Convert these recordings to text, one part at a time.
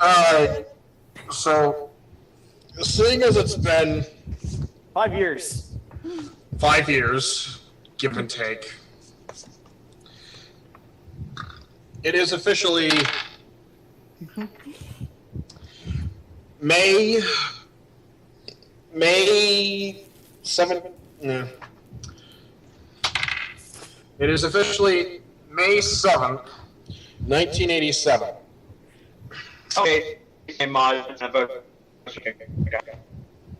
Alright, so, seeing as it's been 5 years. 5 years, give and take, it is officially May 7th. No. It is officially May 7th, 1987. Okay.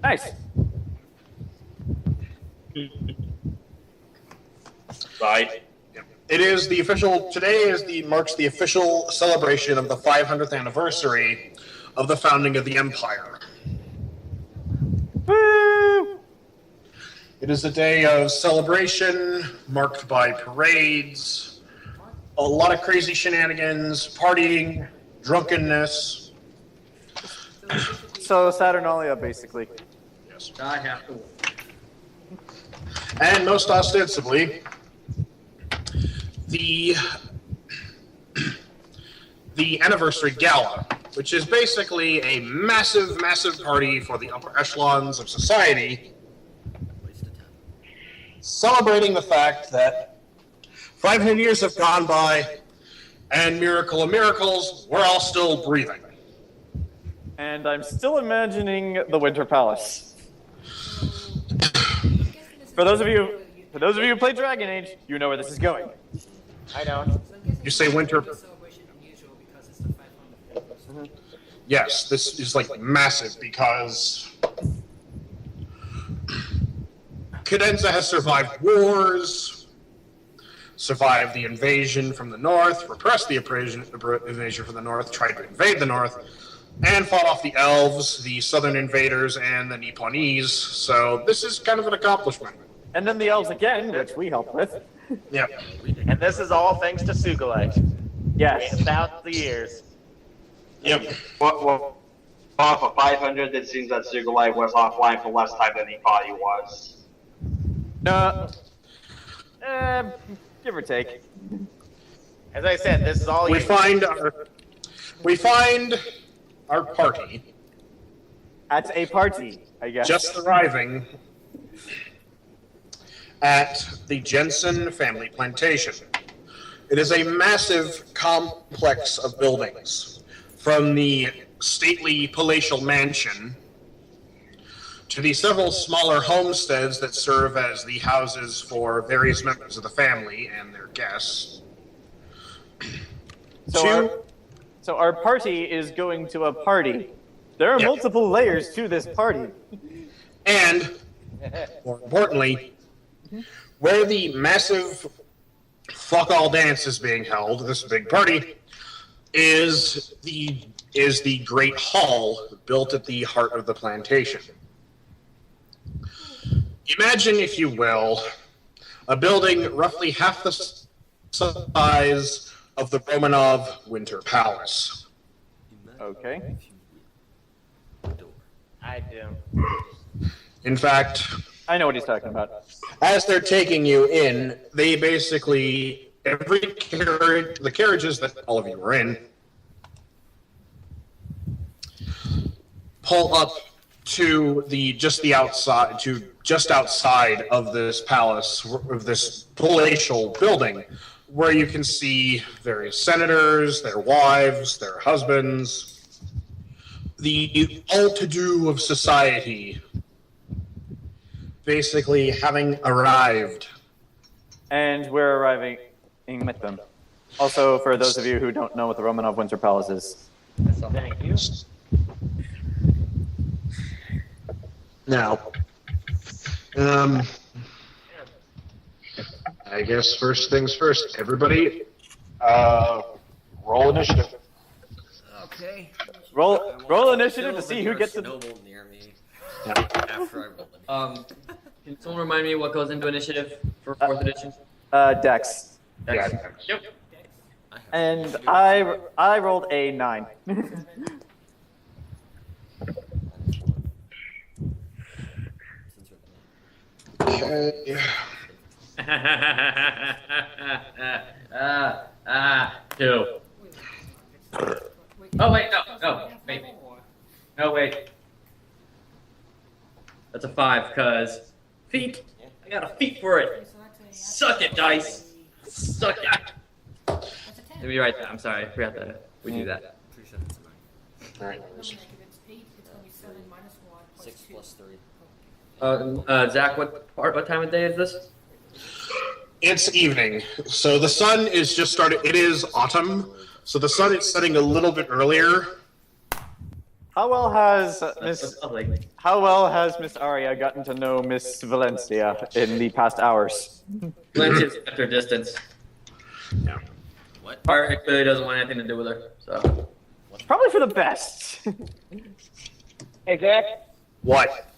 Nice. Right. It is the official. Marks the official celebration of the 500th anniversary of the founding of the Empire. Woo! It is a day of celebration marked by parades, a lot of crazy shenanigans, partying, drunkenness. So Saturnalia, basically. Yes. I have to. And most ostensibly, the anniversary gala, which is basically a massive, massive party for the upper echelons of society, celebrating the fact that 500 years have gone by, and miracle of miracles, we're all still breathing. And I'm still imagining the Winter Palace. For those of you who play Dragon Age, you know where this is going. I don't. You say winter? Yes, this is like massive because Cadenza has survived wars, survived the invasion from the north, repressed the invasion from the north, tried to invade the north, and fought off the elves, the southern invaders, and the Nipponese. So this is kind of an accomplishment. And then the elves again, which we helped with. Yep. And this is all thanks to Sugulite. Yes. Thousands of years. Yep. Well, off of 500, it seems that Sugulite was offline for less time than he thought he was. No. Give or take. As I said, this is all We you. find our party At a party, I guess. just arriving at the Jensen family plantation. It is a massive complex of buildings, from the stately palatial mansion to the several smaller homesteads that serve as the houses for various members of the family and their guests. So our party is going to a party. There are Yep. multiple layers to this party. And, more importantly, where the massive fuck-all dance is being held, this big party, is the great hall built at the heart of the plantation. Imagine, if you will, a building roughly half the size of the Romanov Winter Palace. Okay. I do. In fact, I know what he's talking about. as they're taking you in, they basically, the carriages that all of you were in, pull up to just outside of this palace, of this palatial building, where you can see various senators, their wives, their husbands, the all-to-do of society, basically having arrived. And we're arriving with them. Also, for those of you who don't know what the Romanov Winter Palace is. Thank you. Now, I guess first things first. Everybody, roll initiative. Okay. Roll initiative to see who gets the. noble near me. Yeah. After I roll it. Can someone remind me what goes into initiative for 4th edition? Dex. Yeah. Yep. And I rolled a 9. Okay. Two. Oh wait, wait. No wait. That's a 5, cause feet. I got a feet for it. Suck it, dice. Suck it. Let me write that. I'm sorry, I forgot that we do that. Alright. 6 plus 3. Zach, what time of day is this? It's evening, so the sun is just starting. It is autumn, so the sun is setting a little bit earlier. How well has That's lovely. Miss Aria gotten to know Miss Valencia in the past hours? Valencia's kept her distance. Yeah. What? Park really doesn't want anything to do with her, so. Probably for the best. Hey, Zach. What?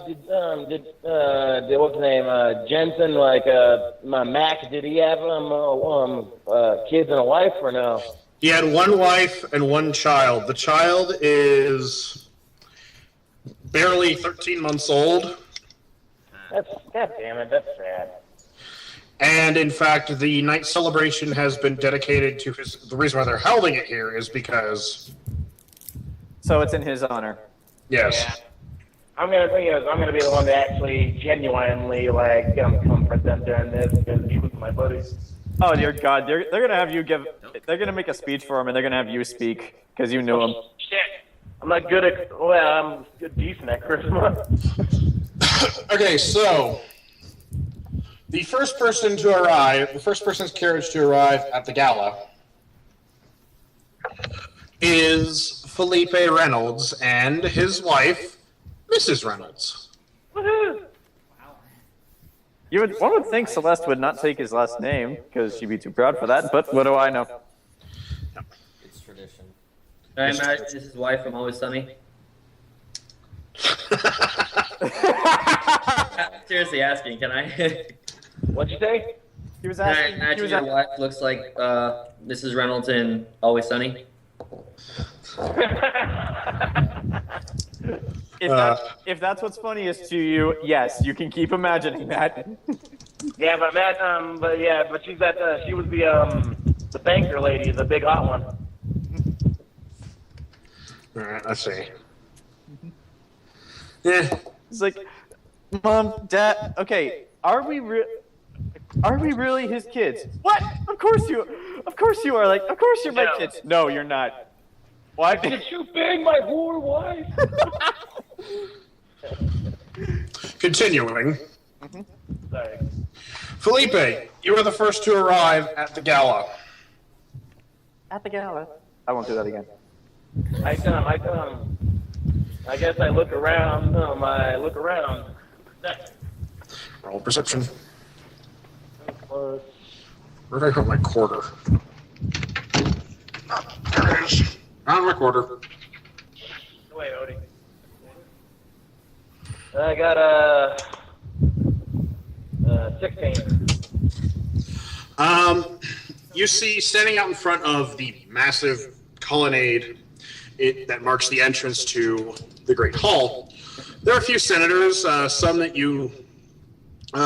Did what's his name? Jensen, my Max, did he have kids and a wife or no? He had one wife and one child. The child is barely 13 months old. God damn it, that's sad. And in fact, the night celebration has been dedicated to his. The reason why they're holding it here is because. So it's in his honor. Yes. Yeah. I'm gonna be the one to actually genuinely comfort them during this because he was my buddy. Oh dear God, they're gonna have you give. They're gonna make a speech for him, and they're gonna have you speak because you knew him. Shit, I'm not good at. Well, I'm decent at charisma. Okay, so the first person's carriage to arrive at the gala is Phillipe Reynolds and his wife, Mrs. Reynolds. Woohoo! One would think Celeste would not take his last name because she'd be too proud for that. But what do I know? It's tradition. Can I imagine this is wife from Always Sunny? Seriously asking, can I? What'd you say? He was Can I asking. imagine your wife looks like Mrs. Reynolds in Always Sunny? If that's what's funniest to you, yes, you can keep imagining that. Yeah, but she's she was the banker lady, the big hot one. All right, let's see. Yeah. It's like, Mom, Dad. Okay, are we really his kids? What? Of course you are. Like, of course you're my No. kids. No, you're not. What? Did you bang my whore wife? Continuing. Sorry. Phillipe, you are the first to arrive at the gala. At the gala. I won't do that again. I guess I look around. Roll perception. Where did I put my quarter? There it is. Found my quarter. Wait, Odie. I got 16. You see, standing out in front of the massive colonnade that marks the entrance to the Great Hall, there are a few senators, a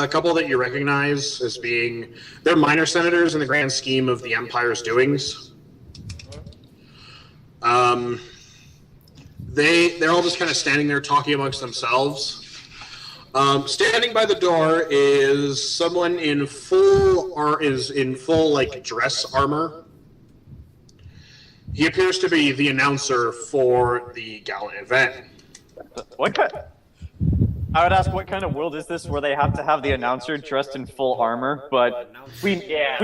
couple that you recognize as being, they're minor senators in the grand scheme of the Empire's doings. They're all just kind of standing there talking amongst themselves. Standing by the door is someone in full dress armor. He appears to be the announcer for the gala event. What kind? I would ask, what kind of world is this where they have to have the announcer dressed in full armor? But we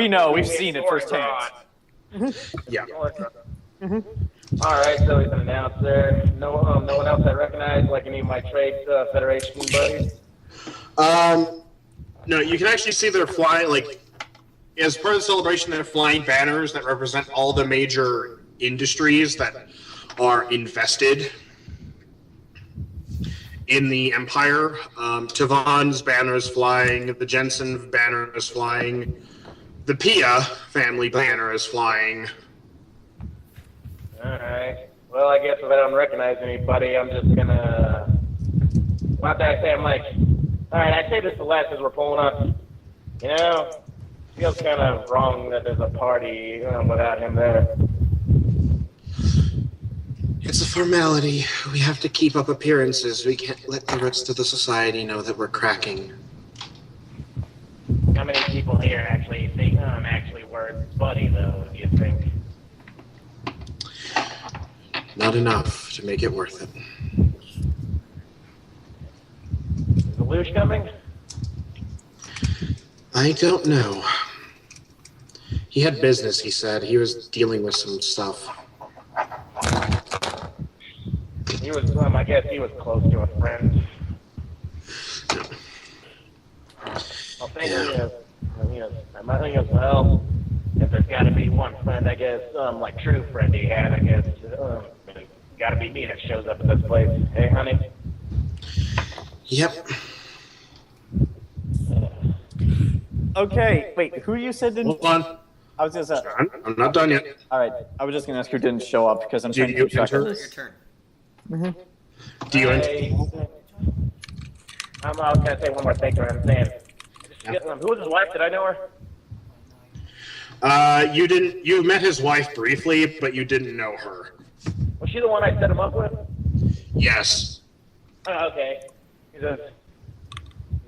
know, we've seen it firsthand. Yeah. All right, so he's an announcer. No one else I recognize, like any of my trade federation buddies. No, you can actually see they're flying, as part of the celebration, they're flying banners that represent all the major industries that are invested in the Empire. Tavon's banner is flying, the Jensen banner is flying, the Pia family banner is flying. Alright. Well, I guess if I don't recognize anybody, I'm just gonna... What did I say? I'm like, alright, I say this to Les as we're pulling up. You know, feels kind of wrong that there's a party without him there. It's a formality. We have to keep up appearances. We can't let the rest of the society know that we're cracking. How many people here actually think actually were buddy though? Do you think? Not enough to make it worth it. Is the Luge coming? I don't know. He had business, he said. He was dealing with some stuff. He was, I guess he was close to a friend. Well, thank you. I think as well, if there's got to be one friend, I guess, like true friend he had, I guess, got to be me that shows up at this place. Hey, honey? Yep. Okay, wait, who you said didn't... Hold on. I was just... I'm not done yet. Alright, I was just going to ask who didn't show up, because I'm Do trying to you keep track of enter? this. Your turn. Do you enter? I was going to say one more thing to him, saying, who was his wife? Did I know her? You didn't. You met his wife briefly, but you didn't know her. Was she the one I set him up with? Yes. Oh, okay.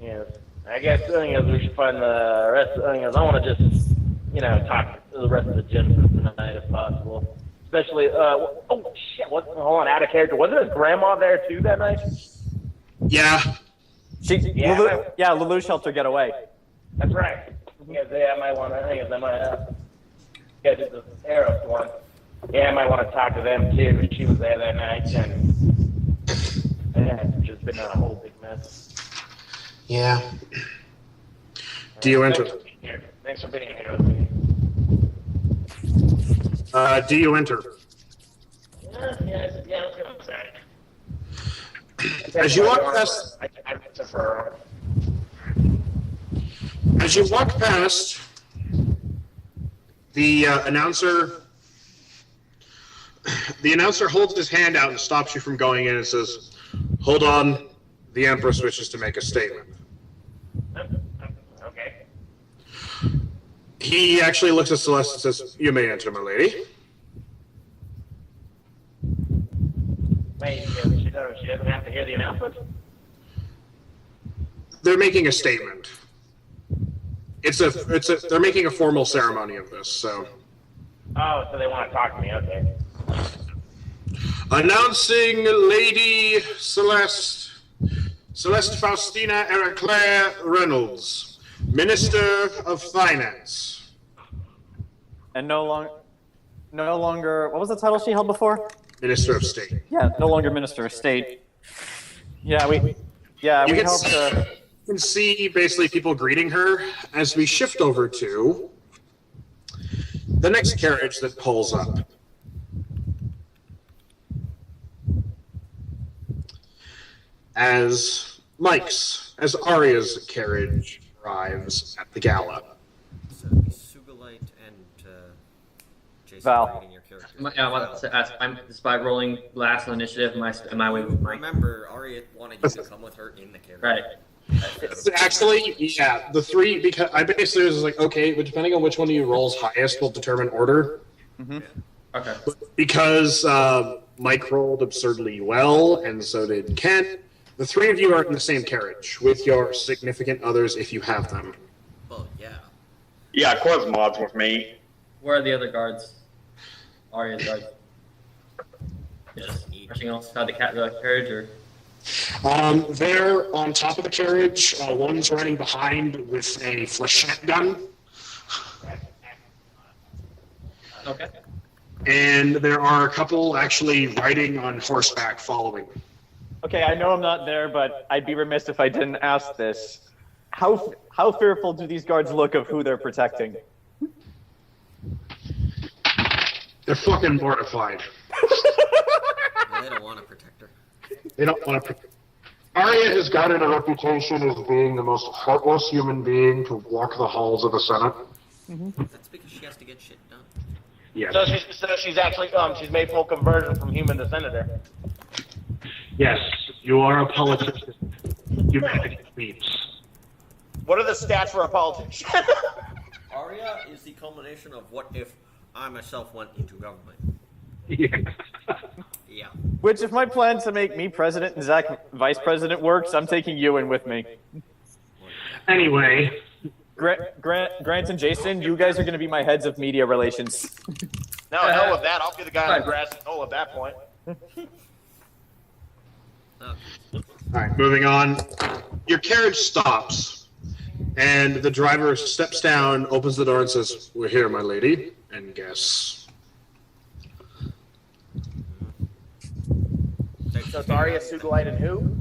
Yeah. I guess the thing is we should find the rest of the thing is I want to just, talk to the rest of the Jensen tonight if possible. Especially, oh shit, hold on, out of character. Wasn't his grandma there too that night? Yeah. Lelouch helped her get away. That's right. I might want to, get the Arrow one. Yeah, I might want to talk to them too. She was there that night and it's just been a whole big mess. Yeah. Do you enter? Thanks for being here with me. Do you enter? Yeah, As you walk past, the announcer holds his hand out and stops you from going in and says, "Hold on, the Empress wishes to make a statement." Okay. He actually looks at Celeste and says, "You may enter, my lady." Wait, she doesn't have to hear the announcement? They're making a statement. They're making a formal ceremony of this, so. Oh, so they want to talk to me, okay. Announcing Lady Celeste Faustina Ericlaire Reynolds, Minister of Finance. And no longer, what was the title she held before? Minister of State. Yeah, no longer Minister of State. Yeah, we helped her. You can see basically people greeting her as we shift over to the next carriage that pulls up. As Aria's carriage arrives at the gala. So it'd be Sugulite and Jayson Val. reading your character. Yeah, I want to ask. This by rolling last on initiative. Am I with Mike? Remember, Aria wanted you to come with her in the carriage. Right. Actually, yeah, the three, because I basically was like, okay, but depending on which one of you rolls highest will determine order. Mm-hmm. Okay. Because Mike rolled absurdly well, and so did Kent. The three of you are in the same carriage with your significant others if you have them. Well, yeah. Yeah, Quasmod's with me. Where are the other guards? Aria's guards. Yes. Anything else? How the carriage or? They're on top of the carriage. One's riding behind with a flechette gun. Okay. And there are a couple actually riding on horseback following. Okay, I know I'm not there, but I'd be remiss if I didn't ask this. How fearful do these guards look of who they're protecting? They're fucking mortified. Well, they don't want to protect her. They don't want to. Aria has gotten a reputation as being the most heartless human being to walk the halls of the Senate. Mm-hmm. That's because she has to get shit done. Yes. So she's actually she's made full conversion from human to senator. Yes, you are a politician. Humanity speaks. What are the stats for a politician? Aria is the culmination of what if I myself went into government. Yeah. Yeah. Which, if my plan to make me president and Zach vice president works, I'm taking you in with me. Anyway, Grant and Jayson, you guys are going to be my heads of media relations. No, hell with that. I'll be the guy on the grassy knoll at that point. Oh. alright, moving on. Your carriage stops, and the driver steps down, opens the door, and says, "We're here, my lady, and guess." So it's Aria, Sugulite, and who?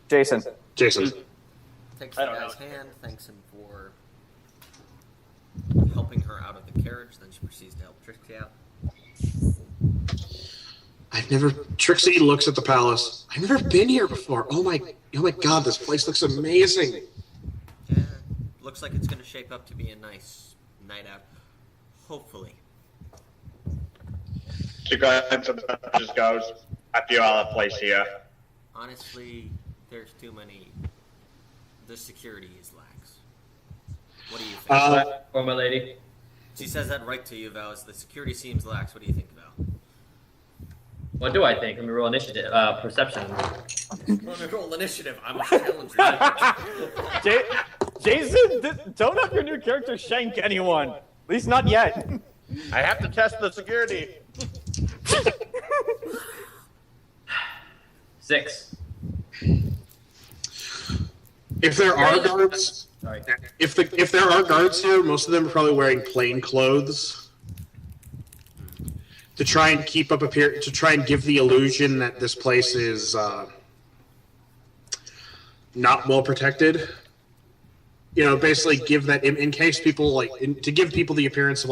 Jayson. Jayson. Takes the I don't guy's know. hand, thanks him for helping her out of the carriage, then she proceeds to help Trixie out. Trixie looks at the palace. I've never been here before. Oh my god, this place looks amazing. Yeah, looks like it's going to shape up to be a nice night out. Hopefully. She just goes, I feel out of place here. Honestly, there's too many. The security is lax. What do you think? For my lady. She says that right to you, Val. As the security seems lax. What do you think, Val? What do I think? Let me roll initiative. Perception. Roll initiative. I'm a challenger. Jason, don't have your new character shank anyone. At least not yet. I have to test the security. 6. If there are guards, Sorry. if there are guards here, most of them are probably wearing plain clothes to try and to try and give the illusion that this place is not well protected. You know, basically give that in case people to give people the appearance of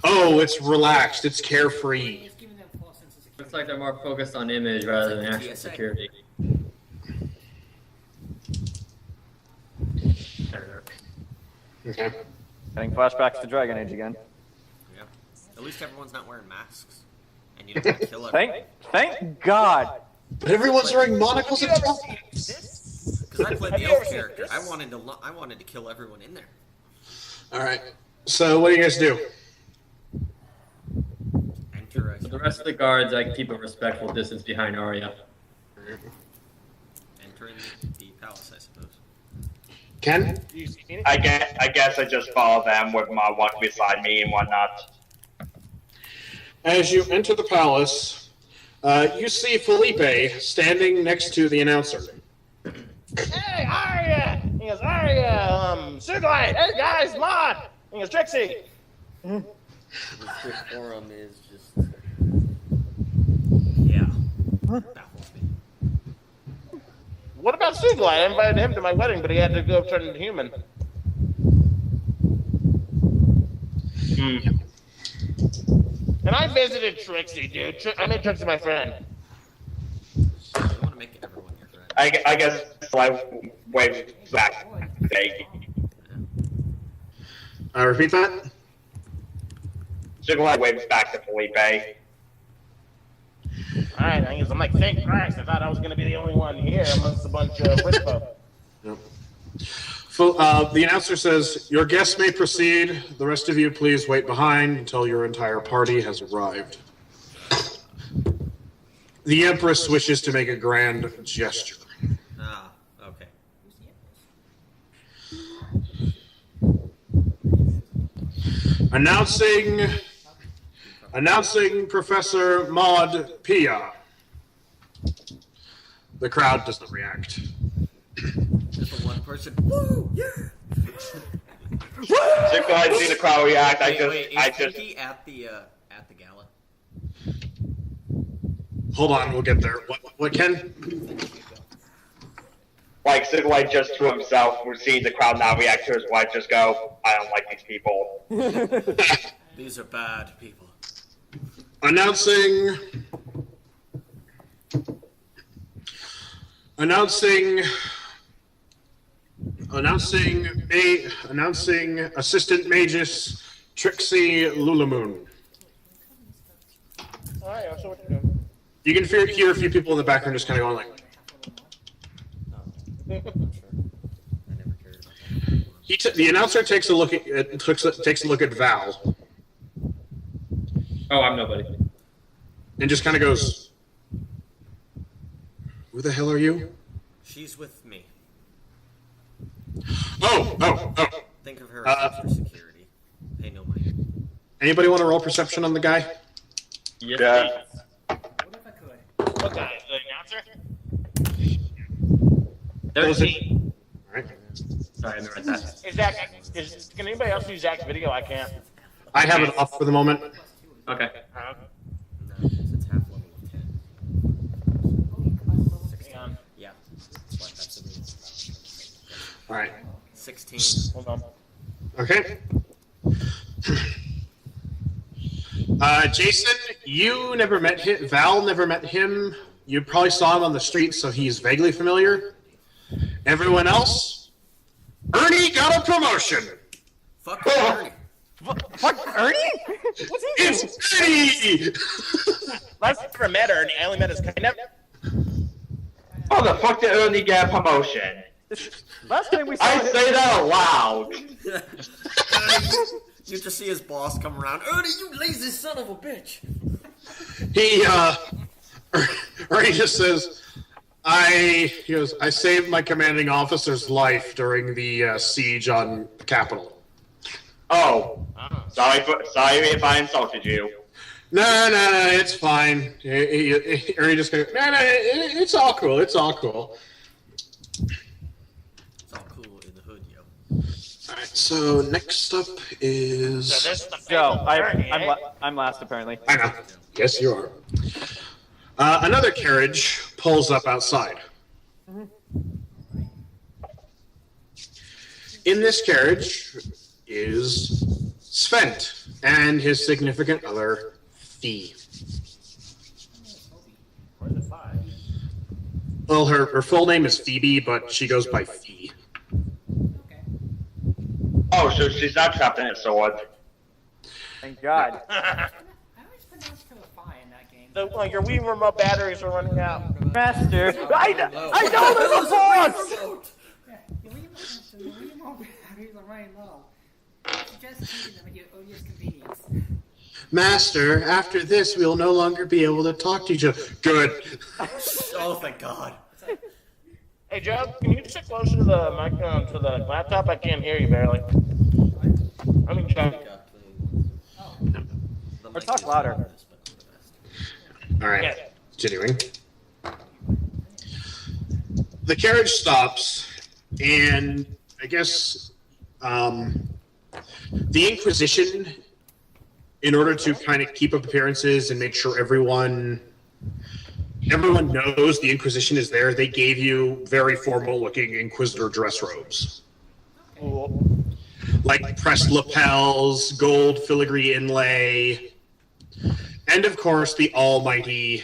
oh, it's relaxed, it's carefree. Looks like they're more focused on image rather than actual security. Okay. Getting flashbacks to Dragon Age again. Yeah. At least everyone's not wearing masks. And you don't have to kill everyone. Thank God. But everyone's wearing monocles and trophies. Because I played the elf character. I wanted to kill everyone in there. All right. So what do you guys do? Enter. For the rest of the guards, I keep a respectful distance behind Aria. Enter in the palace, I suppose. Ken? Do you see anything? I guess I just follow them with my walk beside me and whatnot. As you enter the palace, you see Phillipe standing next to the announcer. Hey, Aria! He goes, Aria, Sugulite! Hey, guys, come on! He goes, Trixie! The Twitch forum is just... Yeah. Baffles me. What about Sugulite? I invited him to my wedding, but he had to go turn into human. And I visited Trixie, dude. I made Trixie my friend. You want to make everyone your friend. I guess I wave back. Repeat that? Sugulite waves back to Phillipe. Alright, I'm like, thank Christ, I thought I was going to be the only one here amongst a bunch of rich folk. Yep. The announcer says, "Your guests may proceed. The rest of you, please wait behind until your entire party has arrived." The Empress wishes to make a grand gesture. Ah, okay. Announcing Professor Maud Pia. The crowd doesn't react. Just the one person. Woo! Yeah! Sugulite see the crowd react. Wait, is Pinky at the gala? Hold on, we'll get there. What Ken? Like Sugulite just to himself, we see the crowd now react to his wife. Just go, I don't like these people. These are bad people. Announcing Assistant Magus Trixie Lulamoon. Alright, I'll show what you're doing. You can hear a few people in the background just kind of going like. I never cared about that. The announcer takes a look at Val. Oh, I'm nobody. and just kind of goes, "Who the hell are you?" She's with me. Oh. Think of her as extra security. Pay no mind. Anybody want to roll perception on the guy? Yes, Yeah. What if I could? What guy? The announcer? 13. All right. Sorry, I meant that. Is Zach? Can anybody else use Zach's video? I can't. I have it off for the moment. Okay. No, it's half level of 10. Hang on. Yeah. That's the move. All right. 16. Hold on. Okay. Jayson, you never met him. Val never met him. You probably saw him on the street, so he's vaguely familiar. Everyone else? Ernie got a promotion! Fuck Ernie. Fuck Ernie? What's he doing? It's Ernie! Last time I ever met Ernie, I only met his kind of. How the fuck did Ernie get a promotion? Last time we saw I him. say that aloud. You just see his boss come around. Ernie, you lazy son of a bitch. Ernie just says, I saved my commanding officer's life during the siege on the capital. Oh, sorry if I insulted you. No, it's fine. Ernie just goes, no, it's all cool. It's all cool. It's all cool in the hood, yo. All right, so next up is... So this is the Joe, Ernie, eh? I'm last apparently. I know. Yes, you are. Another carriage pulls up outside. In this carriage is Svent and his significant other, Fee. Where's the 5? Well, her full name is Phoebe, but she goes by Fee. Oh, so she's not trapped in a sword. Thank God. I always pronounced her a phi in that game. So, your Wii remote batteries are running out. Master, I know there's a boss! Yeah, the William batteries are running low. Suggest using them at your earliest convenience. Master, after this, we'll no longer be able to talk to each other. Good. Oh, thank God. Hey, Joe, can you sit closer to the mic, to the laptop? I can't hear you barely. I mean, Joe. Or talk louder. All right, Yeah. continuing. The carriage stops, and I guess the Inquisition, in order to kind of keep up appearances and make sure everyone knows the Inquisition is there, they gave you very formal-looking Inquisitor dress robes. Cool. Like pressed lapels, gold filigree inlay, and of course the almighty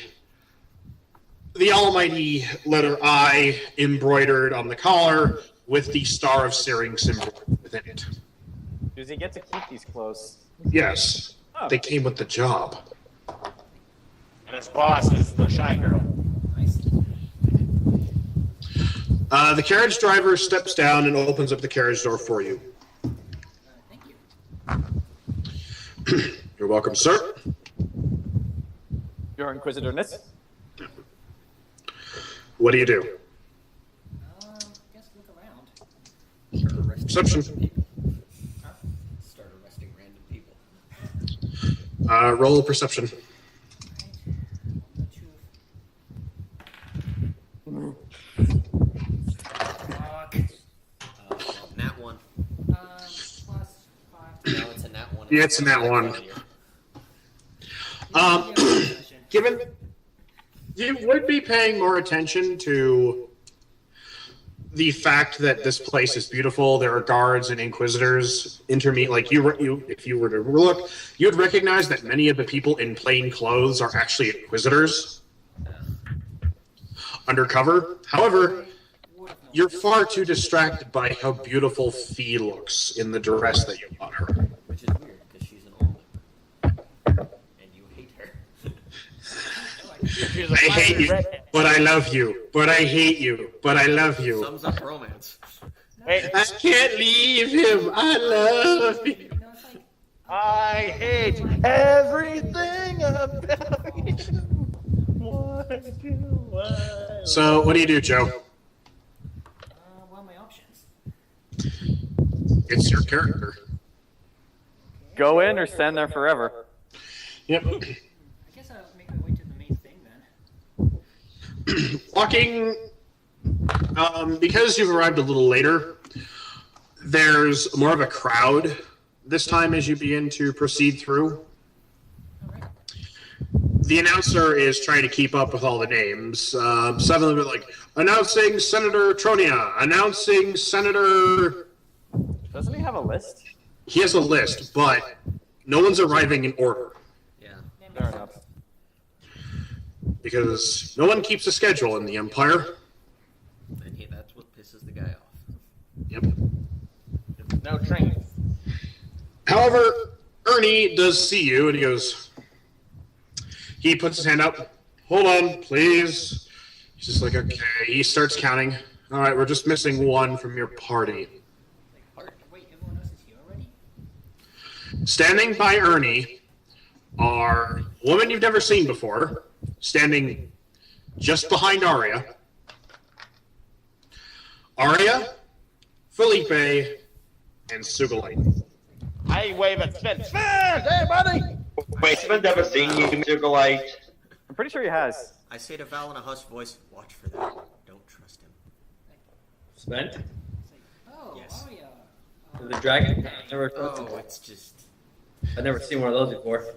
letter I embroidered on the collar with the Star of Syrinx embroidered within it. Does he get to keep these clothes? Yes, Oh. they came with the job. And his boss is the shy girl. The carriage driver steps down and opens up the carriage door for you. Thank you. You're welcome, sir. Your inquisitorness? What do you do? Guess look around. Start arresting Perception. random people. Start arresting random people. Roll perception. Fuck. Nat 1. Plus 5. No, it's a nat 1. Yeah, it's a nat 1. Given you would be paying more attention to the fact that this place is beautiful. There are guards and inquisitors. If you were to look, you'd recognize that many of the people in plain clothes are actually inquisitors undercover. However, you're far too distracted by how beautiful Fee looks in the dress that you bought her. Which is weird, because she's an old member. And you hate her. She's a I hate fiery you, redhead. but I love you. But I hate you, but I love you. Sums up romance. Wait, I can't leave him. I love you. No, it's like, I hate everything about you. So, what do you do, Joe? What are my options? It's your character. Go in or stand there forever. Yep. I guess I'll make my way to the main thing then. Walking, because you've arrived a little later, there's more of a crowd this time as you begin to proceed through. The announcer is trying to keep up with all the names. Some of them are like, announcing Senator Tronia, announcing Senator... Doesn't he have a list? He has a list, but no one's arriving in order. Yeah. Fair enough. Because no one keeps a schedule in the Empire. And that's what pisses the guy off. Yep. No train. However, Ernie does see you, and he goes... He puts his hand up. Hold on, please. He's just like, okay. He starts counting. All right, we're just missing one from your party. Wait, everyone else is here already? Standing by Ernie are a woman you've never seen before, standing just behind Aria. Aria, Phillipe, and Sugulite. I wave at Svent. Svent, hey buddy! Wait, I've never seen you, Sugulite. I'm pretty sure he has. I say to Val in a hushed voice, watch for that. Don't trust him. Svent? Oh, Yes. Aria. The dragon? Oh, it's just... I've never seen one of those before.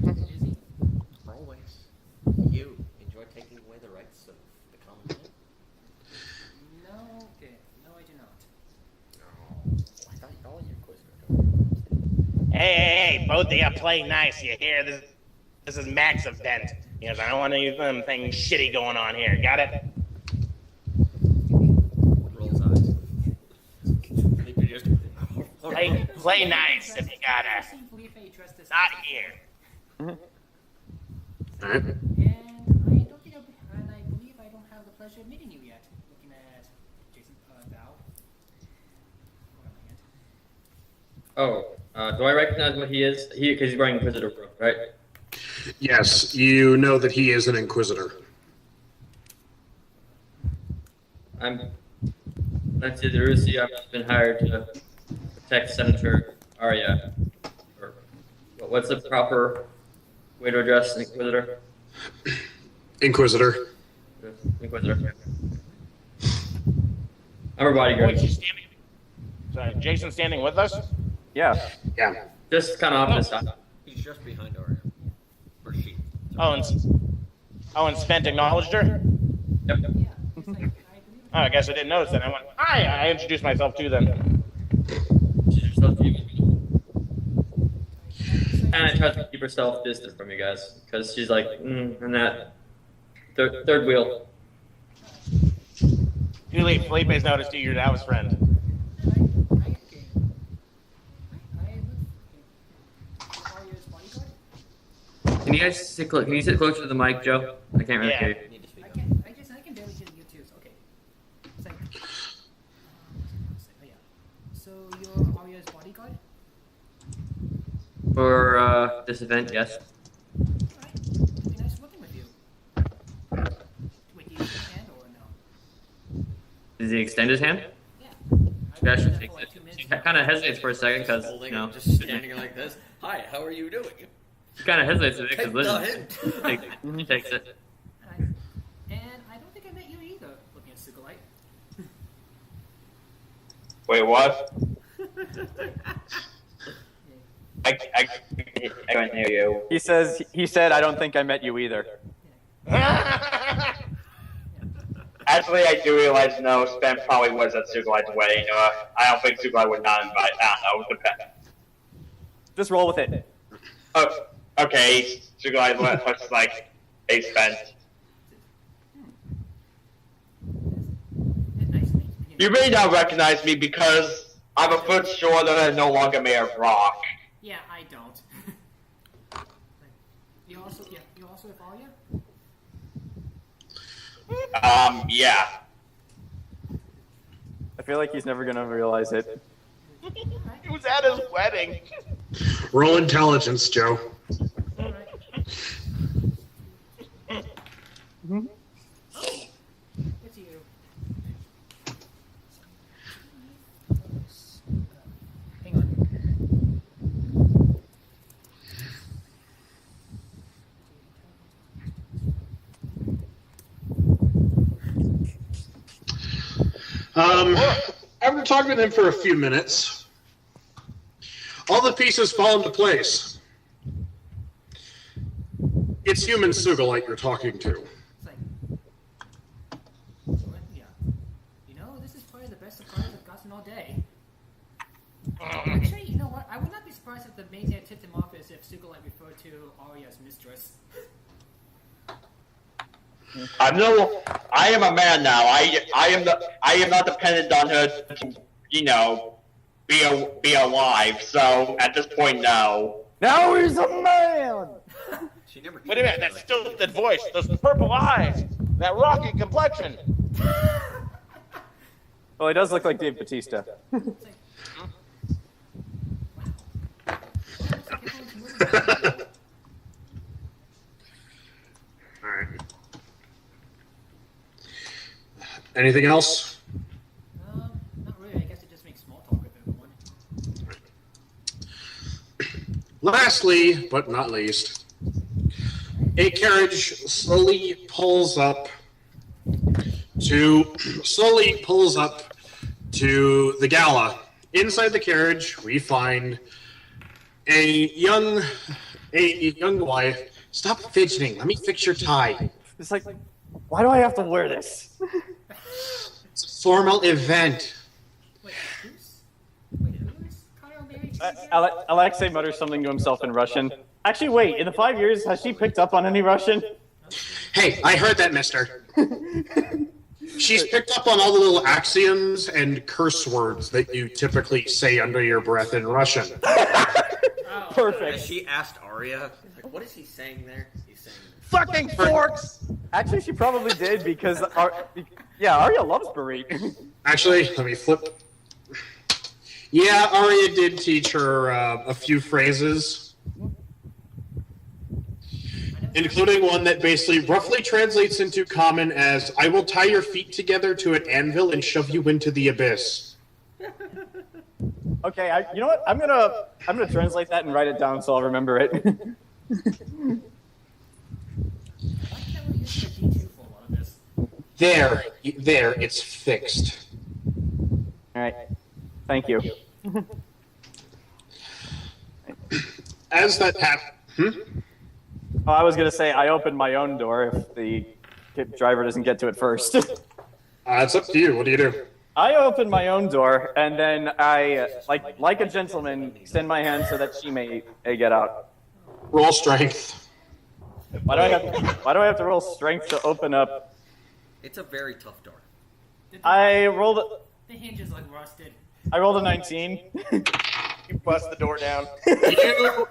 Is he? Always. You enjoy taking away the rights of the common man? No, okay. No, I do not. I thought all your quiz were Hey, both of you play nice, you hear? This is Max event. Yes, I don't want anything shitty going on here, got it? Rolls eyes. Play nice if you gotta. I've seen Phillipe dress this Not nice. here. All right. And I don't think and I believe I don't have the pleasure of meeting you yet. Looking at Jayson, Val. Oh, do I recognize what he is? Because he's wearing Inquisitor Bro, right? Yes, you know that he is an Inquisitor. I'm Valencia de Russi. I've just been hired to protect Senator Aria. Or, what's the proper way to address an Inquisitor? Inquisitor. Inquisitor. I'm her bodyguard. Wait, she's standing. Sorry, Jayson standing with us? Yeah. Yeah. Just kind of off this side. He's just behind Aria. Or she. Oh, and Svent acknowledged her? Yep. Yeah. It's like, I believe Oh, I guess I didn't notice that. I went, hi, I introduced myself to them. She's herself to you. And I try to keep herself distant from you guys because she's like, I'm that third wheel. Julie, Felipe's noticed you, you're Al's friend. Aria's bodyguard? Can you guys sit close? Can you sit closer to the mic, Joe? I can't really Yeah. hear you. Need to speak I up. can barely hear you too. Okay. It's like, oh yeah. So you're Aria's bodyguard? For this event, yes. Alright. It'd be nice working with you. Wait, do you shake hand or no? Does he extend his hand? Yeah. She actually For takes like it. 2 minutes. She kind of hesitates for a second because, Holding you know, him, just standing like this. Hi, how are you doing? she kind of hesitates a bit because Take the Liz hint. he takes it. Alright. And I don't think I met you either, looking at Sugulite. Wait, what? I can't hear you. He said, I don't think I met you either. Actually, I do realize no, Svent probably was at Sugulite's wedding. I don't think Sugulite would not invite. I don't know, depends. Just roll with it. Oh, okay, Sugulite was like, hey, Svent. Nice to meet you. You may not recognize me because I'm a foot shorter and no longer Mayor of Rock. Yeah, I don't. You also with Aria? Yeah. I feel like he's never gonna realize it. He was at his wedding. Roll intelligence, Joe. Alright. After talking with him for a few minutes, all the pieces fall into place. It's human Sugulite you're talking to. It's like, yeah. You know, this is probably the best surprise I've gotten all day. Actually, you know what? I would not be surprised if the main that tipped him off is if Sugulite referred to Aria as mistress. I am a man now. I am not dependent on her to, be alive. So at this point, no. Now he's a man! She never. Wait a minute, that stupid voice, those purple eyes, that rocky complexion. Well, he does look like Dave Bautista. It's like, wow. Alright. Anything else? Not really. I guess it just makes small talk with everyone. Lastly, but not least, a carriage slowly pulls up to the gala. Inside the carriage, we find a young wife. Stop fidgeting. Let me fix your tie. It's like, why do I have to wear this? It's a formal event. Wait, who's Kyle married to? Alexei mutters something to himself in Russian. Actually, wait, in the 5 years, has she picked up on any Russian? Hey, I heard that, mister. She's picked up on all the little axioms and curse words that you typically say under your breath in Russian. Oh, Perfect. Has she asked Aria, like, what is he saying there? He's saying, Fucking forks! Actually, she probably did because, Aria loves Barit. Actually, let me flip. Yeah, Aria did teach her a few phrases, including one that basically roughly translates into common as, I will tie your feet together to an anvil and shove you into the abyss. Okay, you know what? I'm gonna translate that and write it down so I'll remember it. I like that we're using the D2 for a lot of this. There, it's fixed. All right, thank you. As that happens, Oh, I was gonna say I opened my own door if the driver doesn't get to it first. It's up to you. What do you do? I open my own door and then I, like a gentleman, extend my hand so that she may get out. Roll strength. Why do I have to roll strength to open up? it's a very tough door. I rolled The hinge is like rusted. a 19. You bust the door down.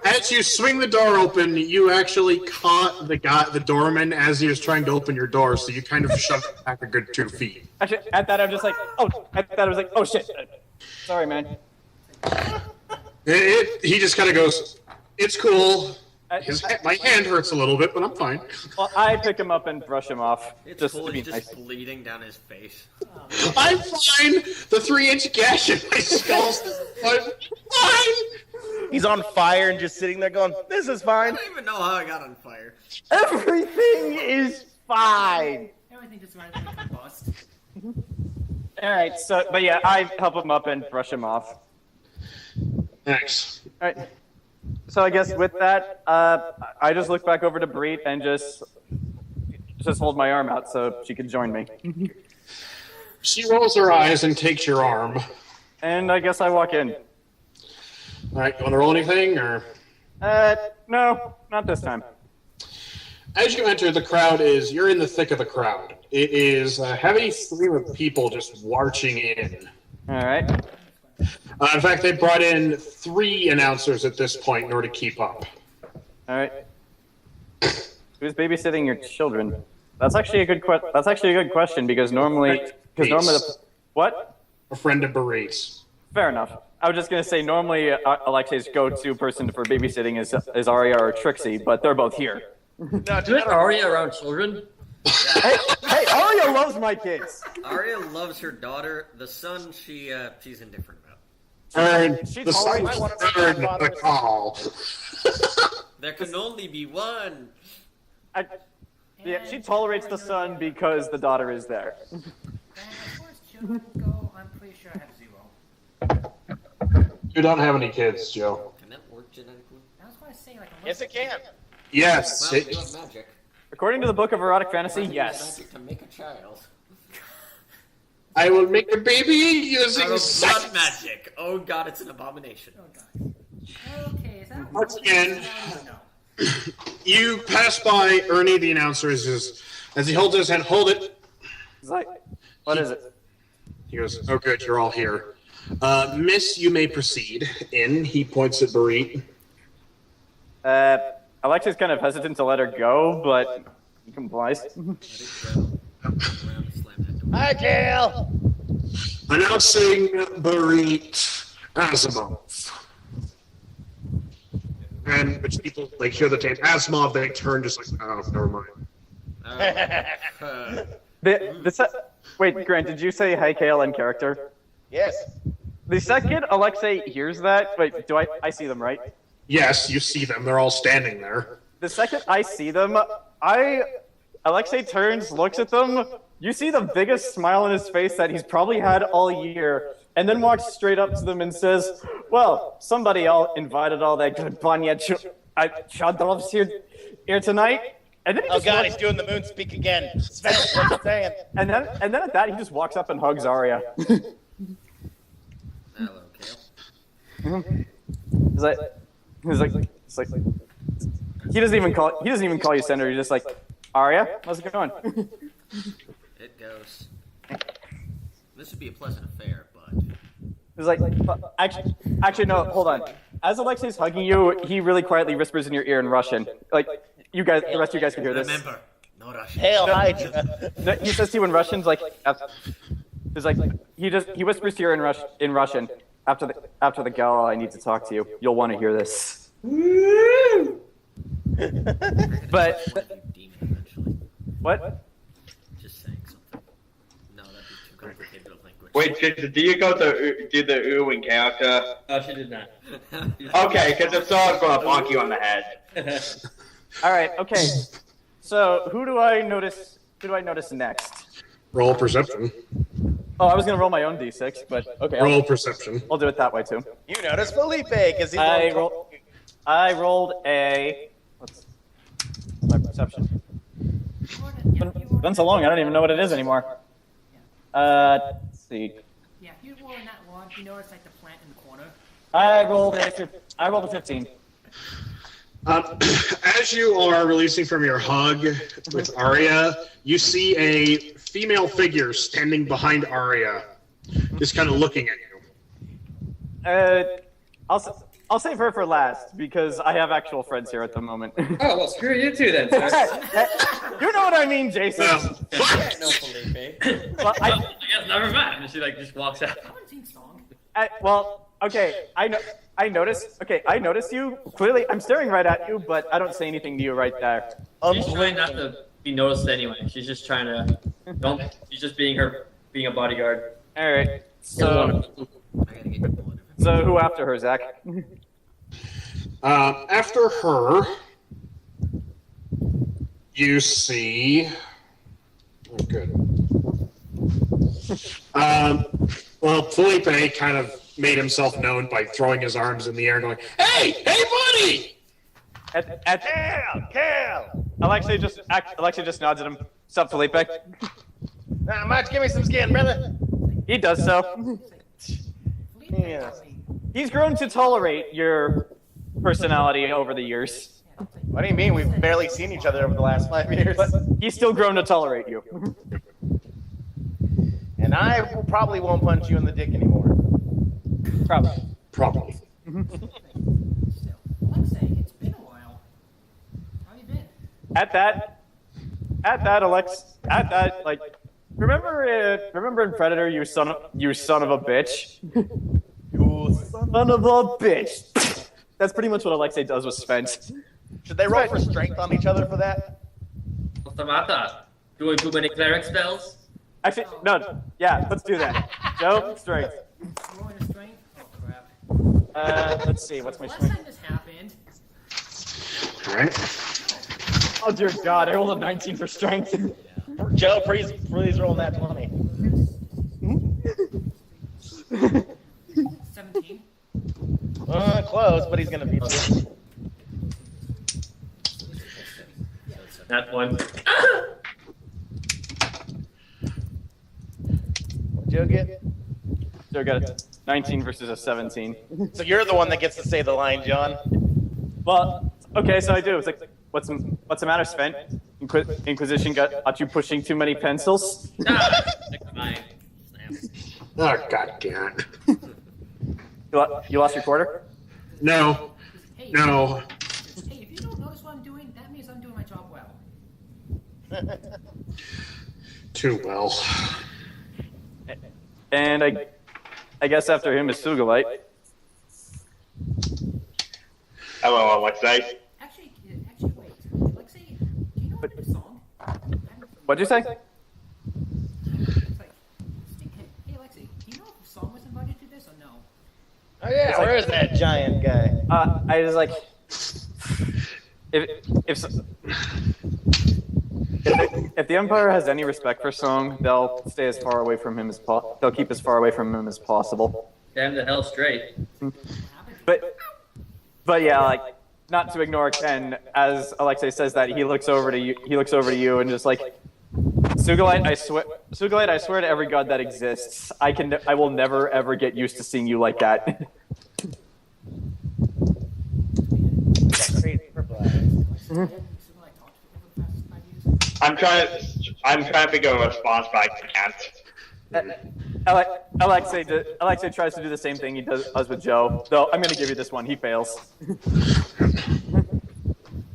As you swing the door open, you actually caught the doorman as he was trying to open your door, so you kind of shoved it back a good 2 feet. Actually, at that I'm just like, oh shit. Sorry, man. He just kind of goes, it's cool. My hand hurts a little bit, but I'm fine. Well, I pick him up and brush him off. It's just cool. to be He's nice. just bleeding down his face. I'm fine. The 3-inch gash in my skull's fine. He's on fire and just sitting there going, this is I fine. don't even know how I got on fire. Everything is fine. Everything just randomly combust. All right, but yeah, I help him up and brush him off. Thanks. All right. So I guess with that, I just look back over to Breet and just hold my arm out so she can join me. She rolls her eyes and takes your arm. And I guess I walk in. All right, you want to roll anything, or? No, not this time. As you enter, you're in the thick of the crowd. It is a heavy stream of people just marching in. All right. In fact, they brought in 3 announcers at this point in order to keep up. All right. Who's babysitting your children? That's actually a good question because normally what? A friend of Barit's. Fair enough. I was just gonna say normally Alexei's go-to person for babysitting is Aria or Trixie, but they're both here. No, do it Aria around children. Hey, Aria loves my kids. Aria loves her daughter. The son, she's indifferent about. She The sun tolerates turned the call. There can only be one. she tolerates the son because the daughter is there. And as far as children go, I'm pretty sure I have 0. You don't have any kids, Joe. Can that work genetically? I was going to say, like, Yes, it can. Yes. Well, you have magic. According to the Book of Erotic Fantasy, yes. Magic to make a child. I will make a baby using Out of sex. blood magic. Oh god, it's an abomination. Oh, God. Okay, is that Once again, No. you pass by Ernie, the announcer, as he holds his hand. Hold it. He's like, what is it? He goes, oh, good, you're all here. Miss, you may proceed. In, he points at Barit. Alexei's kind of hesitant to let her go, but he complies. Let it go. Around and slam that door. Hi, Khale. Announcing Barit Asimov. And which people like hear the name Asimov, they turn just like, oh, never mind. Wait, Grant, did you say hi, Khale, in character? Yes. The second Alexei hears that, wait, I see them, right? Yes, you see them. They're all standing there. The second I see them, Alexei turns, looks at them. You see the biggest smile on his face that he's probably had all year, and then walks straight up to them and says, well, somebody invited all that good Banya Chadrovs here tonight. And then he Oh just God, walks- he's doing the moon speak again. Svent, what you saying? and then at that, he just walks up and hugs Aria. Hello, Khale. He's like, he doesn't even call you Senator. He's just like, Aria, how's it going? It goes. This should be a pleasant affair, but He's like, actually, no, hold on. As Alexei's hugging you, he really quietly whispers in your ear in Russian. Like, the rest of you guys can hear this. remember, no Russian. Hail Hydra. No, he says to you in Russian, he whispers to you in Russian. After the gala, I need to talk to you. You'll want to hear this. But You demon eventually. what? Just saying something. No, that'd be too complicated of language. Wait, do you go to do the ooh in character? Oh, she did not. Okay, because if so, I was going to bonk you on the head. All right. Okay. So who do I notice? Who do I notice next? Roll perception. Oh, I was gonna roll my own d6, but okay. Roll perception. I'll do it that way too. You notice Phillipe, because he's I rolled a. What's my perception? It's been so long, I don't even know what it is anymore. Let's see. Yeah, if you were in that one, you notice, like, the plant in the corner. I rolled a 15. As you are releasing from your hug with Aria, you see a female figure standing behind Aria, just kind of looking at you. I'll save her for last because I have actual friends here at the moment. Oh, well, screw you too then, sir. You know what I mean, Jayson. No, Phillipe. Well, I guess never mind. And she just walks out. I haven't seen Song. Okay. I noticed you. Clearly, I'm staring right at you, but I don't say anything to you right there. She's trying not to be noticed anyway. She's just trying to. She's just being a bodyguard. All right. So I gotta get you bullet. who after her, Zach? After her, you see. Oh, good. Well, Phillipe kind of made himself known by throwing his arms in the air and going, hey, buddy! Khale! Alexei just nods at him. Sup, Phillipe? Not much, give me some skin, brother. He does so. Yeah. He's grown to tolerate your personality over the years, What do you mean? We've barely seen each other over the last 5 years. but he's still grown to tolerate you. And I probably won't punch you in the dick anymore. Probably. Still. Alexei, it's been a while. How have you been? Remember in Predator, you son of a bitch? You Son of a bitch. That's pretty much what Alexei does with Svent. Should they roll for strength on each other for that? What's the matter? Doing too many cleric spells? Actually, no. Yeah, let's do that. Joe, strength. Rolling a strength? Oh, crap. Let's see. What's my Last strength? time this happened, All right. Oh dear God! I rolled a 19 for strength. Joe, please roll that 20. 17. close, but he's gonna beat you. That's one. What'd Joe get? So we got a 19 versus a 17. So you're the one that gets to say the line, John. Well, okay, so I do. It's like, what's the matter, Svent? Inquisition got you pushing too many pencils? Fine. Oh, god damn it. You lost your quarter? No. Hey, No. Hey, if you don't notice what I'm doing, that means I'm doing my job well. Too well. And I guess after him is Sugulite. Hello, Alexei. Actually, wait. Alexei, do you know the song? What'd you say? It's like, hey, Alexei, do you know if song was invited to this or no? Oh yeah, where is that giant guy? I was like, if the Empire has any respect for Song, they'll stay as far away from him as they'll keep as far away from him as possible. Damn the hell straight. But yeah, like, not to ignore Ken, as Alexei says that, he looks over to you and just like, Sugulite, I swear to every god that exists, I will never ever get used to seeing you like that. Crazy purple eyes. I'm trying to figure out a response, but I can't. Alexei tries to do the same thing he does with Joe, though I'm going to give you this one. He fails.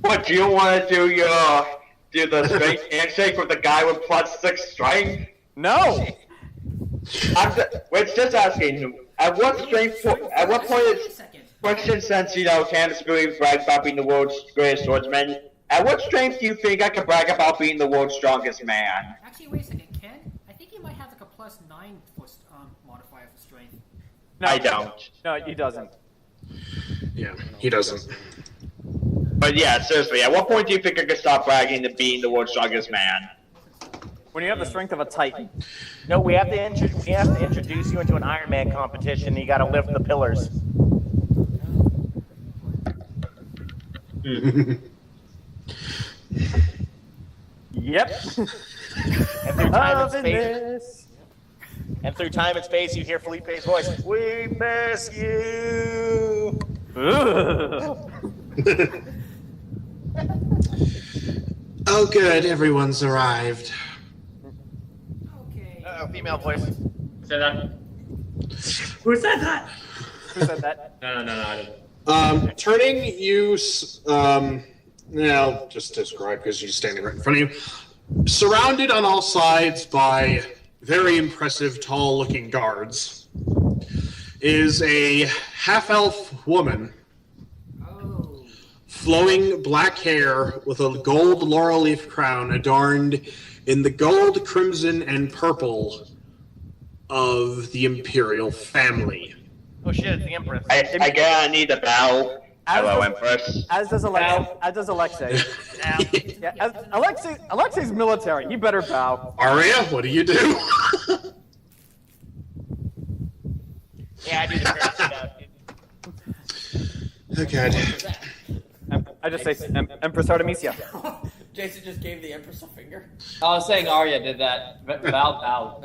What, do you want to do the strength handshake with the guy with +6 strength? No! We're just asking, at what point is question, since, Candace really bragged about being the world's greatest swordsman, at what strength do you think I can brag about being the world's strongest man? Actually, wait a second, Ken. I think you might have like a +9 for modifier for strength. No, I don't. No, he doesn't. Yeah, he doesn't. But yeah, seriously, at what point do you think I can stop bragging to being the world's strongest man? When you have the strength of a Titan. No, we have to introduce you into an Iron Man competition. You got to lift the pillars. Yep. And through time and space, you hear Philippe's voice. We miss you. Oh, good. Everyone's arrived. Okay. Female voice. Say that. Who said that? Who said that? No, I didn't. Turning you, now, just to describe, because she's standing right in front of you, surrounded on all sides by very impressive, tall-looking guards, is a half-elf woman, flowing black hair with a gold laurel leaf crown adorned in the gold, crimson, and purple of the imperial family. Oh shit, it's the Empress. I guess I need a bow. Hello, Empress. As does Alexei. Yeah, Alexei's military. He better bow. Aria, what do you do? Yeah, I do the courtesy bow. Oh, God. I just say Empress Artemisia. Jayson just gave the Empress a finger. I was saying Aria did that. Val.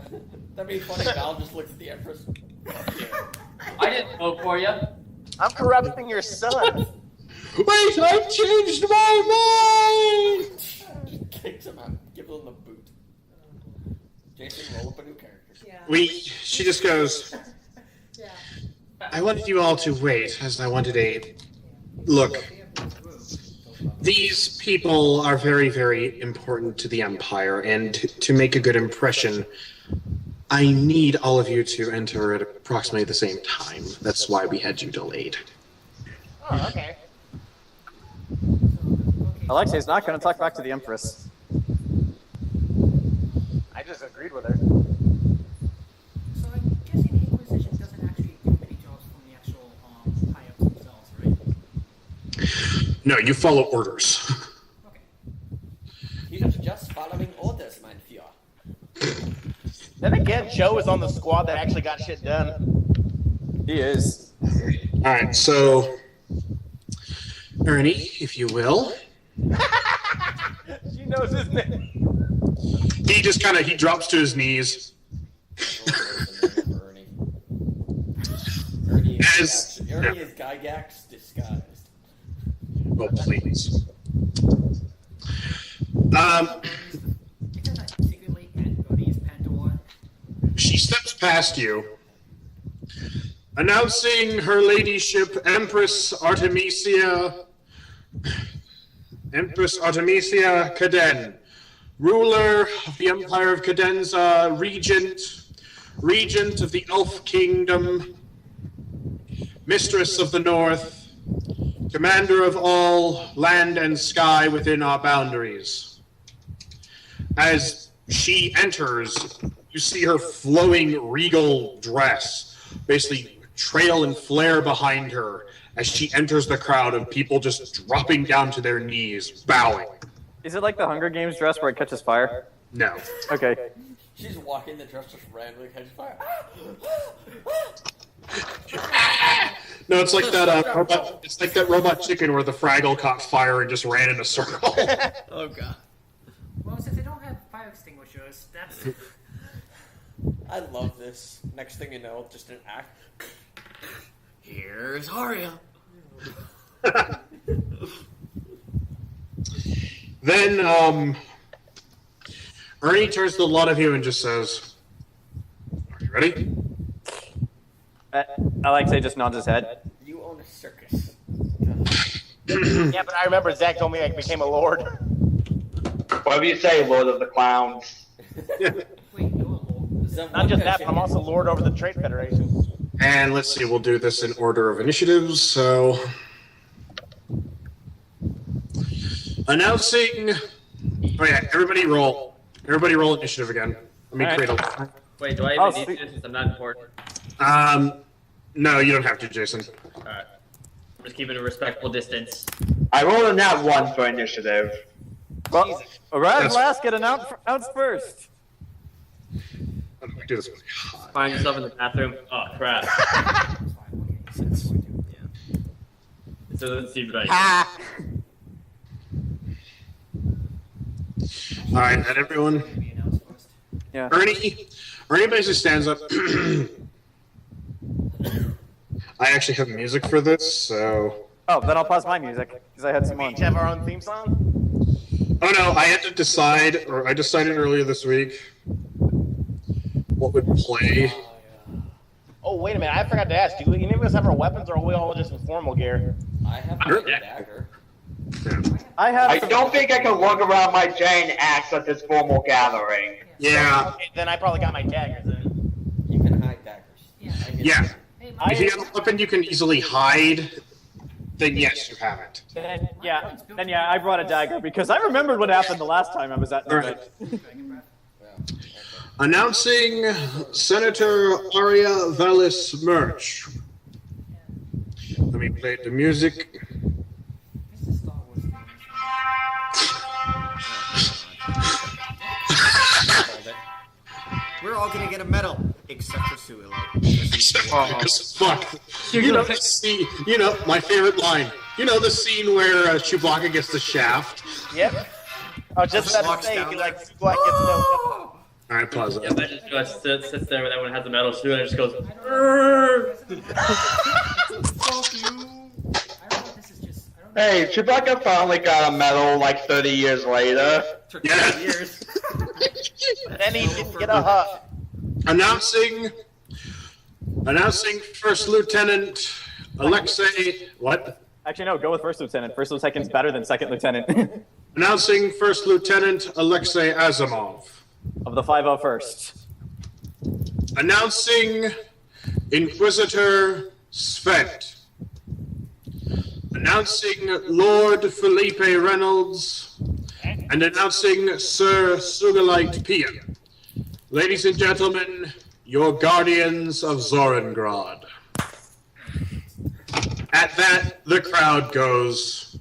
That'd be funny. Val just looked at the Empress. I didn't vote for you. I'm corrupting your son. Wait, I've changed my mind! He kicks him out. Gives him the boot. Jayson, roll up a new character. Yeah. She just goes, I wanted you all to wait, as I wanted a... Look, these people are very, very important to the Empire, and to make a good impression, I need all of you to enter at approximately the same time. That's why we had you delayed. Oh, okay. Alexei's not going to talk back to the Empress. I just agreed with her. So I'm guessing the Inquisition doesn't actually do many jobs from the actual high-ups themselves, right? No, you follow orders. Okay. He was just following orders, mein Führer. Then again, Joe is on the squad that actually got shit done. He is. Alright, so Ernie, if you will. She knows his name. He just he drops to his knees. Ernie. Ernie As- is Gygax disguised. Oh, please. Because I secretly and Ernie's Pandora. She steps past you, announcing her ladyship Empress Artemisia Caden, ruler of the Empire of Cadenza, regent of the Elf Kingdom, mistress of the North, commander of all land and sky within our boundaries. As she enters, you see her flowing regal dress basically trail and flare behind her as she enters the crowd of people just dropping down to their knees, bowing. Is it like the Hunger Games dress where it catches fire? No. Okay. She's walking the dress just randomly catches fire. No, it's like that robot. It's like that robot chicken where the Fraggle caught fire and just ran in a circle. Oh god. Well, since they don't have fire extinguishers, that's. I love this. Next thing you know, just an act. Here's Aria. Then, Ernie turns to a lot of you and just says, "Are you ready?" Alexei just nods his head. You own a circus. Yeah, but I remember Zach told me I became a lord. Whatever you say, Lord of the Clowns. Wait, you're a lord. Not just that, but I'm also lord over the Trade Federation. And let's see, we'll do this in order of initiatives. So, announcing. Oh yeah, everybody roll. Everybody roll initiative again. Let me create a. Wait, do I Oh, even need sweet. to since I'm not important? No, you don't have to, Jason. Alright. I'm just keeping a respectful distance. I rolled a nat 1 for initiative. Well, arrive That's- last, get announced first. How do we do this? Find yourself in the bathroom. Oh crap. It doesn't seem right. All right, and everyone. Be announced first. Yeah. Ernie basically stands up. I actually have music for this, so. Oh, then I'll pause my music because I had some We on. each have our own theme song. Oh no, I had to decide, or I decided earlier this week what would play. Oh, wait a minute. I forgot to ask. Do any of us have our weapons, or are we all just in formal gear? I have Sure. a dagger. I have. I don't think I can walk around my giant axe at this formal gathering. Yeah, Okay, then I probably got my daggers then. You can hide daggers. Yeah. I get yeah. Hey, If you have a weapon you can easily hide, then yes, you have it. Then yeah, I brought a dagger because I remembered what happened the last time I was at the All right. event. Dragon breath. Yeah. Okay. Announcing Senator Aria Valis Merch. Let me play the music. This is Star Wars. We're all gonna get a medal, except for Sugulite. Because fuck. You know the scene. You know my favorite line. You know the scene where Chewbacca gets the shaft. Yep. I was just about to Walks say, down he there. like Sugulite gets no. All right, pause Yeah, that. imagine just sits there when everyone has a medal too, and it just goes. Fuck you. I don't know if this is just. I don't know. Hey, Chewbacca finally got a medal like 30 years later. Took Yeah. 20 years. Then he didn't get a hug. Announcing First Lieutenant Alexei. What? Actually, no, go with first lieutenant. First lieutenant's better than second lieutenant Announcing First Lieutenant Alexei Asimov. of the 501st. Announcing Inquisitor Svent. Announcing Lord Phillipe Reynolds. And announcing Sir Sugulite Pia. Ladies and gentlemen, your guardians of Zorengrad. At that, the crowd goes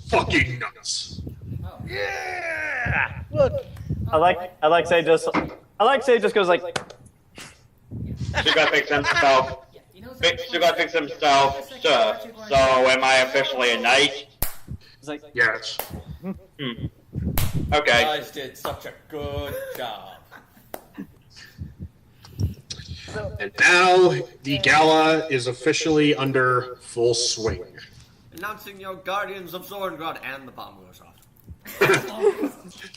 fucking nuts. Yeah. Look. Alexei just goes like, You gotta make sense of himself. Yeah, you know Sugulite thinks himself, sir. So am I officially a knight? He's like, Yes. Okay. You guys did such a good job. And now the gala is officially under full swing. Announcing your Guardians of Zorengrad, and the bomb goes off.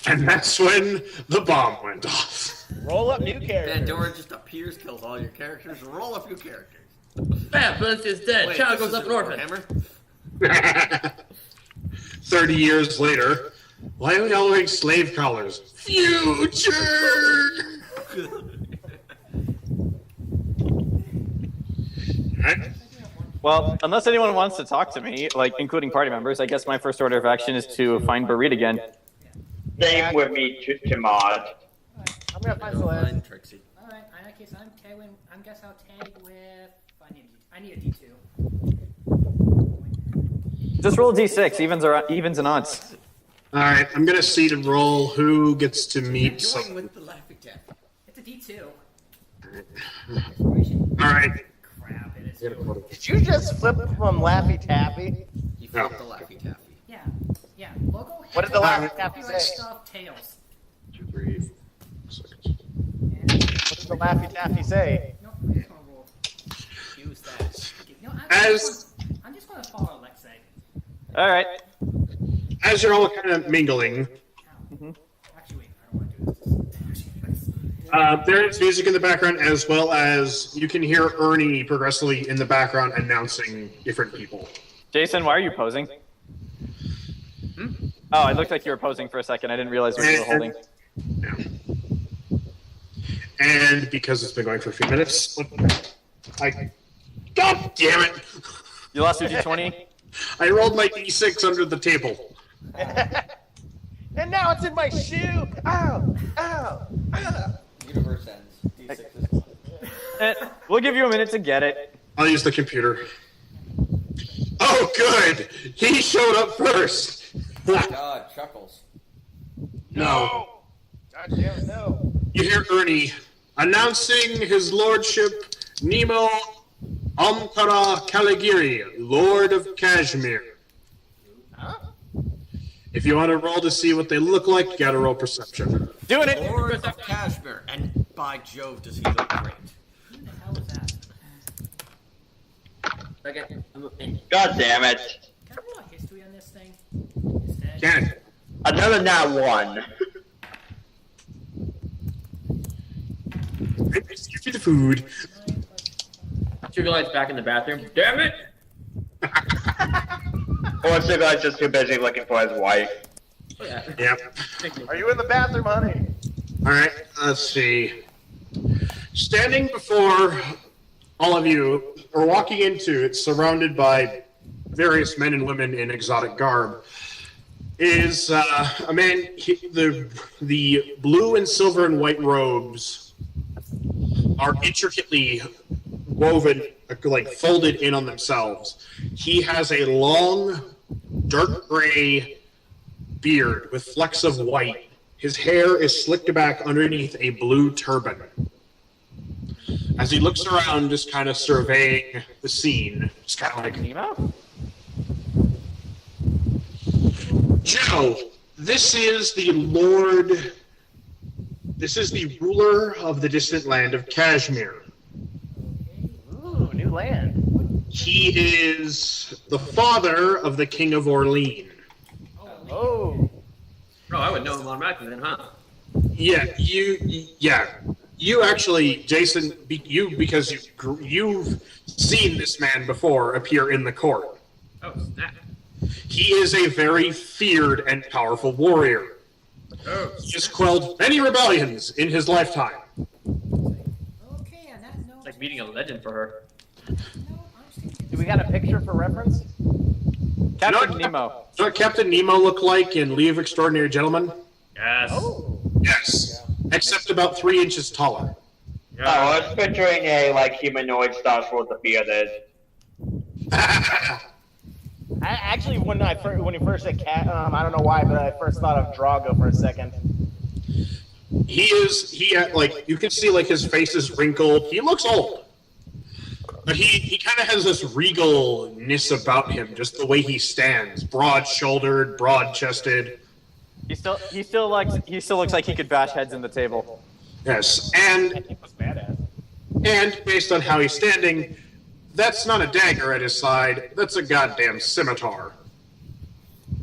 And that's when the bomb went off. Roll up new characters. Pandora just appears, kills all your characters, roll up your characters. Bam, Valencia's dead. Wait, Child this goes up is north. Hammer. 30 years later, why are we all wearing slave collars? Future! Alright. well, unless anyone wants to talk to me, like including party members, I guess my first order of action is to find Barit again. Same with me, Timad. I'm gonna find Never Celeste. mind, Trixie. Alright, in that case, I'm tagging. I guess I'll tag with. I need a D2. Just roll a d6, evens and odds. Alright, I'm gonna seed and roll who gets to meet Join some. with the Laughing Tap. It's a D2. Inspiration. Alright. Crap, it is. Did you just flip from Laffy Taffy? You No. flipped the Laffy Taffy. Yeah. Yeah. Logo. What did the head, Laffy Taffy copyright say? Stuff, tails. 2, 3, 4, 6. And, What did the Laffy Taffy say? no, I'm just gonna roll. Use that. No, As I'm just gonna follow Alexei. Alright. as you're all kind of mingling, Actually, wait. I don't want to do this. there is music in the background, as well as you can hear Ernie progressively in the background announcing different people. Jayson, why are you posing? Oh, it looked like you were posing for a second. I didn't realize what you were holding. Yeah. And because it's been going for a few minutes, God damn it! You lost your d20? I rolled my d6 under the table. And now it's in my shoe! Ow! Ow! Ow! Universe ends. D6 is We'll give you a minute to get it. I'll use the computer. Oh, good! He showed up first! God, Chuckles. No. God damn it, no. You hear Ernie announcing his lordship, Nemo Amkara Caligiri, Lord of Kashmir. Huh? If you want to roll to see what they look like, you gotta roll perception. Doing it! Lord of Kashmir. And by Jove, does he look great. Who the hell is that? Second. God damn it. Can I roll a history on this thing? Instead? Can. Another nat one. Give me the food. Sugulite's back in the bathroom. Damn it! Or Sugulite's just too busy looking for his wife. Oh, yeah. Yep. Are you in the bathroom, honey? Alright, let's see. Standing before all of you, or walking into it, surrounded by various men and women in exotic garb, is a man. The blue and silver and white robes are intricately woven, like folded in on themselves. He has a long, dark gray beard with flecks of white. His hair is slicked back underneath a blue turban. As he looks around, just kind of surveying the scene, just kind of like, Nemo? Joe, this is the Lord. This is the ruler of the distant land of Kashmir. Ooh, new land. He is the father of the King of Orleans. Oh. Oh, I would know him automatically then, huh? Yeah, you actually, Jayson, because you've seen this man before appear in the court. Oh, snap. He is a very feared and powerful warrior. Oh, He has quelled many rebellions in his lifetime. Okay, on that note. it's like meeting a legend for her. No, I'm just thinking Do we got a picture for reference? Captain No. Nemo. So what Captain Nemo looked like in League of Extraordinary Gentlemen? Yes. Oh. Yes. Except about 3 inches taller. Oh, I was picturing a, like, humanoid style for what the beard is. Actually, when you first said cat, I don't know why, but I first thought of Drago for a second. He you can see, like, his face is wrinkled. He looks old. But he kind of has this regalness about him, just the way he stands, broad-shouldered, broad-chested. He still looks like he could bash heads in the table. Yes, and based on how he's standing, that's not a dagger at his side. That's a goddamn scimitar.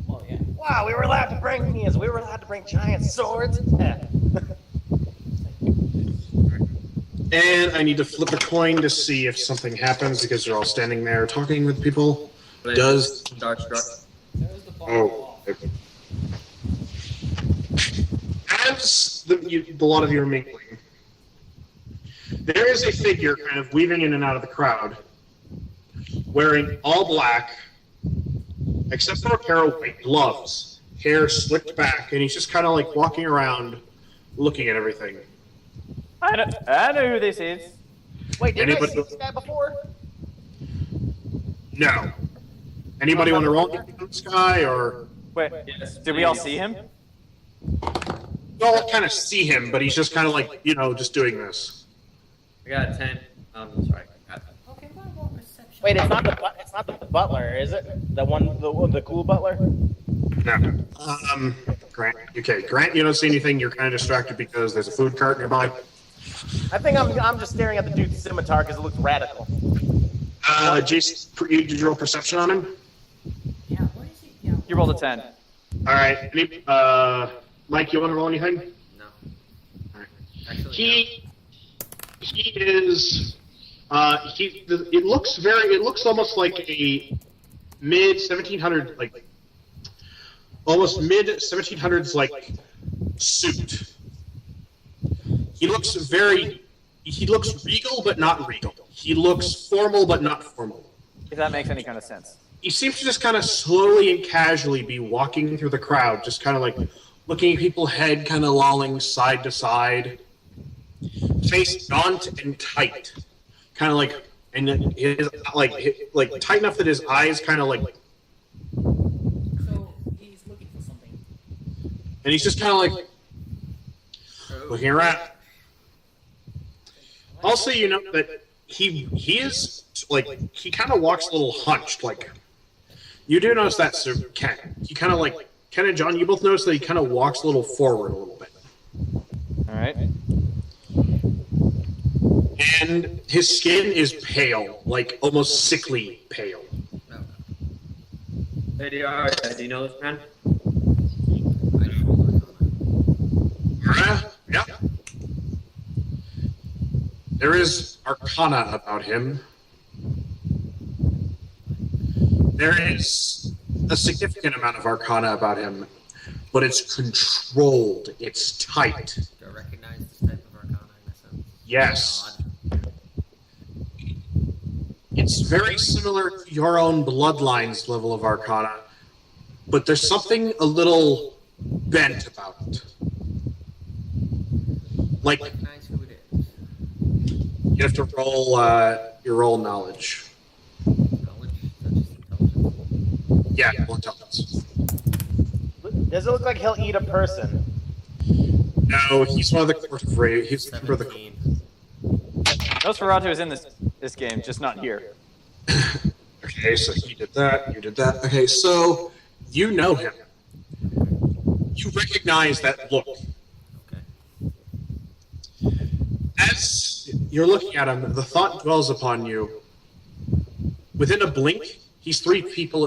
Oh, yeah. Wow, we were allowed to bring these. We were allowed to bring giant swords. And I need to flip a coin to see if something happens because they're all standing there talking with people. Does Starstruck. oh? As the lot of you are mingling, there is a figure kind of weaving in and out of the crowd, wearing all black, except for a pair of white gloves, hair slicked back, and he's just kind of like walking around, looking at everything. I know who this is. Wait, didn't I see this guy before? No. Anybody want to roll this guy, or? Wait, did we all see him? We all kind of see him, but he's just kind of like, just doing this. I got a 10. Sorry. I got Okay, well, roll perception. Wait, it's not the butler, is it? The cool butler? No. Grant. Okay, Grant, you don't see anything. You're kind of distracted because there's a food cart nearby. I think I'm just staring at the dude's scimitar because it looks radical. Jayson, did you roll perception on him? Yeah, what is he? Yeah. You rolled a 10. All right. Mike, you want to roll anything? No. All right. Actually, He is. It looks almost like a mid 1700 almost mid 1700s suit. He looks regal but not regal. He looks formal but not formal. If that makes any kind of sense. He seems to just kind of slowly and casually be walking through the crowd, just kind of like looking at people's head, kind of lolling side to side. Face gaunt and tight, kind of like, and his like tight enough that his eyes kind of like. So he's looking for something. And he's just kind of like looking around. Also, that he is like he kind of walks a little hunched. Like you do notice that, Sir Ken. He kind of like Ken and John. You both notice that he kind of walks a little forward a little bit. All right. And his skin is pale, like almost sickly pale. Hey, do you know this man? Yeah. There is arcana about him. There is a significant amount of arcana about him, but it's controlled. It's tight. Do I recognize this type of arcana in a sense? Yes. It's very similar to your own bloodline's level of arcana, but there's something a little bent about it. Like, Recognize who it is. you have to roll your roll knowledge. Knowledge? That's just intelligence. Yeah, roll intelligence. Does it look like he'll eat a person? No, he's one of the court of Ray. He's a member of the. 17. Nosferatu is in this game, just not here. Okay, so he did that. You did that. Okay, so you know him. You recognize that look. Okay. As you're looking at him, the thought dwells upon you. Within a blink, he's three people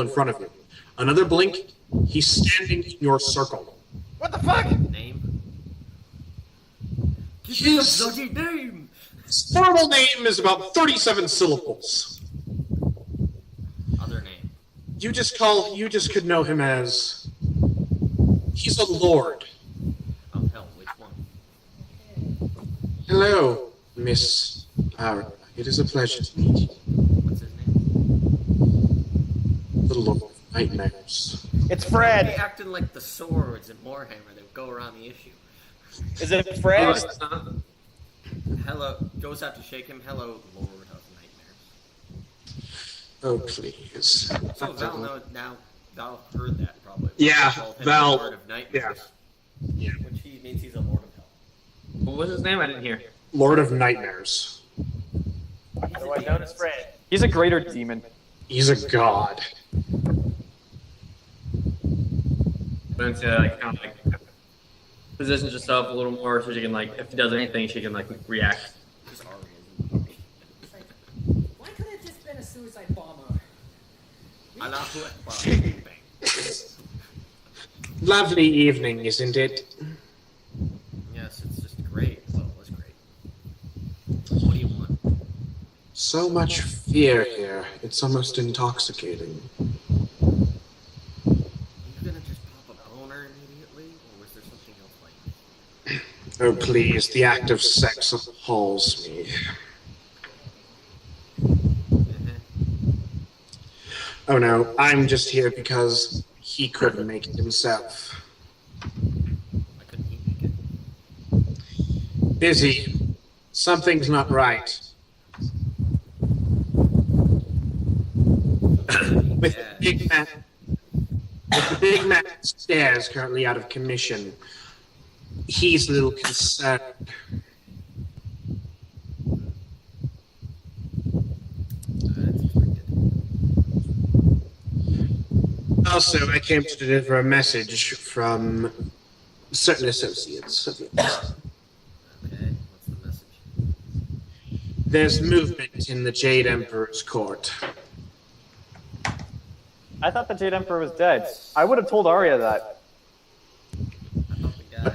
in front of you. Another blink, he's standing in your circle. What the fuck? Name? His Bloody name! formal name is about 37 syllables. Other name. You just could know him as. He's a lord. Oh hell, which one? Hello, Miss Aria. It is a pleasure to meet you. What's his name? The Lord of Nightmares. It's They Fred. acting like the swords in Warhammer that go around the issue. Is it Fred? Hello, goes out to shake him. Hello, Lord of Nightmares. Oh, please. So Val heard that probably. Yeah, Called him Val- Lord of Nightmares. Yeah. Which he means he's a Lord of Hell. What was his name? I didn't hear. Lord of Nightmares. Otherwise known as Fred. He's a greater demon. He's a god. Valencia like kind of like positions herself a little more so she can like if he does anything she can like react. He's already. Why couldn't it just been a suicide bomber? Allahu Akbar. Lovely evening, isn't it? Yes, it's just great. Well, it was great. What do you want? So much fear here. It's almost intoxicating. Are you gonna just pop a boner immediately, or was there something else like? Oh, please, the act of sex appalls me. Oh no, I'm just here because he couldn't make it himself. Why couldn't he make it? Busy. Something's not right. With the big man upstairs currently out of commission, he's a little concerned. That's expected. Also, I came to deliver a message from certain associates of yours. Okay, what's the message? There's movement in the Jade Emperor's court. I thought the Jade Emperor was dead. I would have told Aria that. I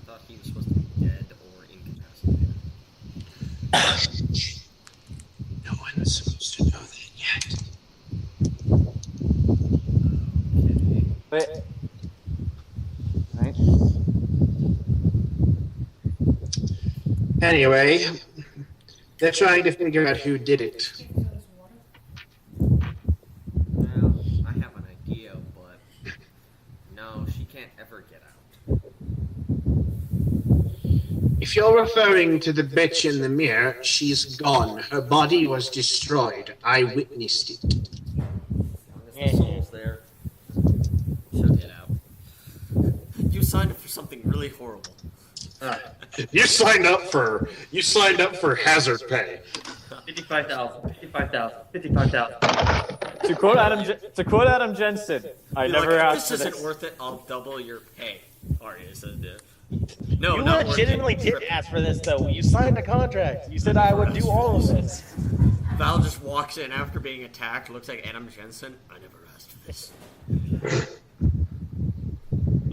thought he was supposed to be dead or incapacitated. No one's supposed to know that yet. Okay. But, right? Anyway, they're trying to figure out who did it. Well, I have an idea, but no, she can't ever get out. If you're referring to the bitch in the mirror, she's gone. Her body was destroyed. I witnessed it. As long as the soul's there, she'll get out. You signed up for something really horrible. You signed up for hazard pay. 55,000, 55,000, 55,000. To quote Adam Jensen, I You're never like, asked if for this isn't this. worth it, I'll double your pay. Aria said, no, You not worth legitimately it. did ask for this, though. You signed a contract. You said I would do all of this. Val just walks in after being attacked, looks like Adam Jensen. I never asked for this.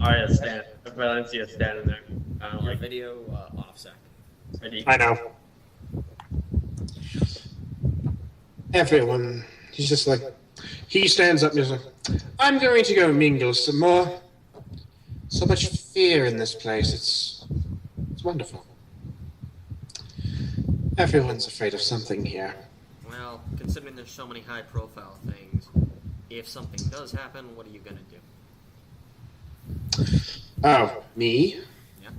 Aria's standing. Valencia's standing there. I don't Your like video off, Zach. ready. I know. Everyone, he's just like, he stands up and he's like, I'm going to go mingle some more. So much fear in this place. It's wonderful. Everyone's afraid of something here. Well, considering there's so many high-profile things, if something does happen, what are you gonna do? Oh, me? Yeah.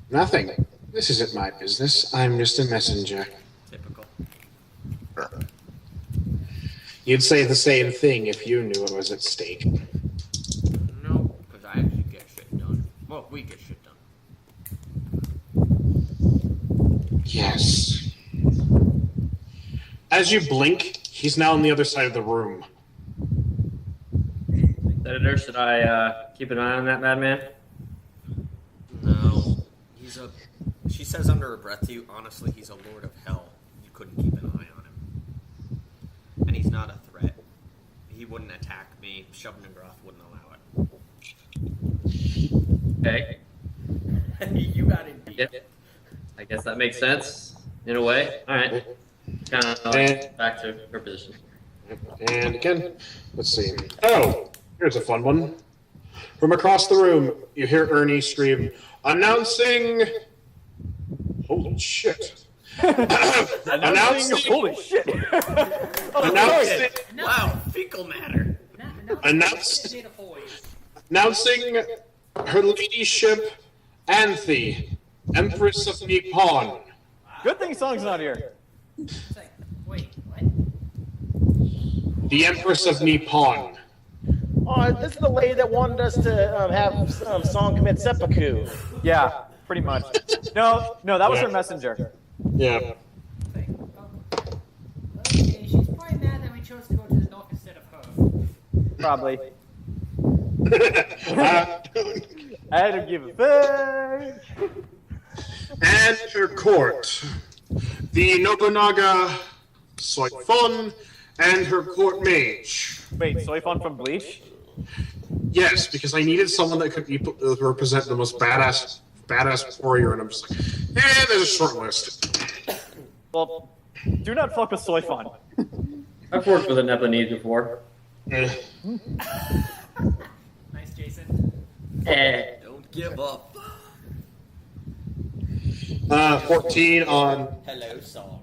Nothing. This isn't my business. I'm just a messenger. Typical. You'd say the same thing if you knew what was at stake. No, because I actually get shit done. Well, we get shit done. Yes. As you blink, he's now on the other side of the room. Editor, should I keep an eye on that madman? No. She says under her breath to you, honestly, he's a lord of hell. You couldn't keep an eye on him. And he's not a threat. He wouldn't attack me. Shubnengroth wouldn't allow it. Okay. You got it beat. Yep. I guess that makes sense in a way. All right. Kind of back to her position. And again, let's see. Oh, here's a fun one. From across the room, you hear Ernie scream, announcing... Holy shit. announcing... Holy shit! announcing... Wow, fecal matter. Announcing her ladyship, Anthe, Empress of Nippon. Good thing Song's not here. It's like, wait, what? The Empress of Nippon. Oh, this is the lady that wanted us to have Song commit seppuku. Yeah, pretty much. No, that was her messenger. Yeah. It's like, chose to go to the north instead of her. Probably. Uh, I don't give a fuck. and her court. The Nobunaga Soifon and her court mage. Wait, Soifon from Bleach? Yes, because I needed someone that could represent the most badass warrior, and I'm just like, there's a short list. Well, do not fuck with Soifon. I've worked with a Nepalese before. Eh. Nice, Jayson. Don't give up. 14 on. Hello, song.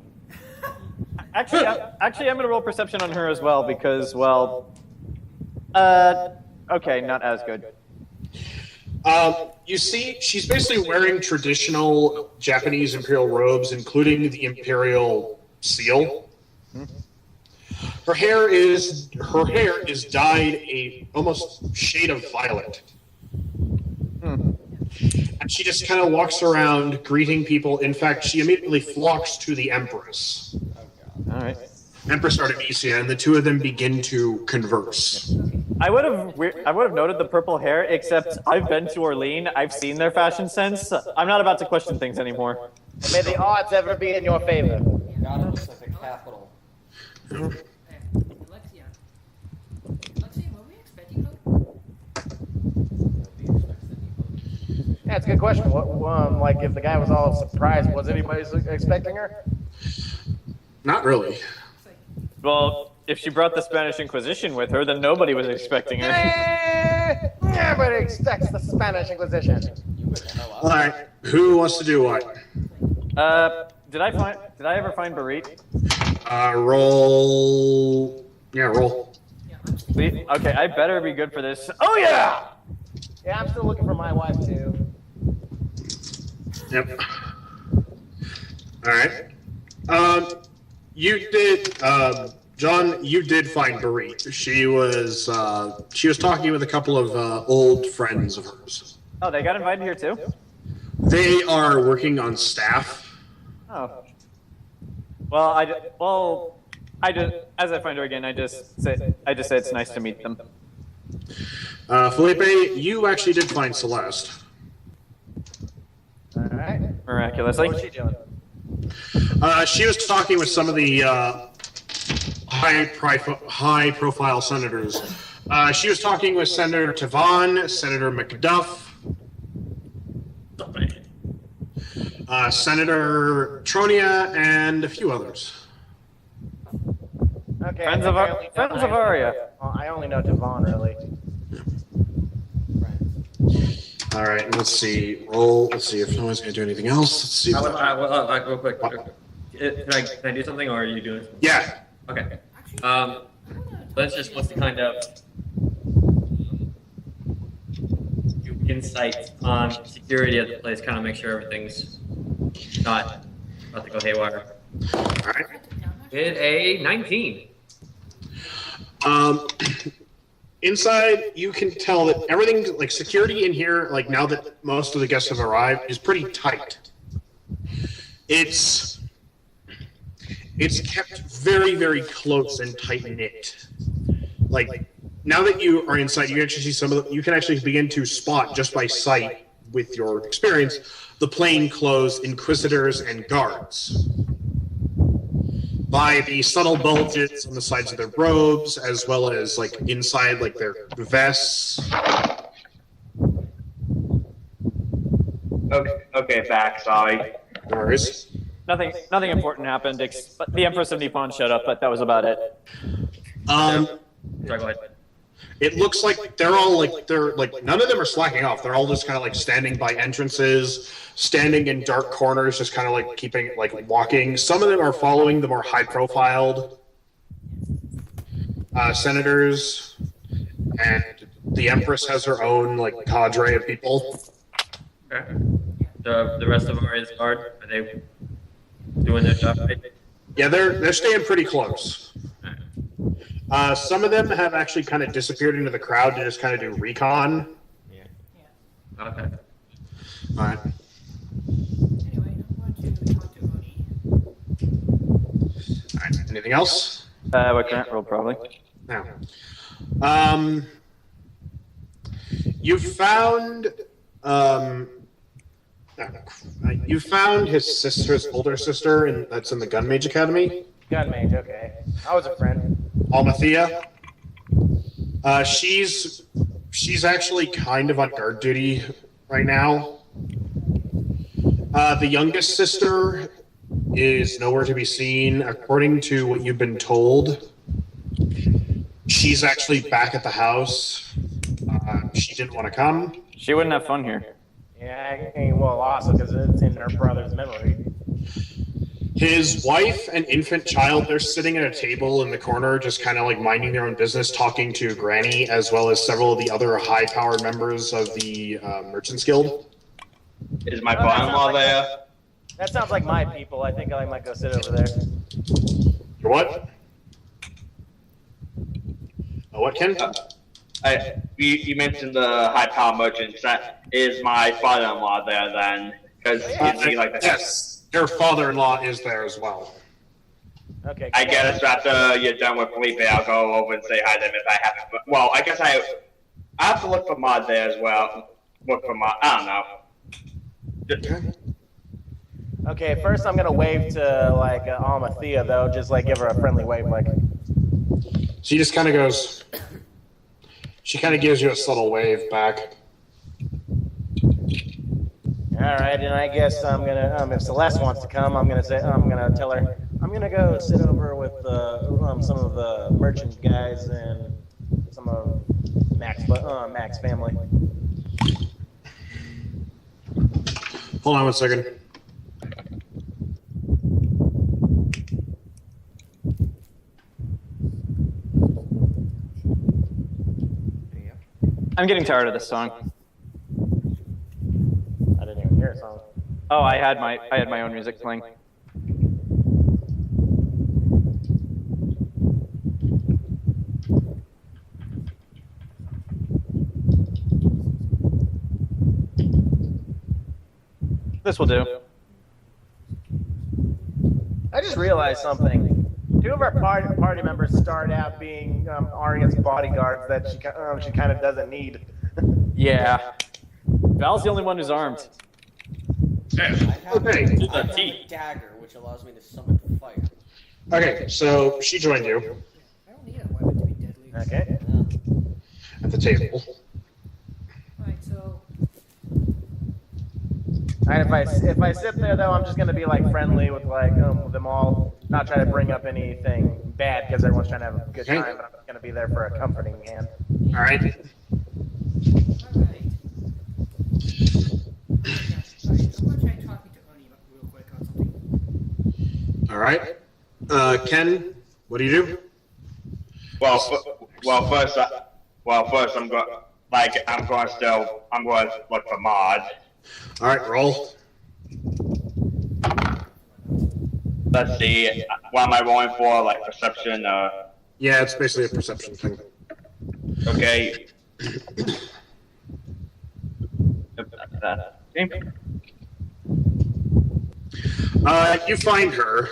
Actually, I'm gonna roll perception on her as well because, well, okay, not as good. You see, she's basically wearing traditional Japanese imperial robes, including the imperial seal. Her hair is dyed a almost shade of violet. And she just kind of walks around greeting people. In fact, she immediately flocks to the Empress. All right. Empress Artemisia, and the two of them begin to converse. I would have noted the purple hair, except I've been to Orleans. I've seen their fashion sense. I'm not about to question things anymore. May the odds ever be in your favor. God, it looks like a capital. Alexia. Alexia, were we expecting her? Yeah, it's a good question. What, like, if the guy was all surprised, was anybody expecting her? Not really. Well, if she brought the Spanish Inquisition with her, then nobody was expecting her. Nobody expects the Spanish Inquisition. All right, who wants to do what? Did I ever find Barit? Roll. Yeah, roll. Okay, I better be good for this. Oh yeah! Yeah, I'm still looking for my wife, too. Yep. All right. You did, John. You did find Barit. She was talking with a couple of old friends of hers. Oh, they got invited here too? They are working on staff. Oh. Well, as I find her again, I just say it's nice to meet them. Phillipe, you actually did find Celeste. All right. Miraculously. What's she doing? She was talking with some of the high-profile senators. She was talking with Senator Tavon, Senator McDuff, Senator Tronia, and a few others. Okay. Friends of Aria. Well, I only know Devon, really. All right, let's see. Roll. Let's see if no one's going to do anything else. Let's see. Real quick. Can I do something, or are you doing something? Yeah. Okay. Let's just wants to kind of do insight on security of the place, kind of make sure everything's not about to go haywire. All right. Did a 19. Inside, you can tell that everything, like security in here, like now that most of the guests have arrived, is pretty tight. It's kept very, very close and tight knit. Like now that you are inside, you can actually see you can actually begin to spot just by sight with your experience the plainclothes inquisitors and guards. By the subtle bulges on the sides of their robes, as well as like inside, like their vests. Okay, back. Sorry. No worries. Nothing important happened. But the Empress of Nippon showed up, but that was about it. Sorry, go ahead. It looks like they're none of them are slacking off. They're all just kind of like standing by entrances, standing in dark corners, just kind of like keeping walking. Some of them are following the more high-profiled senators, and the Empress has her own like cadre of people. Okay. The rest of Aria's guard, are they doing their job right? Yeah, they're staying pretty close. Some of them have actually kind of disappeared into the crowd to just kind of do recon. Yeah. Okay. All right. Anyway, I'm going to talk to Oni. All right. Anything else? What current roll, probably. Now, you found his older sister, and that's in the Gun Mage Academy. Gun mage, okay. I was a friend. Almathea. She's actually kind of on guard duty right now. The youngest sister is nowhere to be seen. According to what you've been told, she's actually back at the house. She didn't want to come. She wouldn't have fun here. Yeah, well, also because it's in her brother's memory. His wife and infant child, they're sitting at a table in the corner, just kind of like minding their own business, talking to Granny, as well as several of the other high-powered members of the Merchants Guild. Is my father-in-law there? That sounds like my people. I think I might go sit over there. Your what? What, Ken? You mentioned the high-powered merchants. That is my father-in-law there then? Because he's like the yes. Your father-in-law is there as well. Okay. I guess after you're done with Phillipe, I'll go over and say hi to them if I haven't. Well, I guess I have to look for Mod there as well. Look for Mod. I don't know. Okay, first I'm gonna wave to like Almathea though, just like give her a friendly wave, like. She just kind of goes. She kind of gives you a subtle wave back. All right, and I guess I'm gonna if Celeste wants to come, I'm gonna tell her I'm gonna go sit over with some of the merchant guys and some of Mac's family. Hold on one second. I'm getting tired of this song. I didn't even hear a song. Oh, I had my own music playing. This will do. I just realized something. Two of our party members start out being Aria's bodyguards that she kind of doesn't need. Yeah. Val's the only one who's armed. I have Okay. a dagger, which allows me to summon fire. Okay, so she joined you I don't need a weapon to be deadly. Okay. at the table. Alright, so And if I sit there though, I'm just gonna be like friendly with like with them all, not try to bring up anything bad because everyone's trying to have a good Okay. time. But I'm gonna be there for a comforting hand. All right. alright. Alright, I'm gonna try talking to Ernie real quick on something. All right. Ken, what do you do? First I'm going to look for Mod. All right, roll. Let's see. What am I rolling for? Like perception? Yeah, it's basically a perception thing. Okay. You find her.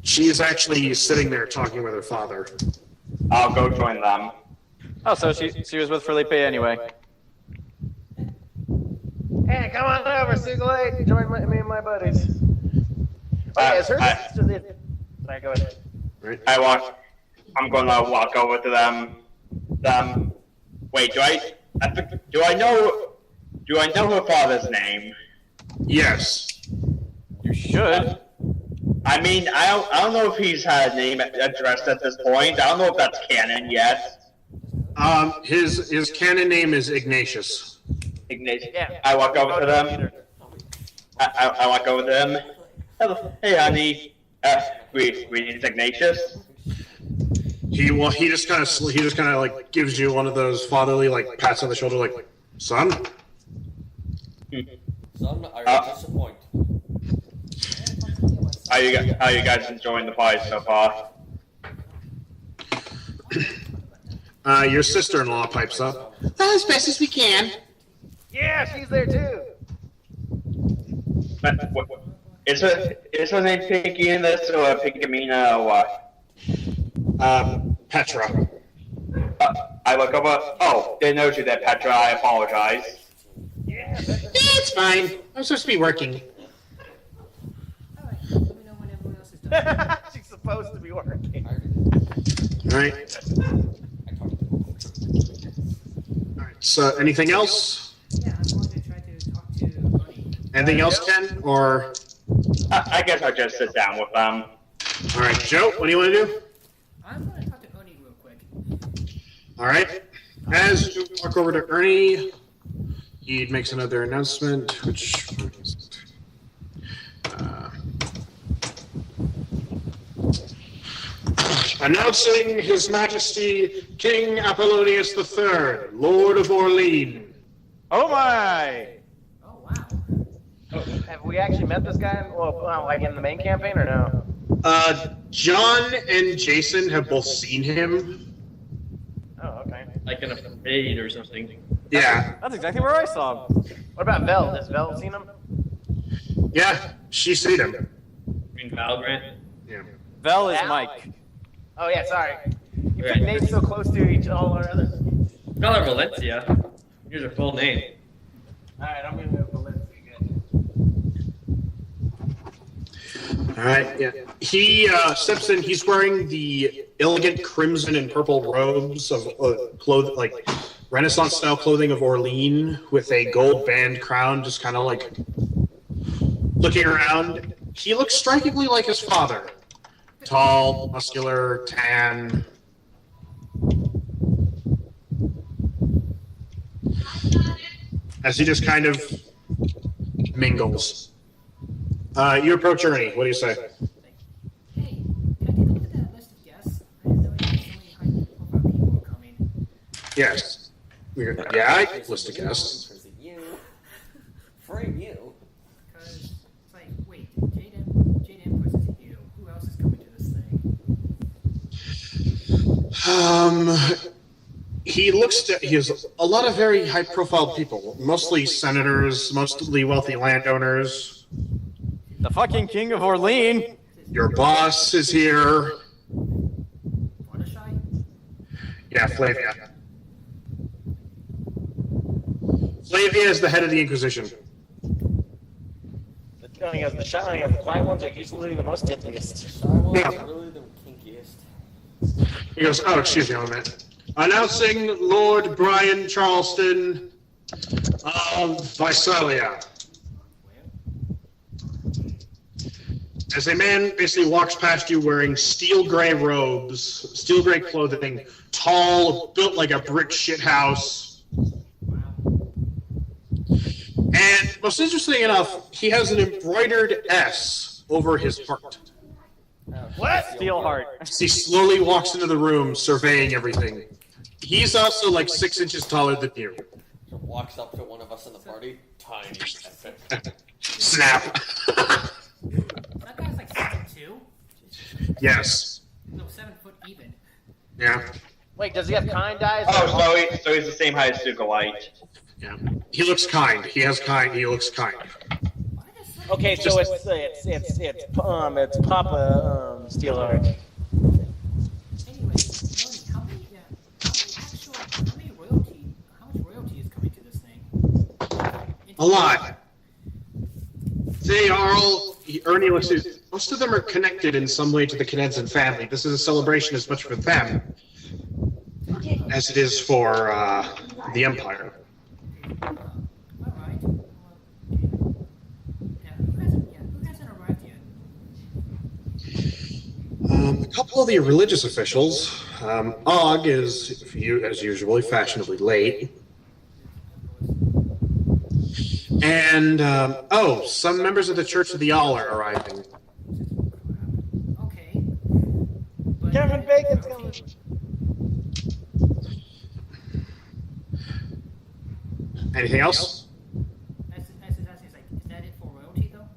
She's actually sitting there talking with her father. I'll go join them. Oh, so she was with Phillipe anyway. Hey, come on over, Sugulite. Join me and my buddies. Okay, is her sister the... Sorry, go ahead. Right. I'm gonna walk over to them. Wait, do I know her father's name? Yes. You should. I mean, I don't know if he's had a name addressed at this point. I don't know if that's canon yet. His canon name is Ignatius. Ignatius. Yeah. I walk over to them. I walk over to them. Hello. Hey, honey. Greetings, Ignatius. He just kind of like gives you one of those fatherly like pats on the shoulder, like, son. Son, I will disappoint. How you guys enjoying the party so far? Your sister-in-law pipes up. As best as we can. Yeah, she's there too. Is her name Pinky in this or Pinkamina or what? Petra. I look over. Oh, didn't notice you there, Petra. I apologize. It's fine. I'm supposed to be working. Alright, let me know when everyone else is done. She's supposed to be working. Alright. Alright, so anything else? Yeah, I'm going to try to talk to Bunny. Anything else, Ken? Or... I guess I'll just sit down with them. Alright, Joe, what do you want to do? I'm going to talk to Oni real quick. Alright. As you walk over to Ernie, he makes another announcement, which... announcing His Majesty King Apollonius III, Lord of Orleans. Oh my! Oh, wow. Have we actually met this guy? Well, like in the main campaign or no? John and Jayson have both seen him. Oh, okay. Like in a parade or something. Yeah. That's exactly where I saw him. What about Vel? Has Vel seen him? Yeah, she's seen him. Green Valgrant. Yeah. Vel is Al? Mike. Oh yeah, sorry. You Right. put names so close to all our others. Call her Valencia. Here's her full name. Alright, I'm gonna move Valencia again. Alright, yeah. He steps in, he's wearing the elegant crimson and purple robes of clothing, like Renaissance style clothing of Orleans with a gold band crown, just kind of like looking around. He looks strikingly like his father. Tall, muscular, tan. As he just kind of mingles. You approach Ernie. What do you say? Hey, can I take a look at that list of guests? I didn't know so many high-profile people were coming. Yes. Yeah, I list of guests. You. Frame you. Because it's like, wait, Jaden puts it to you. Who else is coming to this thing? He has a lot of very high-profile people, mostly senators, mostly wealthy landowners. The fucking king of Orleans. Your boss is here. Fluttershy? Yeah, Flavia. Flavia is the head of the Inquisition. The shy and the quiet ones are usually the most deadliest. Shy ones Yeah. are really the kinkiest. He goes, oh, excuse me one minute. Announcing Lord Brian Charleston of Visalia. As a man basically walks past you wearing steel gray robes, steel gray clothing, tall, built like a brick shithouse. And most interesting enough, he has an embroidered S over his heart. What? Steel heart. He slowly walks into the room, surveying everything. He's also like 6 inches taller than you. Walks up to one of us in the party. Tiny. Snap. That guy's like 7'2". Yes. No, 7 foot even. Yeah. Wait, does he have kind eyes? Oh, so he's the same height as Sugulite. Yeah. He looks kind. He looks kind. Why does someone Okay, so it's Papa Steelheart. Anyway, Tony, how much royalty is coming to this thing? A lot. They are all. Ernie looks at. Most of them are connected in some way to the Knedsen family. This is a celebration as much for them as it is for the Empire. Alright. Who hasn't arrived yet? A couple of the religious officials. Og is, as usual, fashionably late. And, some members of the Church of the All are arriving. Okay. But Kevin Bacon's coming. Anything else? As is that it for royalty, though?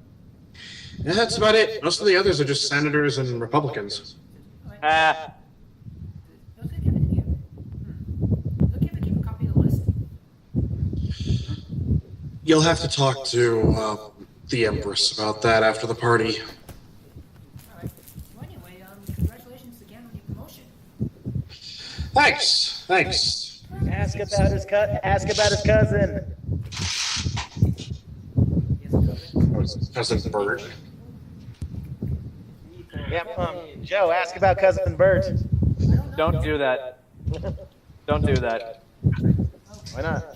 Yeah, that's about it. Most of the others are just senators and Republicans. Ah. They'll give it to you. They'll give it to you a copy of the list. You'll have to talk to the Empress about that after the party. Alright. So anyway, congratulations again on your promotion. Thanks. Ask about his cousin. Cousin Bert. Yep. Joe, ask about cousin Bert. Don't do that. Don't do that. Why not?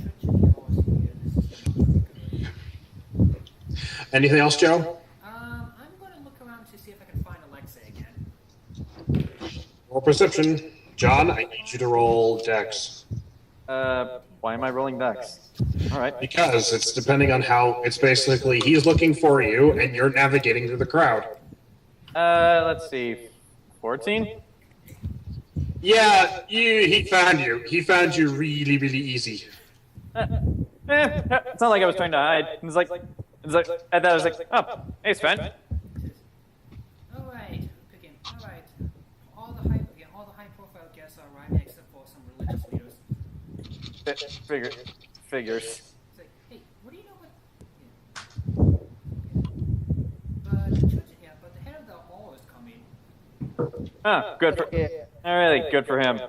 Anything else, Joe? I'm going to look around to see if I can find Alexei again. Roll perception. John, I need you to roll Dex. Why am I rolling Dex? All right. Because it's depending on how it's basically he's looking for you and you're navigating through the crowd. Let's see. 14? Yeah, he found you. He found you really, really easy. It's not like I was trying to hide. It's like, and then I was like, oh, hey, Svent. Alright, picking. Alright. All the high profile guests are arriving except for some religious leaders. Figures. It's like, hey, what do you know what? But the church, but the head of the hall is coming. Oh, good for. Really good for him.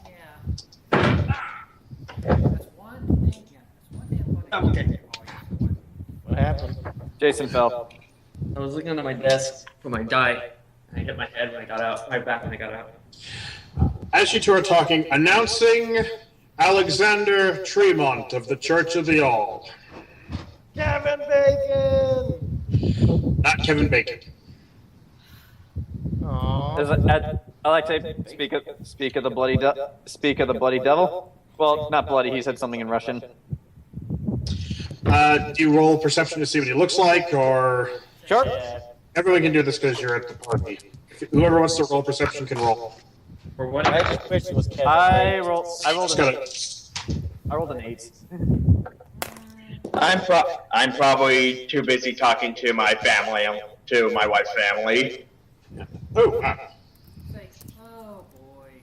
Yeah. That's one thing. Yeah, that's one thing I'm going to Okay. What happened? Jayson fell. I was looking under my desk for my die. I hit my head when I got out. My back when I got out. As you two are talking, announcing Alexander Tremont of the Church of the All. Kevin Bacon! Not Kevin Bacon. Aww. Alexei, speak of the bloody devil. Well, not bloody. He said something in Russian. Do you roll perception to see what he looks like, or Sure. everyone can do this because you're at the party? Whoever wants to roll perception can roll. For what? I just wish it was Kevin. I rolled Just an gotta- 8. I rolled an 8. I'm probably too busy talking to my family, to my wife's family. Oh, It's like, oh boy.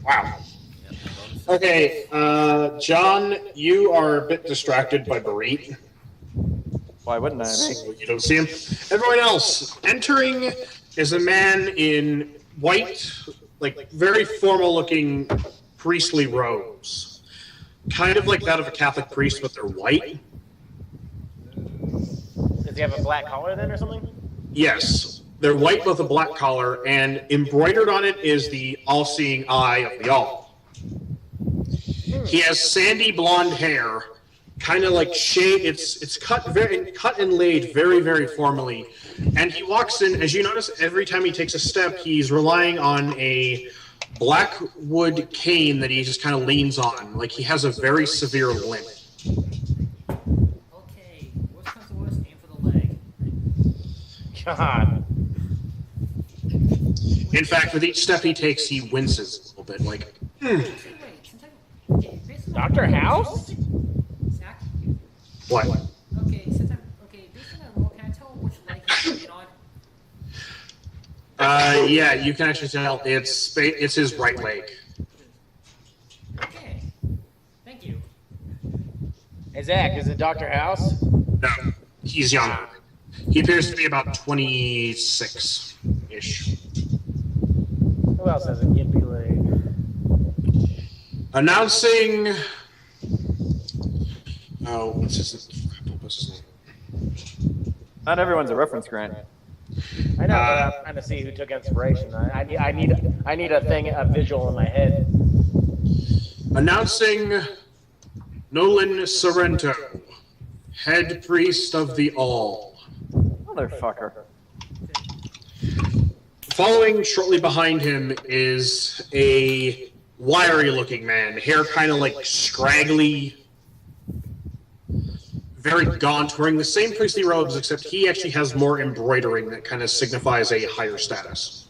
wow. Okay, John, you are a bit distracted by Barit. Why wouldn't I be? So you don't see him. Everyone else, entering is a man in white, like very formal-looking priestly robes. Kind of like that of a Catholic priest, but they're white. Does he have a black collar then or something? Yes, they're white with a black collar, and embroidered on it is the all-seeing eye of the all. He has sandy blonde hair, kind of like shade. It's cut and laid very, very formally. And he walks in, as you notice, every time he takes a step, he's relying on a black wood cane that he just kind of leans on, like he has a very severe limp. Okay, worst comes to worst, aim for the leg. God. In fact, with each step he takes, he winces a little bit, like. Wait, since based on Dr. House? Zach? What? Okay, based on that roll, can I tell which leg he's sitting on? Yeah, you can actually tell it's his right leg. Okay, thank you. Hey, Zach, is it Dr. House? No, he's younger. He appears to be about 26-ish. Who else has a gimpy leg? Announcing. Oh, what's his name? Not everyone's a reference, Grant. I know, but I'm trying to see who took inspiration. I need a visual in my head. Announcing Nolan Sorrento, head priest of the All. Motherfucker. Following shortly behind him is a wiry-looking man, hair kind of like scraggly, very gaunt, wearing the same priestly robes, except he actually has more embroidering that kind of signifies a higher status.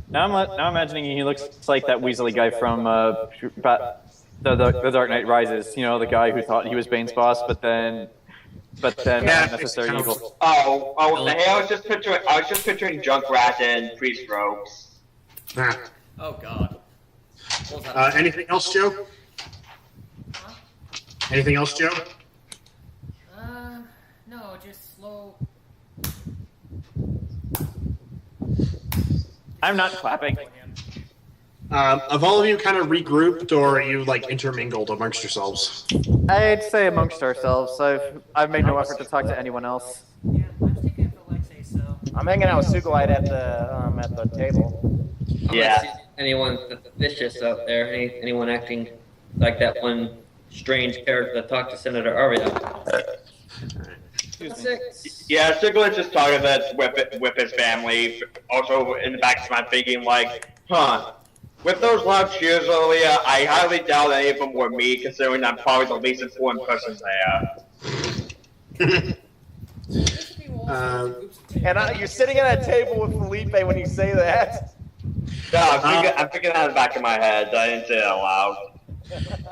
Now I'm imagining he looks like that Weasley guy from the Dark Knight Rises. You know, the guy who thought he was Bane's boss, but then not necessarily evil. Oh, I was just picturing Junkrat in priest robes. Ah. Oh God. What was that? Anything else, Joe? Huh? Anything else, Joe? No, just slow. I'm not clapping. Have all of you kind of regrouped, or are you like intermingled amongst yourselves? I'd say amongst ourselves. I've made no effort to talk to anyone else. Yeah, I'm sticking with Alexei, so. I'm hanging out with Sugulite at the table. Yeah. Anyone vicious out there? Anyone acting like that one strange character that talked to Senator Aria? Yeah, Sugulite's just talking that with his family. Also, in the back of my thinking, like, with those loud cheers earlier, I highly doubt any of them were me, considering I'm probably the least important person there. And you're sitting at a table with Phillipe when you say that. No, I'm thinking out of the back of my head. I didn't say it out loud.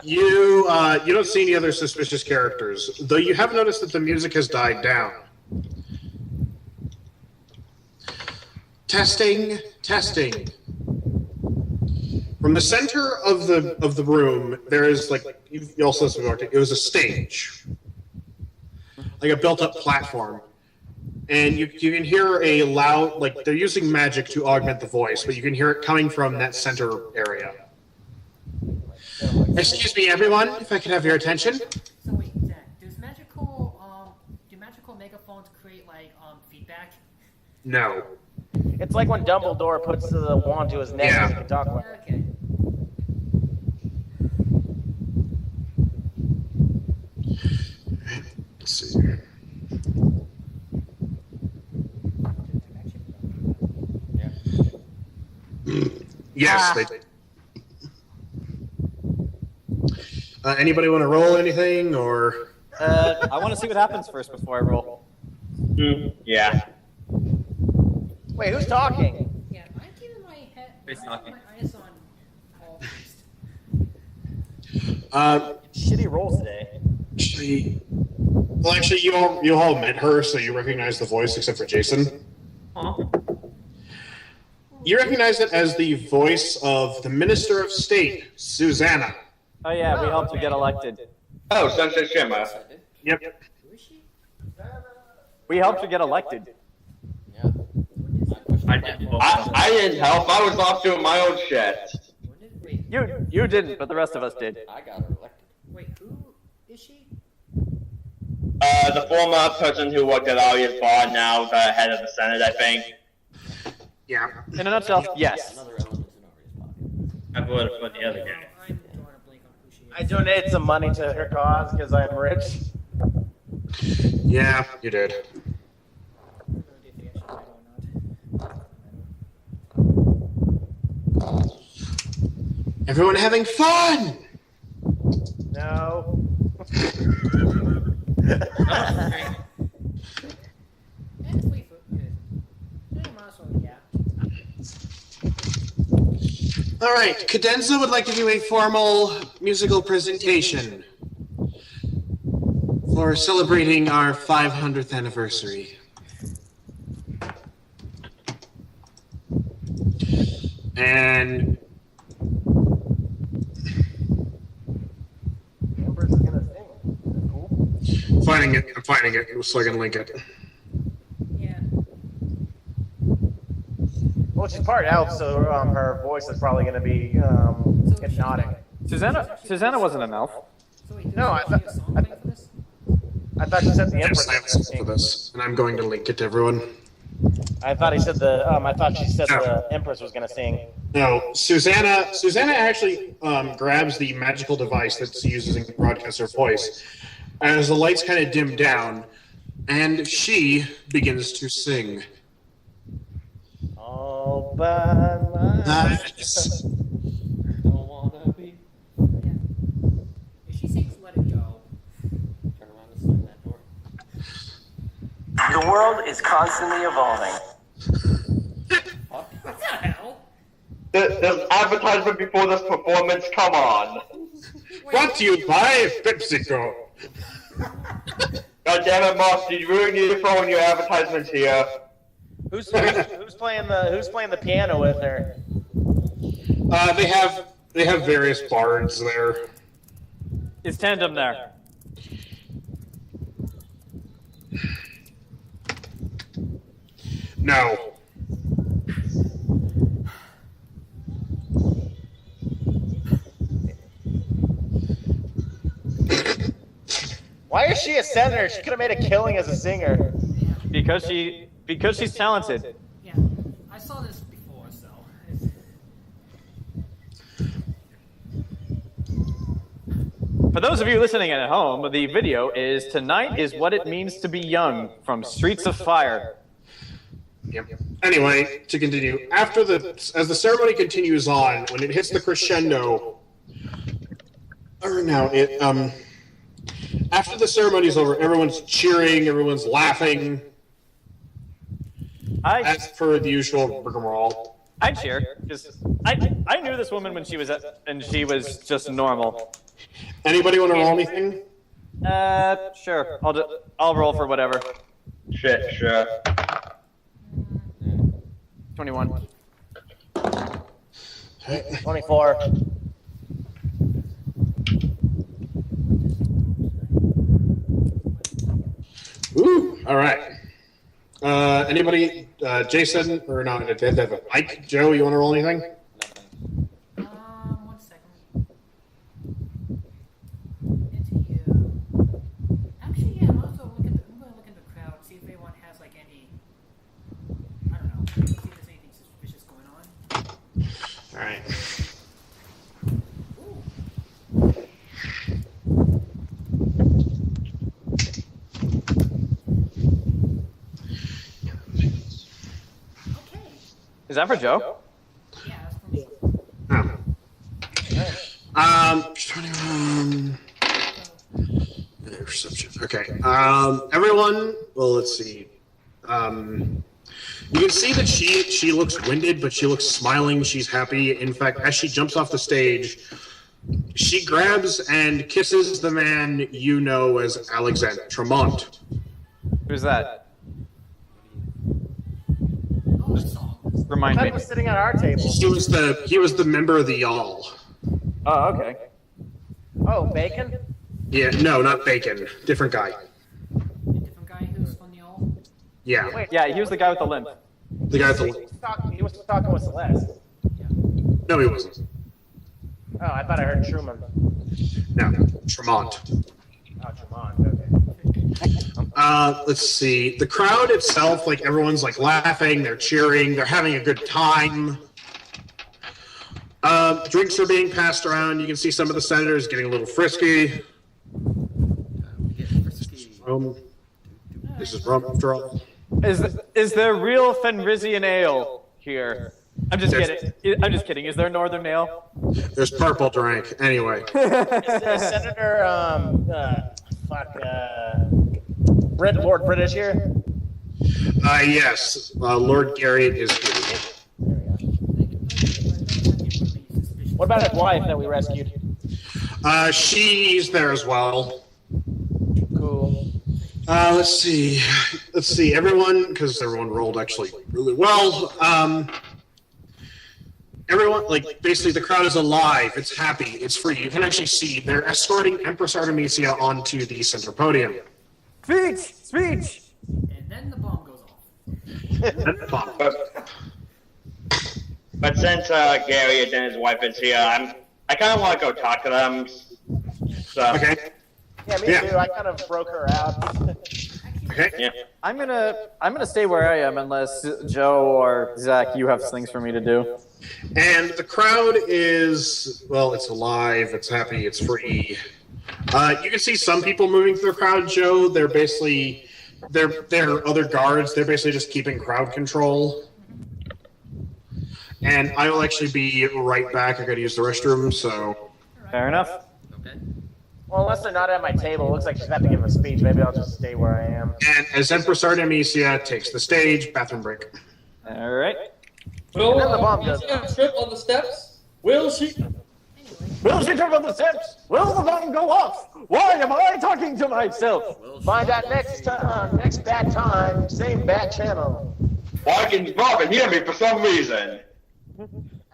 You don't see any other suspicious characters, though you have noticed that the music has died down. Testing. From the center of the room, there is like you also it was a stage, like a built-up platform, and you can hear a loud, like they're using magic to augment the voice, but you can hear it coming from that center area. Excuse me, everyone, if I could have your attention. So wait, Zach, do magical megaphones create like feedback? No. It's like when Dumbledore puts the wand to his neck and he can talk like that. Okay. Let's see here. Yes, they did. Anybody want to roll anything, or? I want to see what happens first before I roll. Yeah. Wait, who's talking? Yeah, I'm keeping my talking? eyes on all Shitty rolls today. Actually, you all met her, so you recognize the voice, except for Jayson. You recognize it as the voice of the Minister of State, Susanna. Oh yeah, we helped you get elected. Oh, Sunset Shimmer. Yep. Who is she? We helped you get elected. Yeah. I didn't help. I was off doing my own shit. Wait, You didn't, but the rest of us did. I got her elected. wait, who is she? The former person who worked at Aria's bar, now the head of the Senate, I think. Yeah. In a nutshell, yes. Another element's in Aria's pocket. I voted for the other guy. I'm drawing a blank on who she is. I donated some money to her cause because I'm rich. Yeah, you did. I don't know if they actually died or not. Everyone having fun! No. And it's good. Yeah, might as well, yeah. All right, Cadenza would like to do a formal musical presentation for celebrating our 500th anniversary. And Empress is gonna sing. That's cool. I'm finding it so I can link it. Yeah. Well, she's part elf, so her voice is probably gonna be hypnotic. Susanna wasn't an elf. So wait, No, I do you a song playing for this? I thought you said the Empress Yes, I have was gonna something for sing. this, and I'm going to link it to everyone. I thought he said I thought she said the Empress was gonna sing. No, Susanna actually grabs the magical device that's using to broadcast her voice. As the lights kind of dim down, and she begins to sing. All by Nice. Don't wanna be. Yeah. If she sings Let It Go. Turn around and slam that door. The world is constantly evolving. Fuck. What the hell? There's advertisement before this performance. Come on. Brought to you by PepsiCo. God damn it, Moss! You really need to throw in your advertisements here. Who's playing the piano with her? They have various bards there. Is Tandem there? No. Why is she a senator? She could have made a killing as a singer. Because she's talented. Yeah, I saw this before, so. For those of you listening at home, the video is "Tonight is What It Means to Be Young" from Streets of Fire. Yep. Anyway, to continue, as the ceremony continues on, when it hits the crescendo, or no, after the ceremony's over, everyone's cheering, everyone's laughing. As per the usual rigmarole. I cheer. I knew this woman when she was just normal. Anybody want to roll anything? Sure. I'll roll for whatever. Sure. 21. 24. Ooh, all right. Anybody? Jayson or not? Mike, Joe, you want to roll anything? 1 second. Into you. Actually, yeah, I'm gonna look in the crowd, see if anyone has like any. I don't know. See if there's anything suspicious going on. All right. Is that for Joe? Yeah, that's for me. Oh. 21. Perception. Okay. Everyone. Well, let's see. You can see that she looks winded, but she looks smiling. She's happy. In fact, as she jumps off the stage, she grabs and kisses the man you know as Alexei Tremont. Who's that? Oh, that's all. Remind me. He was sitting at our table. He was the member of the Y'all. Oh, okay. Oh, Bacon? Yeah, no, not Bacon. Different guy. A different guy who's from the all. Yeah. Wait, Yeah, he was the guy with the limp. The guy with the. he was talking with Celeste. No, he wasn't. Oh, I thought I heard Truman. No, Tremont. Oh, Tremont, okay. Let's see. The crowd itself, like everyone's like laughing, they're cheering, they're having a good time. Drinks are being passed around. You can see some of the senators getting a little frisky. This is rum after all. Is there real Fenrisian ale here? I'm just kidding. Is there Northern ale? There's purple drink. Anyway. Is Senator, Lord British here? Yes. Lord Garriott is here. What about his wife that we rescued? She's there as well. Cool. Let's see. Everyone, because everyone rolled actually really well. Everyone, like, basically the crowd is alive. It's happy. It's free. You can actually see they're escorting Empress Artemisia onto the center podium. Speech! And then the bomb goes off. But since Gary and his wife is here, I kind of want to go talk to them. So. Okay. Yeah, me too. I kind of broke her out. Okay. Yeah. I'm gonna stay where I am unless Joe or Zach, you have things for me to do. And the crowd is, well, it's alive, it's happy, it's free. You can see some people moving through the crowd, Joe. They're basically, they're other guards. They're basically just keeping crowd control. And I will actually be right back. I gotta use the restroom, so. Fair enough. Okay. Well, unless they're not at my table, it looks like she's about to give a speech. Maybe I'll just stay where I am. And as Empress Artemisia takes the stage, bathroom break. All right. Will then the bomb goes Artemisia trip on the steps? Will she? Will she trip on the steps? Will the bomb go off? Why am I talking to myself? Find out next time, next bad time, same bad channel. Why can Robin hear me for some reason?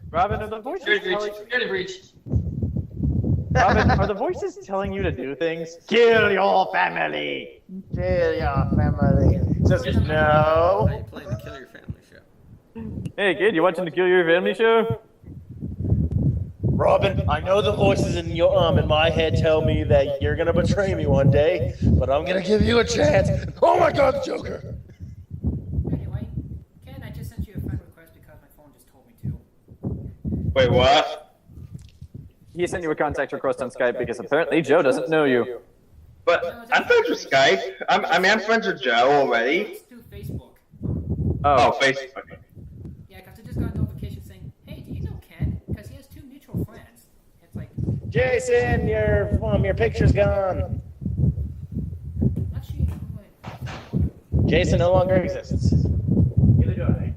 Robin, are the voices Security breach. Robin, are the voices telling you to do things? Kill your family. Kill your family. Just How no. you plan to kill your family? Hey kid, you watching the Kill Your Family show? Robin, I know the voices in my head tell me that you're gonna betray me one day, but I'm gonna give you a chance. Oh my God, Joker! Anyway, Ken, I just sent you a friend request because my phone just told me to. Wait, what? He sent you a contact request on Skype because apparently Joe doesn't know you. But I'm friends with Skype. I'm friends with Joe already. It's through Facebook. Oh, Facebook. Yeah, because I just got a notification saying, hey, do you know Ken? Because he has 2 mutual friends. It's like, Jayson, your picture's gone. actually, Jayson no longer exists. Neither do I.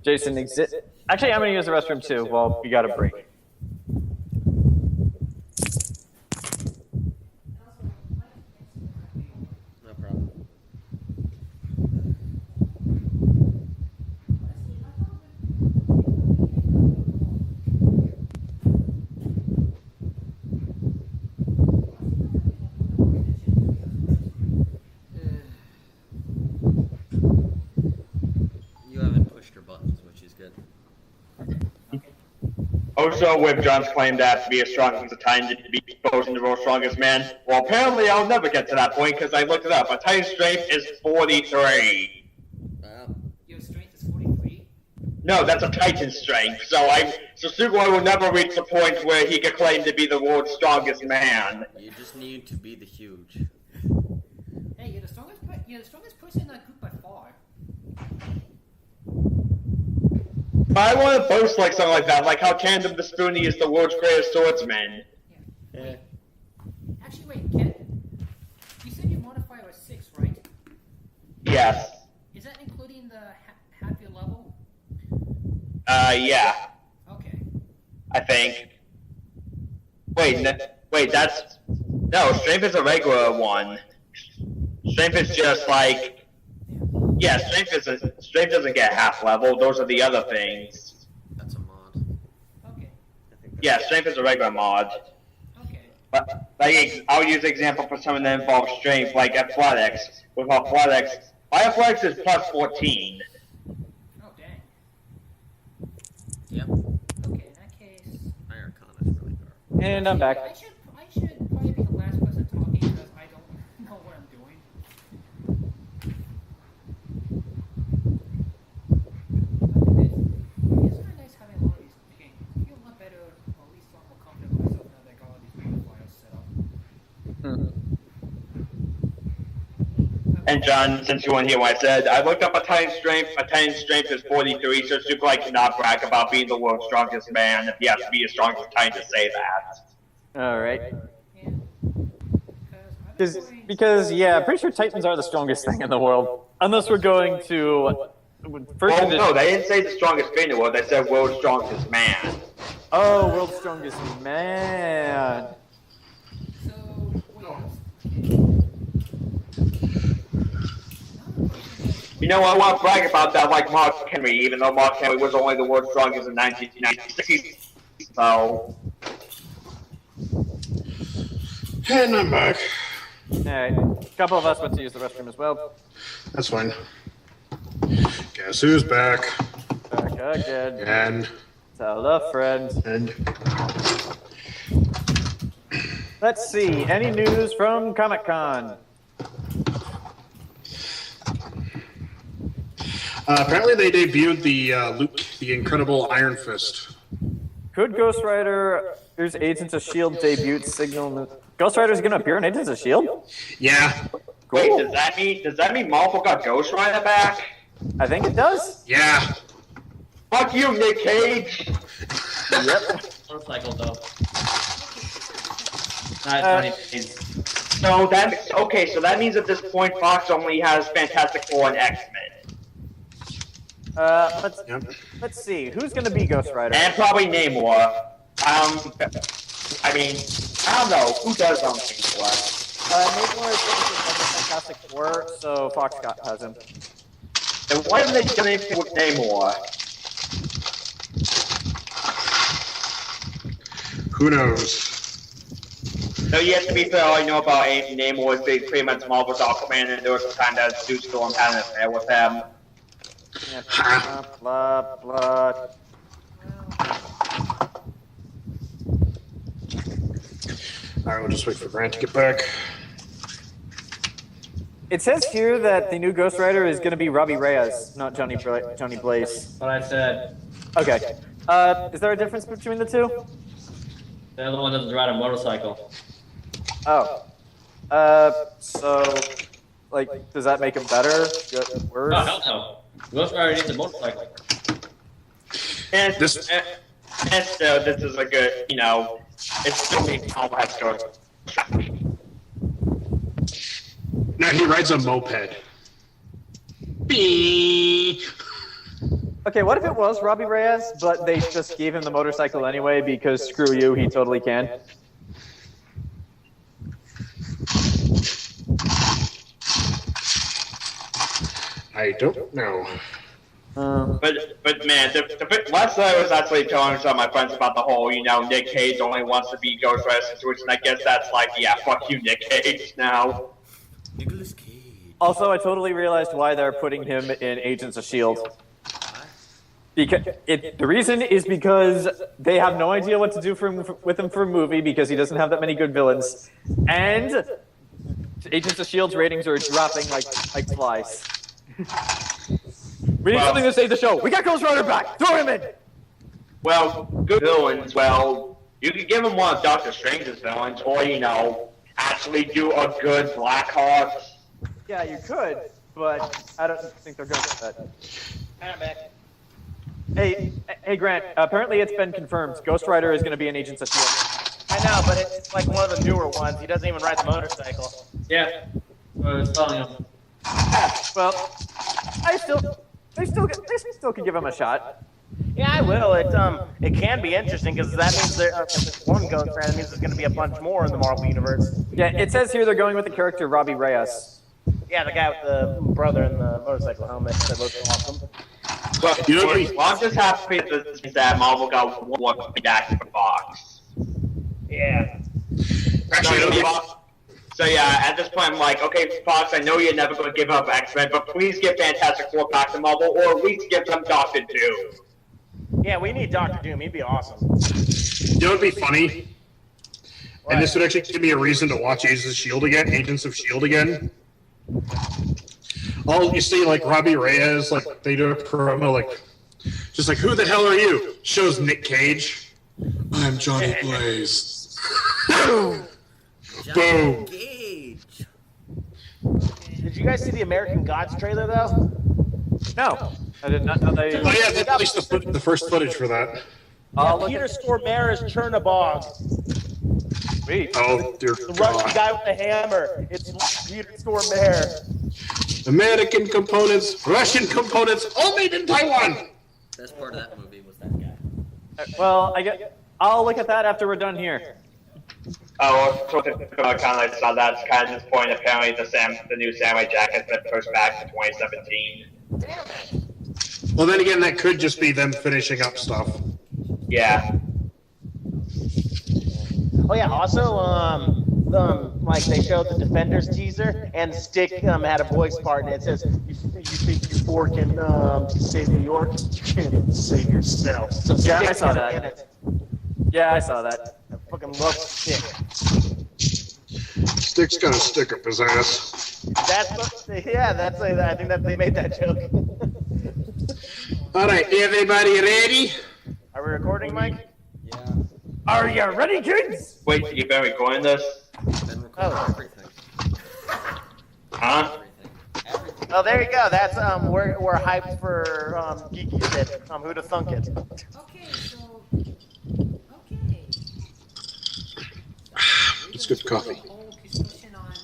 Jayson exists. Actually, I'm gonna use the restroom too while we got a break. No problem. You haven't pushed your buttons, which is good. Also, with John's claim that to be as strong as a Titan to be chosen the world's strongest man, well, apparently I'll never get to that point because I looked it up. A Titan's strength is 43. Wow. your strength is 43. No, that's a Titan's strength. So Sugulite will never reach the point where he can claim to be the world's strongest man. You just need to be the huge. Hey, you're the strongest person in that group by far. I want to boast like something like that, like how Tandem the Spoonie is the world's greatest swordsman. Yeah. Actually, wait, Ken, you said your modifier was 6, right? Yes. Is that including the half your level? Yeah. Okay. I think. Wait, that's... No, strength is a regular one. Strength is just like... Yeah, strength doesn't get half level. Those are the other things. That's a mod. Okay. Yeah, strength is a regular mod. Okay. But like, I'll use an example for something that involves strength, like athletics. With athletics, my athletics is plus 14. Oh, dang. Yep. Okay, in that case... My Arcana is really good. And I'm back. I should probably be the last person talking because I don't know what I'm doing. It's kind of nice having all these things. I feel a lot better, or at least a lot more confident with myself now that I got all these modifiers set up. And John, since you weren't here when I said, I looked up a Titan's strength. A Titan's strength is 43, so Sugulite cannot brag about being the world's strongest man if he has to be as strong as a Titan to say that. Alright. Yeah. Because, yeah, I'm pretty sure Titans are the strongest thing in the world. Unless we're going to... First Well, edition. no, they didn't say the strongest thing in the world. They said world's strongest man. Oh, world's strongest man. So, wait. You know, I want to brag about that like Mark Henry, even though Mark Henry was only the world's strongest in 1996. So... And I'm back. Alright, a couple of us went to use the restroom as well. That's fine. Guess who's back? Back again. And Tell a friend. and Let's see, any news from Comic-Con? apparently they debuted the Luke, the Incredible Iron Fist. Could Ghost Rider's Agents of S.H.I.E.L.D. debut signal... Ghost Rider's gonna appear in Agents of S.H.I.E.L.D.? Yeah, Wait, Cool. does that mean Marvel got Ghost Rider back? I think it does. yeah. Fuck you, Nick Cage! Yep. Motorcycle though. Not 20 days. So so that means at this point Fox only has Fantastic Four and X-Men. Yep. Let's see, who's gonna be Ghost Rider? And probably Namor. I mean, I don't know. Who does Namor? Namor is going to be Fantastic Four, so Fox has him. And why haven't they done anything with Namor? Who knows? So yes, to be fair, all I know about Namor is pretty much Marvel's Aquaman, and there was some time that Zeus still had an affair with him. Blah, blah, blah. Alright, we'll just wait for Grant to get back. It says here that the new Ghost Rider is going to be Robbie Reyes, not Johnny Blaze. What I said. Okay. Is there a difference between the two? The other one doesn't ride a motorcycle. Oh. So, like, does that make him better? Worse? Oh, hell no. Ghost Rider needs a motorcycle. And this is a good, it's still being complex going. No, he rides a moped. Beep. Okay, what if it was Robbie Reyes, but they just gave him the motorcycle anyway because screw you, he totally can? I don't know. But man, last night I was actually telling some of my friends about the whole, Nick Cage only wants to be Ghost Rider situation. I guess that's like, yeah, fuck you, Nick Cage now. Nicholas Cage. Also, I totally realized why they're putting him in Agents of S.H.I.E.L.D. Because the reason is because they have no idea what to do with him for a movie because he doesn't have that many good villains. And Agents of S.H.I.E.L.D.'s ratings are dropping like flies. We need something to save the show. We got Ghost Rider back. Throw him in. Well, good villains. Well, you could give him one of Doctor Strange's villains, or actually do a good Blackhawk. Yeah, you could, but I don't think they're going to do that. I'm back. Hey, Grant. Apparently, it's been confirmed. Ghost Rider is going to be in Agents of S.H.I.E.L.D. I know, but it's like one of the newer ones. He doesn't even ride the motorcycle. Yeah. It's telling him. Well, they still can give him a shot. Yeah, I will. It can be interesting because that means if one Ghost Rider, that means there's going to be a bunch more in the Marvel universe. Yeah, it says here they're going with the character Robbie Reyes. Yeah, the guy with the brother in the motorcycle helmet that looks awesome. Well, I'm just happy that Marvel got one back to the box. Yeah. Actually, So yeah, at this point I'm like, okay, Fox, I know you're never going to give up X-Men, but please give Fantastic Four back to Marvel, or at least give them Doctor Doom. Yeah, we need Doctor Doom. He'd be awesome. It'd be funny. What? And this would actually give me a reason to watch Agents of S.H.I.E.L.D. again. All you see, like, Robbie Reyes, like, they do a promo, like, just like, who the hell are you? Shows Nick Cage. I'm Johnny Blaze. Boom. Boom. Cage. Did you guys see the American Gods trailer, though? No, I did not know they. Oh yeah, they released the first footage for that. Peter Stormare is Chernabog. Sweet. Oh dear The Russian God. guy with the hammer. It's Peter Stormare. American components, Russian components, all made in Taiwan. Best part of that movie was that guy. Well, I'll look at that after we're done here. Oh, so kind of saw that's kind of disappointing. Apparently, the new Samurai Jack has been pushed back to 2017. Well, then again, that could just be them finishing up stuff. Yeah. Oh yeah. Also, like they showed the Defenders teaser, and Stick had a voice part, and it says, "You think you four can save New York? You can't even save yourself." So Yeah, I Stick's saw in that. it. Yeah, I saw that. I fucking love Stick. Stick's got a stick up his ass. That's what. Yeah, I think that they made that joke. All right, everybody ready? Are we recording, Mike? Yeah. Are you ready, kids? Wait, you've been recording this? Been recording everything. Huh? Everything. Oh, there you go. That's we're hyped for geeky shit. Who'd have thunk it? Okay, so. Okay. Let's get coffee. Whole discussion on.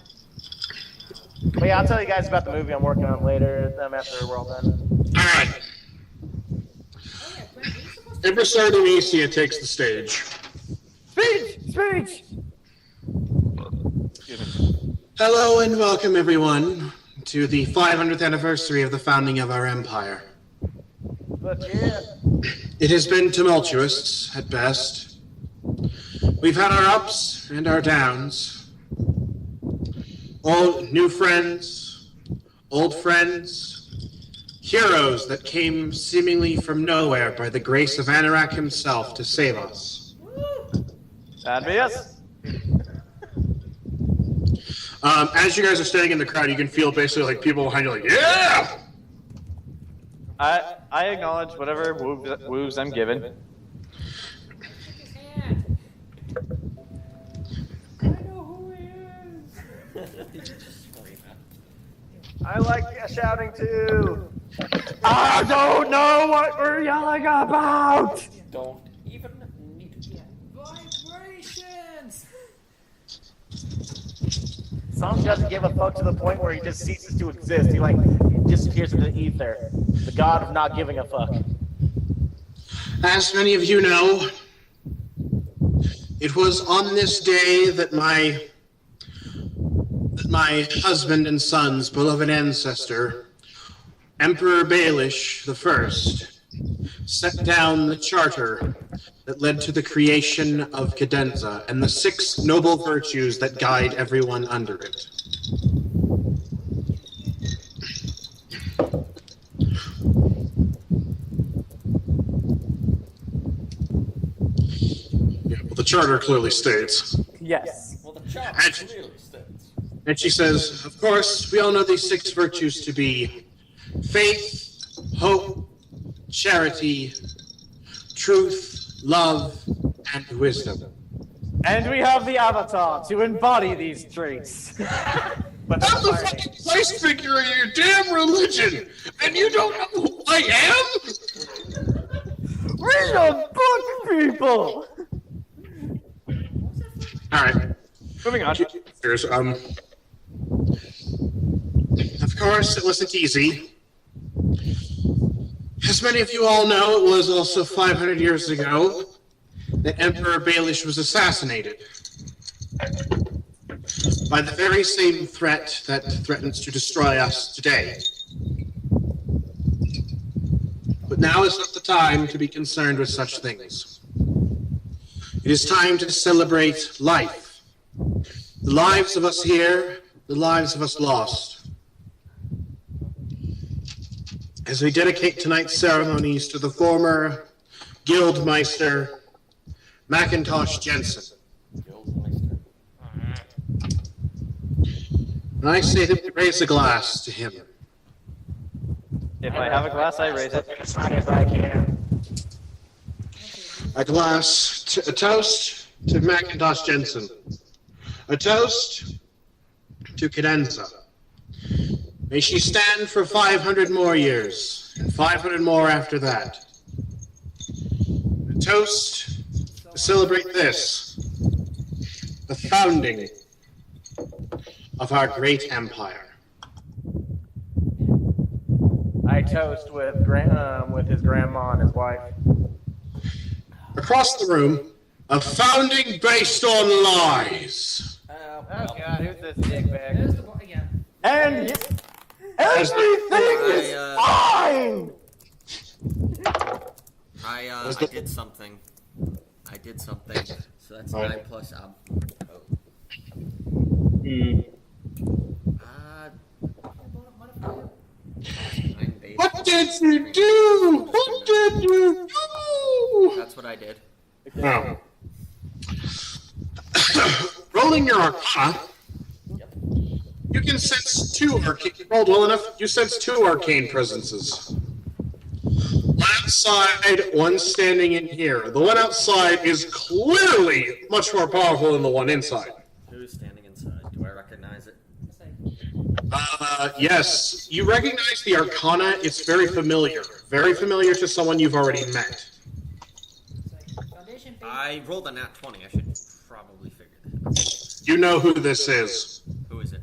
But yeah, I'll tell you guys about the movie I'm working on later. After we're all done. All right. Oh yeah, Brent, are you supposed to? Empress Artemisia takes the stage. Speech! Hello and welcome, everyone, to the 500th anniversary of the founding of our empire. But yeah. It has been tumultuous, at best. We've had our ups and our downs. All new friends, old friends, Heroes that came seemingly from nowhere by the grace of Anorak himself to save us. That'd be us. As you guys are standing in the crowd, you can feel basically like people behind you like, yeah! I acknowledge whatever woos I'm given. His hand. I know who he is. I like shouting too. I don't know what we're yelling about! Don't even need to. Vibrations. Song doesn't give a fuck to the point where he just ceases to exist. He disappears into the ether. The god of not giving a fuck. As many of you know, it was on this day that my husband and son's beloved ancestor, Emperor Baelish I, set down the charter that led to the creation of Cadenza and the 6 noble virtues that guide everyone under it. Yeah, well, the charter clearly states. Yes. Well, the job And- clearly states. And she says, of course, we all know these 6 virtues to be faith, hope, charity, truth, love, and wisdom. And we have the avatar to embody these traits. But I'm the fucking place figure of your damn religion, and you don't know who I am? We're the book people! Alright. Moving on. Here's, of course, it wasn't easy. As many of you all know, it was also 500 years ago that Emperor Baelish was assassinated by the very same threat that threatens to destroy us today. But now is not the time to be concerned with such things. It is time to celebrate life. The lives of us here, the lives of us lost. As we dedicate tonight's ceremonies to the former Guildmeister, Macintosh Jensen. And I say that we raise a glass to him. If I have a glass, I raise it. As high as I can. A toast to Macintosh Jensen. A toast to Cadenza. May she stand for 500 more years, and 500 more after that. A toast to celebrate this, the founding of our great empire. I toast with his grandma and his wife. Across the room, a founding based on lies. Oh god, who's this dickbag? There's the boy again. And everything is fine! I did something. So that's 9 plus ob. What did you do? What did you do? That's what I did. Oh. Rolling your arcana, you can sense 2 arcane. Rolled well enough. You sense 2 arcane presences. One outside, one standing in here. The one outside is clearly much more powerful than the one inside. Who's standing inside? Do I recognize it? Yes, you recognize the arcana. It's very familiar to someone you've already met. Foundation base. I rolled a nat 20. I should probably figure that out. You know who this is. Who is it?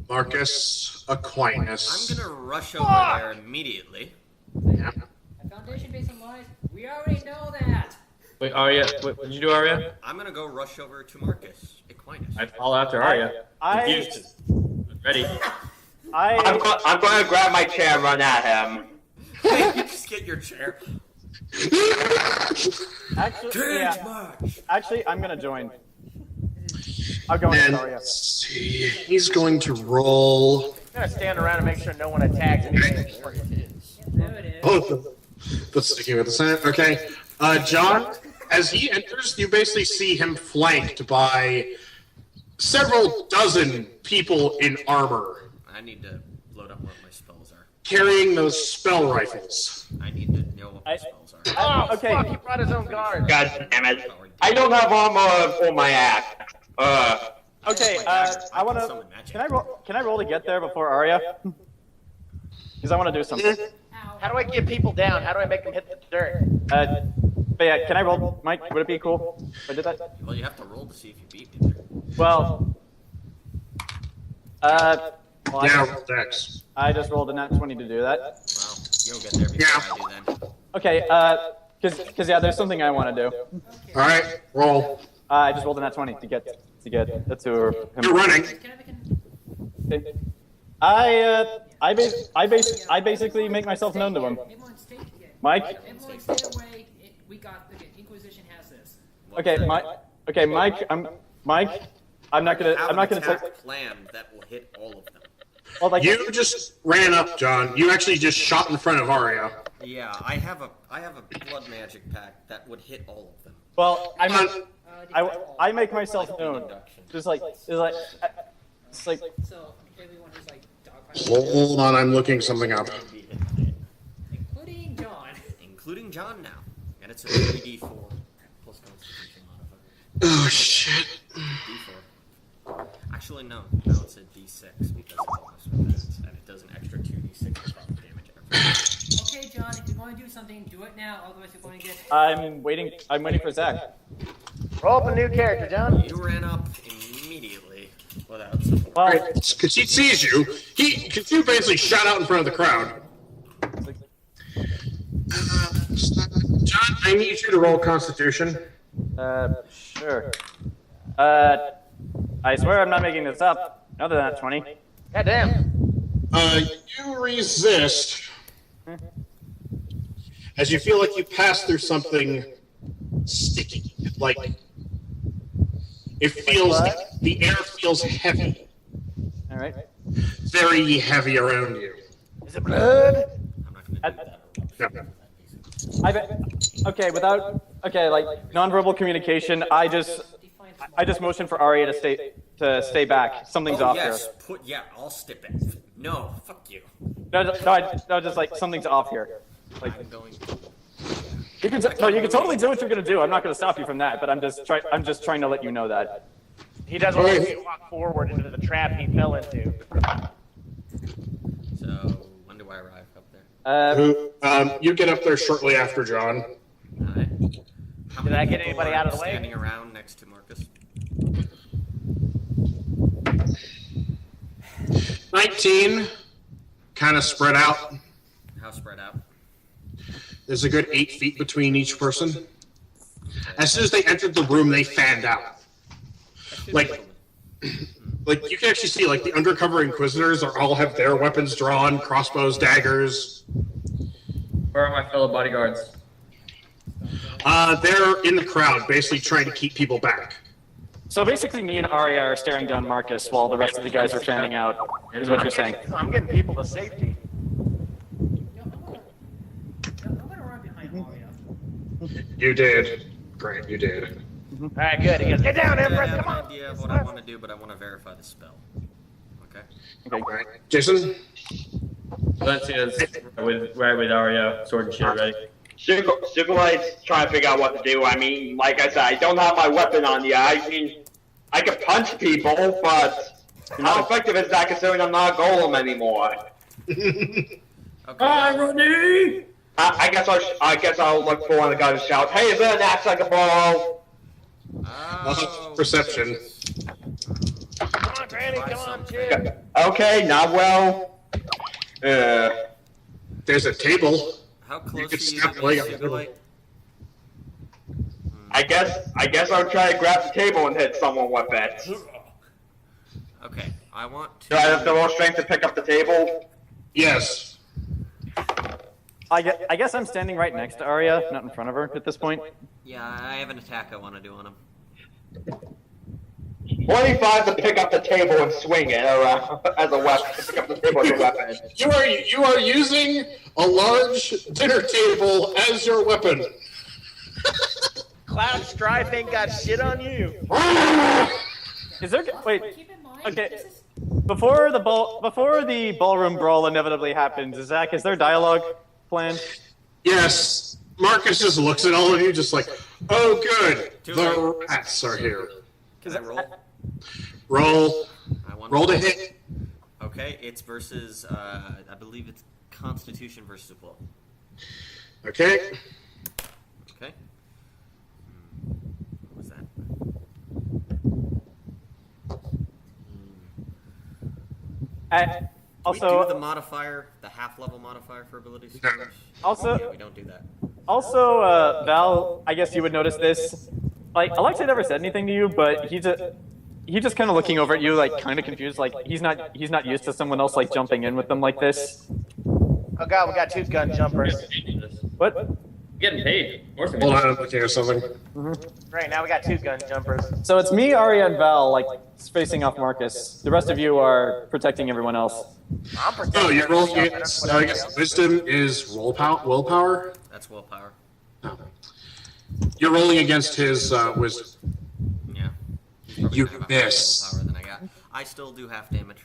Marcus Aquinas. I'm gonna rush over there immediately. Yeah. A foundation based on lies. We already know that. Wait, Aria, what did you do, Aria? I'm gonna go rush over to Marcus Aquinas. I fall after Aria. Confused. Ready? I'm going to grab my chair and run at him. You just get your chair. Actually, I'm gonna join. I'll go in, And Aria. let's see. He's going to roll gonna stand around and make sure no one attacks anything. There it is. Oh, that's sticking with the sand. Okay. John, as he enters, you basically see him flanked by several dozen people in armor, I need to load up what my spells are. carrying those spell rifles. I need to know what my spells are. Oh, fuck, he brought his own guard. God damn it. I don't have armor for my axe. Okay, I want to. Can I roll to get there before Aria? Because I want to do something. How do I get people down? How do I make them hit the dirt? But yeah, can I roll, Mike? Would it be cool if I did that? Well, you have to roll to see if you beat me there. Well, Yeah, Dex. I just rolled a nat 20 to do that. Well, you'll get there before I do then. Okay, because yeah, there's something I want to do. All right, roll. I just rolled a nat 20 to get to him. You're running. Okay. I basically make myself known to him. Everyone stay here. Mike. Everyone stay away. We got the Inquisition has this. Okay, Mike. Okay, Mike. I'm not gonna attack say. plan that will hit all of them. Well, like, You just ran up, John. You actually just shot in front of Aria. Yeah, I have a blood magic pack that would hit all of them. well, I make myself known. Just like, So everyone who's like dogfighting. Hold on, I'm looking something up. Including John. Including John now. And it's a 3d4 plus constitution modifier. Oh, shit. D4. Actually, no, it's a d6 because of bonus weapons, and it does an extra 2d6 of damage every Okay, John, if you're going to do something, do it now. Otherwise, you're going to get. I'm waiting for Zach. Roll up a new character, John. You ran up immediately without support. Well, Because he sees you. Because you basically shot out in front of the crowd. John, I need you to roll Constitution. sure. I swear I'm not making this up. Other than that 20. Goddamn. You resist as you feel like you pass through something sticky. Like it feels, the air feels heavy. All right. Very heavy around you. Is it blood? I'm not going to do that. No. Okay, like nonverbal communication. I just motion for Aria to stay back. Something's off yes, here. I'll step it. No, fuck you. No, just like something's off here. Like I'm going. you can totally do what you're gonna do. I'm not gonna stop you from that, but I'm just trying to let you know that. He doesn't want you to walk forward into the trap he fell into. So, when do I arrive up there? You get up there shortly after John. Alright. Did I get anybody out of the way? Standing around next to Marcus. 19, kind of spread out. How spread out? There's a good 8 feet between each person. As soon as they entered the room, they fanned out. Like you can actually see, like the undercover inquisitors all have their weapons drawn, crossbows, daggers. Where are my fellow bodyguards? They're in the crowd, basically trying to keep people back. So basically, me and Aria are staring down Marcus while the rest of the guys are fanning out. Is what you're saying? I'm getting people to safety. I'm gonna run behind Aria. You did. Grant, you did. All right, good. He goes, get down, I Empress. have Come an on. idea of what I want to do, but I want to verify the spell. Okay? Okay. All right. Jason? Valencia's right with Aria, sword and shield ready. Sugulite's trying to figure out what to do. I mean, like I said, I don't have my weapon on yet. I mean, I can punch people, but how effective is that considering I'm not a golem anymore? Okay. Irony! I guess I'll look for one of the guys to shout, "Hey, is there an axe I can borrow?" Perception. Come on, Granny. Come on, kid. Okay, not well. There's a table. How You close could are you snap to the leg me, up. Sugulite? I guess I'll try to grab the table and hit someone with it. Okay, I want to... Do I have the raw strength to pick up the table? Yes. I guess I'm standing right next to Aria, not in front of her at this point. Yeah, I have an attack I want to do on him. 25 to pick up the table and swing it around as a weapon. Pick up the table as a weapon. You are using a large dinner table as your weapon. Cloud Strife ain't got shit on you. Is there? Wait. Keep in mind, Okay. this is Before the ballroom brawl inevitably happens, Zach, is there dialogue planned? Yes. Marcus just looks at all of you, just like, oh, good. The rats are here. Can I roll? Roll. I want Roll to hit. Okay, it's versus, I believe it's Constitution versus Will. Okay. Okay. What was that? Do we do the modifier, the half-level modifier for abilities? Also- Yeah, we don't do that. Also, Val, I guess you would notice this. Like, Alexei never said anything to you, but he's just kind of looking over at you, like, kind of confused. Like, he's not used to someone else like jumping in with them like this. Oh god, we got 2 gun jumpers. What? I'm getting paid. More than Hold on, I'm looking at something. Right, now we got 2 gun jumpers. So it's me, Aria, and Val, like, facing off Marcus. The rest of you are protecting everyone else. I'm protecting Oh, you're rolling everything against, else. I guess wisdom is willpower? That's willpower. No. You're rolling against his wisdom. Yeah. He's probably You gonna have a higher miss. willpower than I got. I still do half damage.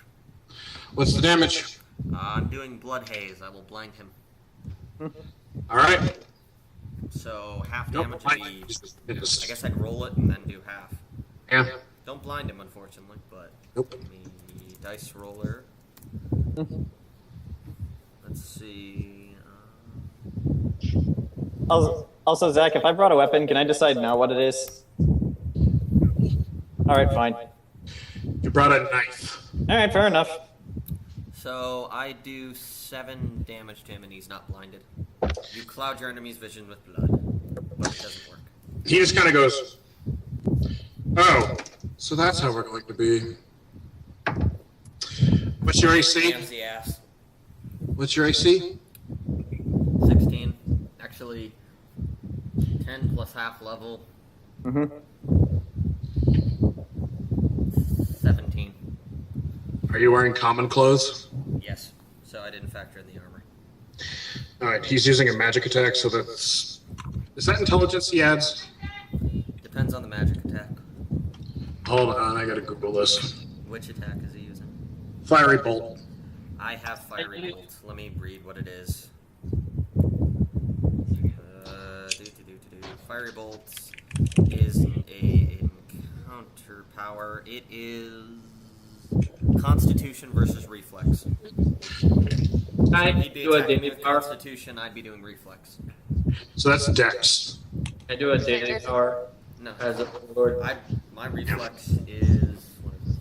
What's the damage? I'm doing blood haze. I will blind him. Alright. So half Nope, damage would be. I guess I'd roll it and then do half. Yeah. Don't blind him, unfortunately, but. Nope. Give me dice roller. Let's see. Also, Zach, if I brought a weapon, can I decide now what it is? Alright, fine. You brought a knife. Alright, fair enough. So I do 7 damage to him and he's not blinded. You cloud your enemy's vision with blood, but it doesn't work. He just kind of goes, oh, so that's how we're going to be. What's your AC? Jams the ass. What's your AC? 16. Actually, 10 plus half level. 17. Are you wearing common clothes? Yes. So I didn't factor in the armor. Alright, he's using a magic attack, so that's... Is that intelligence he adds? Depends on the magic attack. Hold on, I gotta Google this. Which attack is he using? Fiery bolt. I have fiery bolt. Let me read what it is. Fiery bolt is a encounter power. It is Constitution versus Reflex. I He'd be do a attacking daily with power. Constitution. I'd be doing Reflex. So that's Dex. I do a daily power No, as a Lord. my Reflex is what is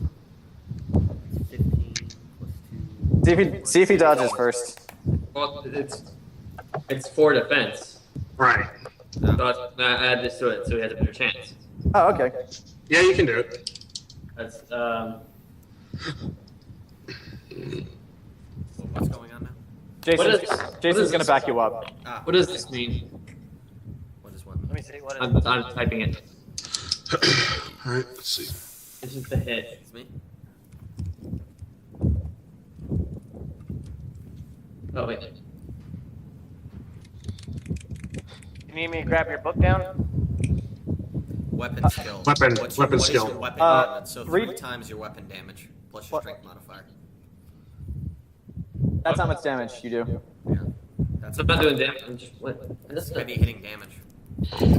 it? 15 plus 2. See if he dodges first. Well, it's for defense. Right. So I add this to it so he has a better chance. Oh, okay. Yeah, you can do it. That's What's going on now? Jason's gonna back you up. what does this mean? What is what? Let me see what it I'm typing it. Alright, let's see. This is the hit. It's me. Oh wait. You need me to grab your book down? Weapon skill. Weapon What is skill. your weapon damage? So read- 3 times your weapon damage plus your strength modifier. That's how much damage you do. Yeah. That's So I'm not doing damage. I'm just what? This heavy hitting damage.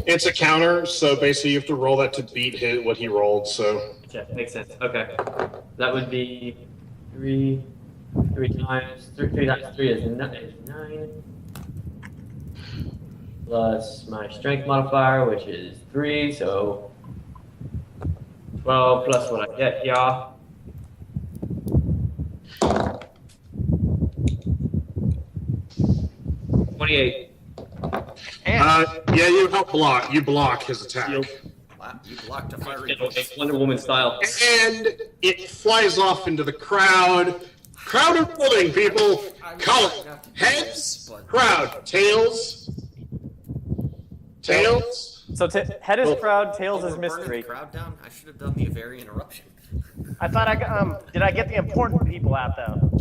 It's a counter, so basically you have to roll that to beat what he rolled, so... Yeah, makes sense. Okay, that would be three times 3 is 9. Plus my strength modifier, which is 3, so 12 plus what I get, y'all. Yeah, you help block. You block his attack. Shield. Wow, you blocked a fiery bolt. It's Wonder Woman style. And it flies off into the crowd. Crowd of building, people. Call it. Heads, crowd. Tails. Tails. So head is crowd, tails Oh, is we're burning mystery. the crowd down? I should have done the very interruption. I thought did I get the important people out though?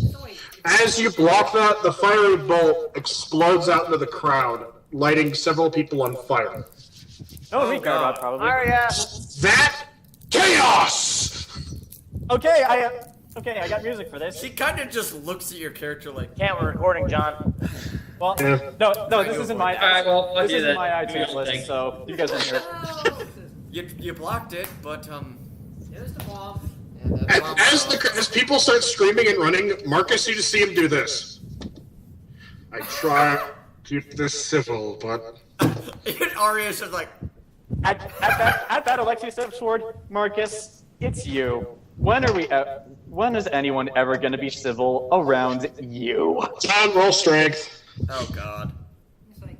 As you block that, the fiery bolt explodes out into the crowd, lighting several people on fire. No, we care about probably. Aria! That chaos! Okay, I got music for this. She kind of just looks at your character like. Can't, we're recording, John. Well, Yeah. no, this isn't my. Alright, well, fuck this you isn't then. my iTunes Thanks. list, so you guys won't hear it. You blocked it, but There's the bomb. As people start screaming and running, Marcus, you just see him do this. I try to keep this civil, but even Aria's just like. At that, Alexei steps forward. Marcus, it's you. When is anyone ever going to be civil around you? John, roll strength. Oh God. It's like,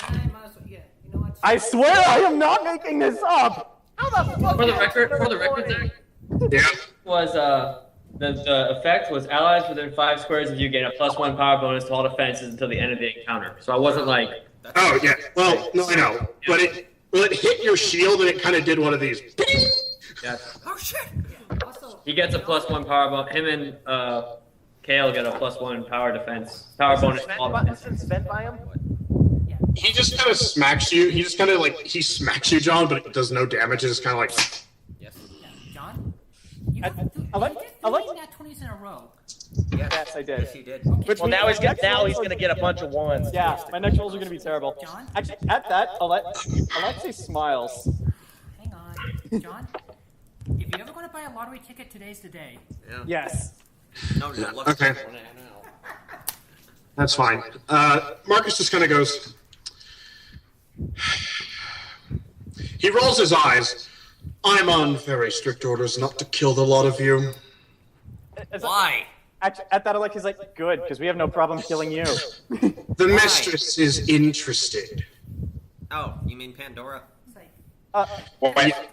I might as well, yeah, you know what? I swear I am not making this up. How the fuck? For the record, Zach, Yeah. was the effect was allies within 5 squares of you gain a +1 power bonus to all defenses until the end of the encounter. So I wasn't like. Oh yeah. Well, no, I know, but it hit your shield and it kind of did one of these. Yeah. Oh shit. Yeah, also, He gets a +1 power bonus. Him and Khale get a +1 power bonus. to all defenses. Wasn't Svent by him? He just kind of smacks you. He just kind of like he smacks you, John, but it does no damage. It's kind of like. Yes. John? You I got like- I like- three nat 20s in a row. Yes, I did. Yes, he did. Well, now he's gonna get a bunch of ones. Yeah, my next rolls are going to be terrible. John? Actually, at that, Alexei smiles. Hang on. John? If you're ever going to buy a lottery ticket, today's the day. Yeah. Yes. No, look. Okay. That's fine. Marcus just kind of goes. He rolls his eyes. I'm on very strict orders not to kill the lot of you. Why? Actually, at that, Alexei's like, good, because we have no problem killing you. The mistress is interested. Oh, you mean Pandora? It's like,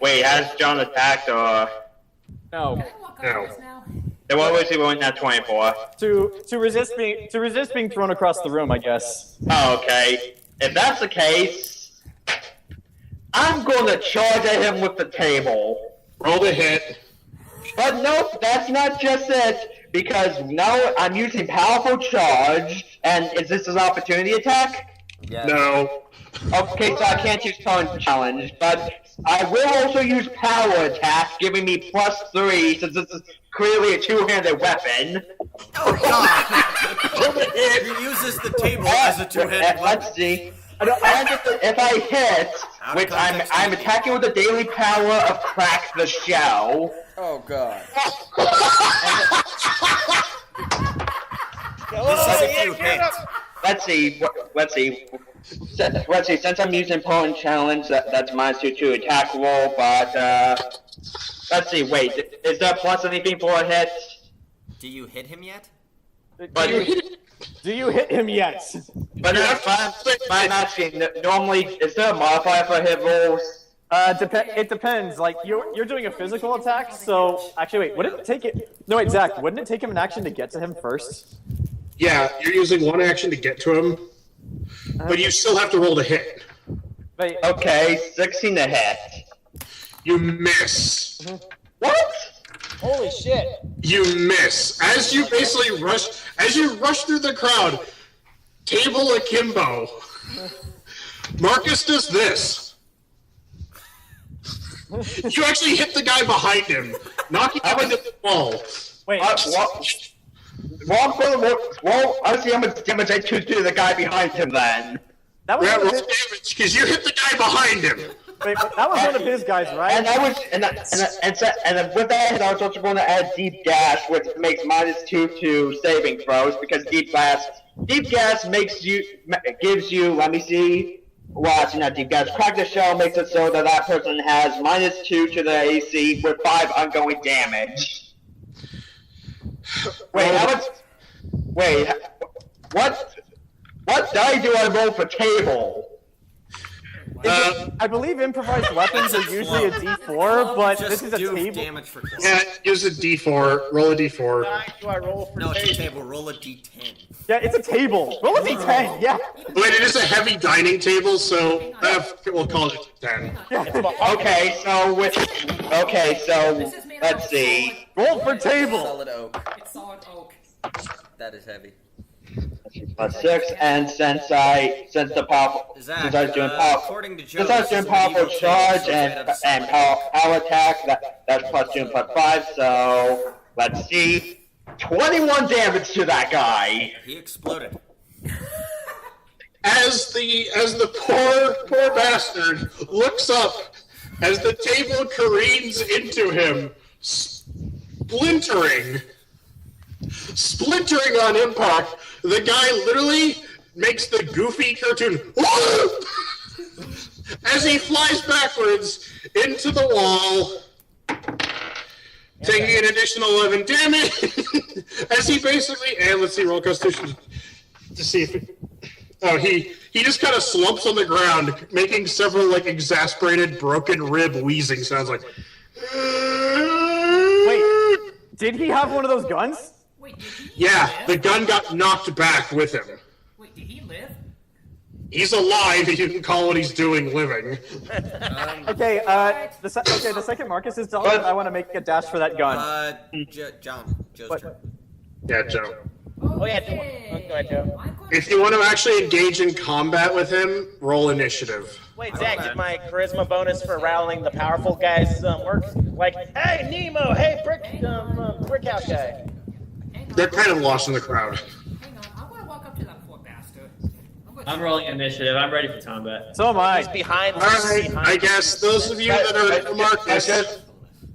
Wait, has John attacked or? No. can I walk No. out of this now? Then what was he rolling that 24? To resist being thrown across the room, I guess. Oh, okay. If that's the case, I'm going to charge at him with the table. Roll the hit. But nope, that's not just it, because now I'm using powerful charge, and is this an opportunity attack? Yeah. No. Okay, so I can't use taunt challenge, but I will also use power attack, giving me +3, since this is clearly a two-handed weapon. Oh God! He uses the table as a two-handed weapon. Let's see. And if I hit, which I'm attacking with the daily power of Crack the Shell. Oh God! Oh, This is if you hit. Let's see. Since I'm using Potent Challenge, that's -2 to attack roll, but, let's see, wait, is there plus anything for a hit? Do you hit him yet? But, Do you hit him yet? but I'm asking, normally, is there a modifier for hit rolls? It depends. Like you're doing a physical attack, so actually, wait. Wouldn't it take it? No, wait, Zach. Wouldn't it take him an action to get to him first? Yeah, you're using one action to get to him, but you still have to roll to hit. Wait. Okay, 16 to hit. You miss. What? Holy shit! You miss. As you rush through the crowd, table akimbo. Marcus does this. You actually hit the guy behind him, knocking him into the wall. Wait. Well, obviously I'm gonna damage I to the guy behind him then. That was Yeah, one roll of his, damage because you hit the guy behind him. wait, that was one of his guys, right? And then with that, I was also going to add Deep Gas, which makes -2 to saving throws because Deep Gas gives you. Let me see. Well, actually not Deep Gas. Practice Shell makes it so that person has -2 to the AC with 5 ongoing damage. What die do I roll for table? I believe improvised weapons are usually a D4, but this is a do table. damage for kills. Yeah, use a D4. Roll a D4. Do I roll for No, it's a table? table. Roll a D10. Yeah, it's a table. Roll a D10. Yeah. Wait, it is a heavy dining table, so we'll call it 10. Okay, so This is made Let's see. Roll for table. Solid oak. It's solid oak. That is heavy. +6, and since I was doing powerful, according to Joe, since I was doing powerful charge and power attack, that's +2 and +5. So let's see, 21 damage to that guy. He exploded. As the poor bastard looks up, as the table careens into him, splintering on impact, the guy literally makes the goofy cartoon as he flies backwards into the wall, taking an additional 11 damage. As he basically, and let's see, roll Constitution to see if it, he just kind of slumps on the ground, making several like exasperated, broken rib wheezing sounds like. Wait, did he have one of those guns? Wait, did he Yeah, live? the gun got knocked back with him. Wait, did he live? He's alive. You can call what he's doing living. Okay, the second Marcus is done, I want to make a dash for that gun. Joe's turn. Yeah, Joe. Oh yeah, go ahead, Joe. If you want to actually engage in combat with him, roll initiative. Wait, Zach, did my charisma bonus for rallying the powerful guys work? Like, hey, Nemo, hey, brick house guy. They're kind of lost in the crowd. Hang on, I'm gonna walk up to that poor bastard. I'm rolling initiative. I'm ready for combat. So am I. He's behind. All right, I guess those of you that are Marcus.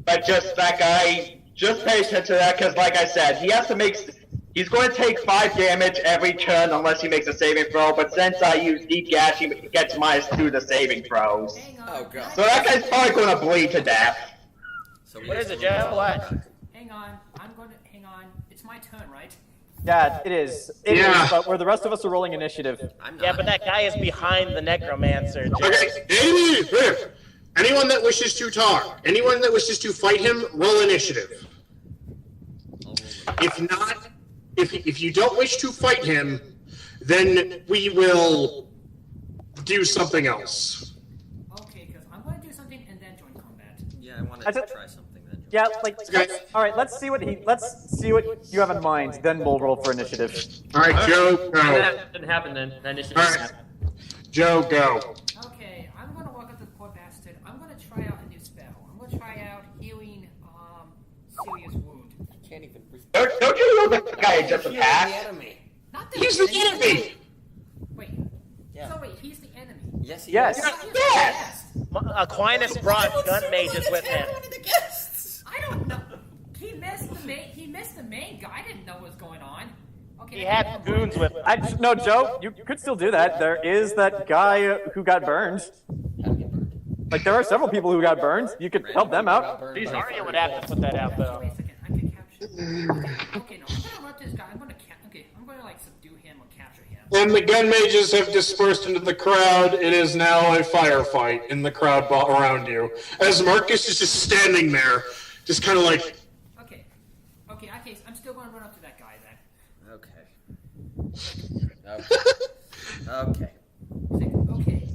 But just that guy, just pay attention to that, because like I said, he's going to take 5 damage every turn unless he makes a saving throw, but since I use Deep Gash, he gets -2 to saving throws. Oh god. So that guy's probably going to bleed to death. So What is it, Joe? What? Hang on, hang on. It's my turn, right? Yeah, it is. It Yeah. is, but where the rest of us are rolling initiative. I'm not. Yeah, but that guy is behind the necromancer, Joe. Okay, anyone that wishes to talk, anyone that wishes to fight him, roll initiative. If not, if you don't wish to fight him, then we will do something else. Okay, because I'm gonna do something and then join combat. Yeah, I wanted I to just- try something then. Yeah, like, all right. Let's see what you have in mind. Then we'll roll for initiative. All right, Joe, go. That didn't happen then. That initiative All didn't right, happen. Joe, go. Okay, I'm gonna walk up to the poor bastard. I'm gonna try out a new spell. I'm gonna try out healing serious wound. Can't even breathe. Don't you know the guy just Healing attacked? the enemy. Not the He's the enemy. Wait. Yeah. So wait, he's the enemy. Yes, he Yes. is. Yes! Aquinas brought gun mages with him. One of the guests. I don't know. He missed the main guy. I didn't know what was going on. Okay. He had goons with him. No, Joe, you could still do that. There is that guy who got burned. How to get burned. Like, there are several people who got burned. You could help them out. Aria would have to put that out, though. Wait a second. I can capture. Okay, no. I'm gonna run to this guy. I'm gonna like subdue him or capture him. And the gun mages have dispersed into the crowd. It is now a firefight in the crowd around you. As Marcus is just standing there, just kind of like... Okay. Okay, I'm still gonna run up to that guy then. Okay. Okay. Okay.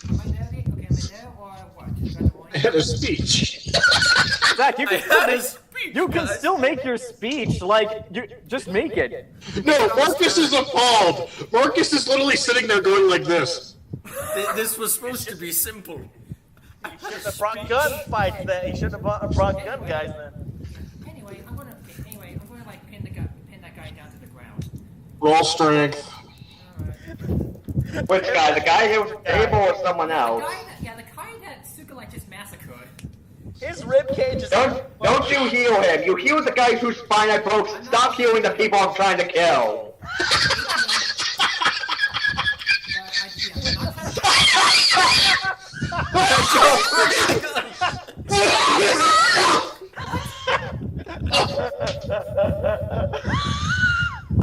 Am I there? Okay, am I there or what? Do I have to roll I had a speech. Zach, you I can still had a make, speech, you can guys. still make your speech. Like, just make it. No, Marcus is appalled. Marcus is literally sitting there going like this. This was supposed to be simple. He should have brought gun fights then. He should have brought gun guys then. Anyway, I'm gonna like pin that guy down to the ground. Roll strength. Alright. Which guy? The guy who was able or someone The else? guy that Sugulite just massacred. His ribcage is. Don't you heal him. You heal the guy whose spine I broke. Stop healing the people I'm trying to kill.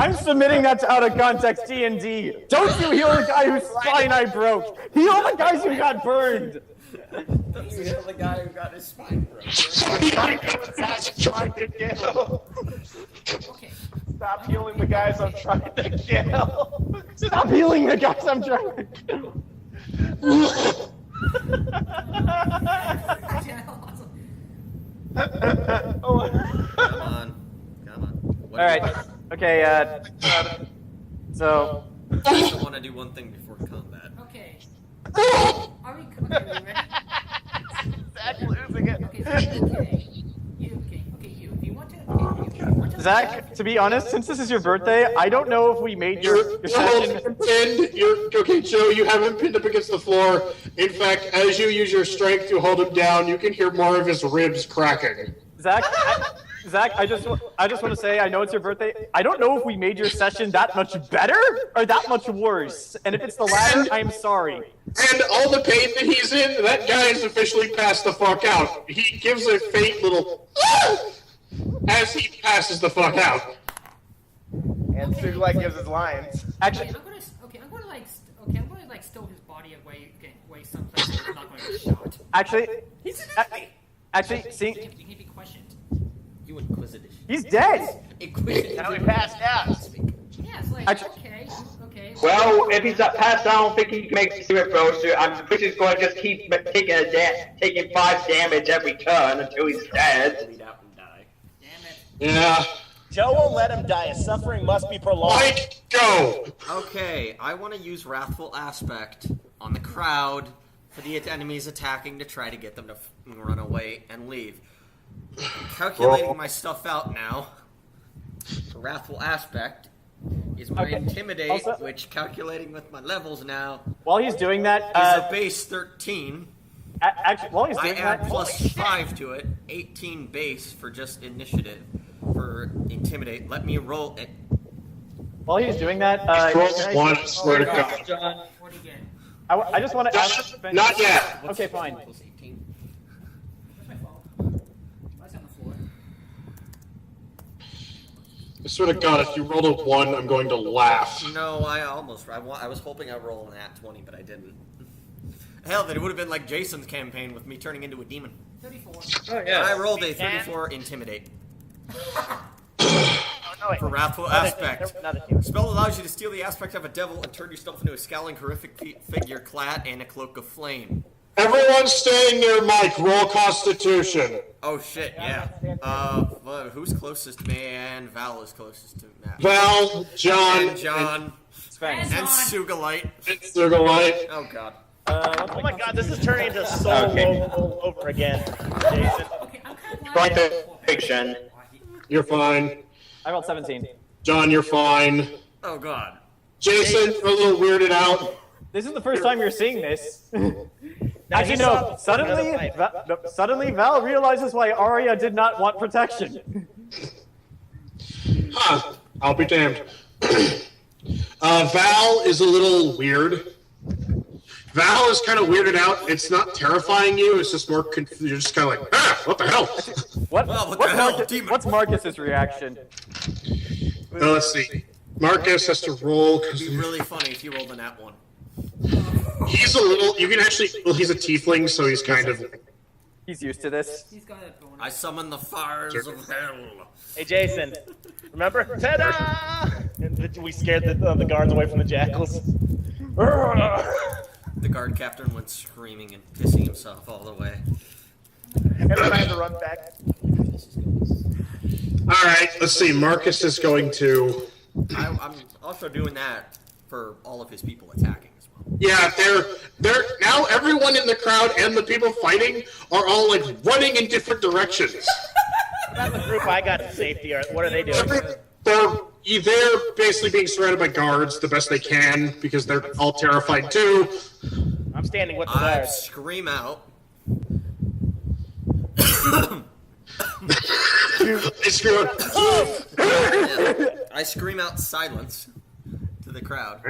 I'm submitting that to out of context D&D. Don't you heal the guy whose spine I broke. Heal the guys who got burned. Don't you heal the guy who got his spine broken? Okay. Stop healing the guys I'm trying to kill. Stop healing the guys I'm trying to kill. Oh. Come on. What All do you right. Okay. So. I still want to do one thing before combat. Okay. Are we ready? Zach losing it. Okay, you. If you want to, Zach, to be honest, since this is your birthday, I don't know if we made your session. Pinned. Okay, Joe. You have him pinned up against the floor. In fact, as you use your strength to hold him down, you can hear more of his ribs cracking. Zach, I just want to say, I know it's your birthday. I don't know if we made your session that much better or that much worse. And if it's the latter, I'm sorry. And all the pain that he's in, that guy is officially passed the fuck out. He gives a faint little as he passes the fuck out. And Sugulite gives his lines. Actually, I'm gonna stow his body away someplace where he's not going to get shot. Actually, see, He can be questioned. You inquisitive. he's dead. Inquisitive. Now he passed out. Yeah, it's like, okay. Well, if he's passed, I don't think he can make spirit throws. I'm pretty he's going to just keep taking 5 damage every turn until he's dead. Bleed out and die. Damn it. Yeah. Joe won't let him die. His suffering must be prolonged. Mike, go! Okay, I want to use Wrathful Aspect on the crowd for the enemies attacking to try to get them to run away and leave. I'm calculating my stuff out now. The Wrathful Aspect is my Intimidate, Also, which, calculating with my levels now, while he's doing that, is a base 13. actually, while he's I doing add that, plus 5 to it, 18 base for just initiative. For Intimidate, let me roll it. while he's doing that, Roll can I- one, I swear to God. John. What do you get? I just want to ask. Not yet. Okay, fine. Plus 18. Where's my phone? Mine's on the floor. I swear to God, if you rolled a 1, I'm going to laugh. No, I was hoping I'd roll an at 20, but I didn't. Hell, then it would have been like Jason's campaign with me turning into a demon. 34. Oh, yeah. I rolled a 34 Intimidate. No, wait. For Wrathful Not a- Aspect. not a human. Spell allows you to steal the aspect of a devil and turn yourself into a scowling, horrific figure clad in a cloak of flame. Everyone staying near Mike, roll Constitution. Oh shit, yeah. Well, who's closest to me? And Val is closest to Matt. Val, John, And John. Sven. And Sugulite. and Sugulite. Oh god. Oh my god, this is turning into Soul Okay. all over again. Jason. Okay, I'm kind of glad. Fiction. You're fine. I rolled 17. John, you're fine. Oh god. Jason, you're a little weirded out. This is the first time you're seeing this. Now, Actually, he saw no. the Suddenly, fight. suddenly, Val realizes why Aria did not want protection. Huh. I'll be damned. Val is a little weird. Val is kind of weirded out. It's not terrifying you. It's just more. You're just kind of like, ah, what the hell? What? Well, what what's, the hell, Marcus, demon? what's Marcus's reaction? Let's see. Marcus has to roll It'd because be really funny if you rolled an at 1. he's a little. You can actually. Well, he's a tiefling, so he's kind of. He's used to this. He's got a bonus. I summon the fires of hell. Hey, Jason. Remember? Ta-da! And we scared the guards away from the jackals. The guard captain went screaming and pissing himself all the way. And then I had to run back. All right. Let's see. Marcus is going to. I'm also doing that for all of his people attacking as well. Yeah, they're now everyone in the crowd and the people fighting are all like running in different directions. Not the group I got to safety. What are they doing? They're basically being surrounded by guards the best they can because they're all terrified too. I'm standing with the I guards. scream out. They screw it. I scream out silence to the crowd.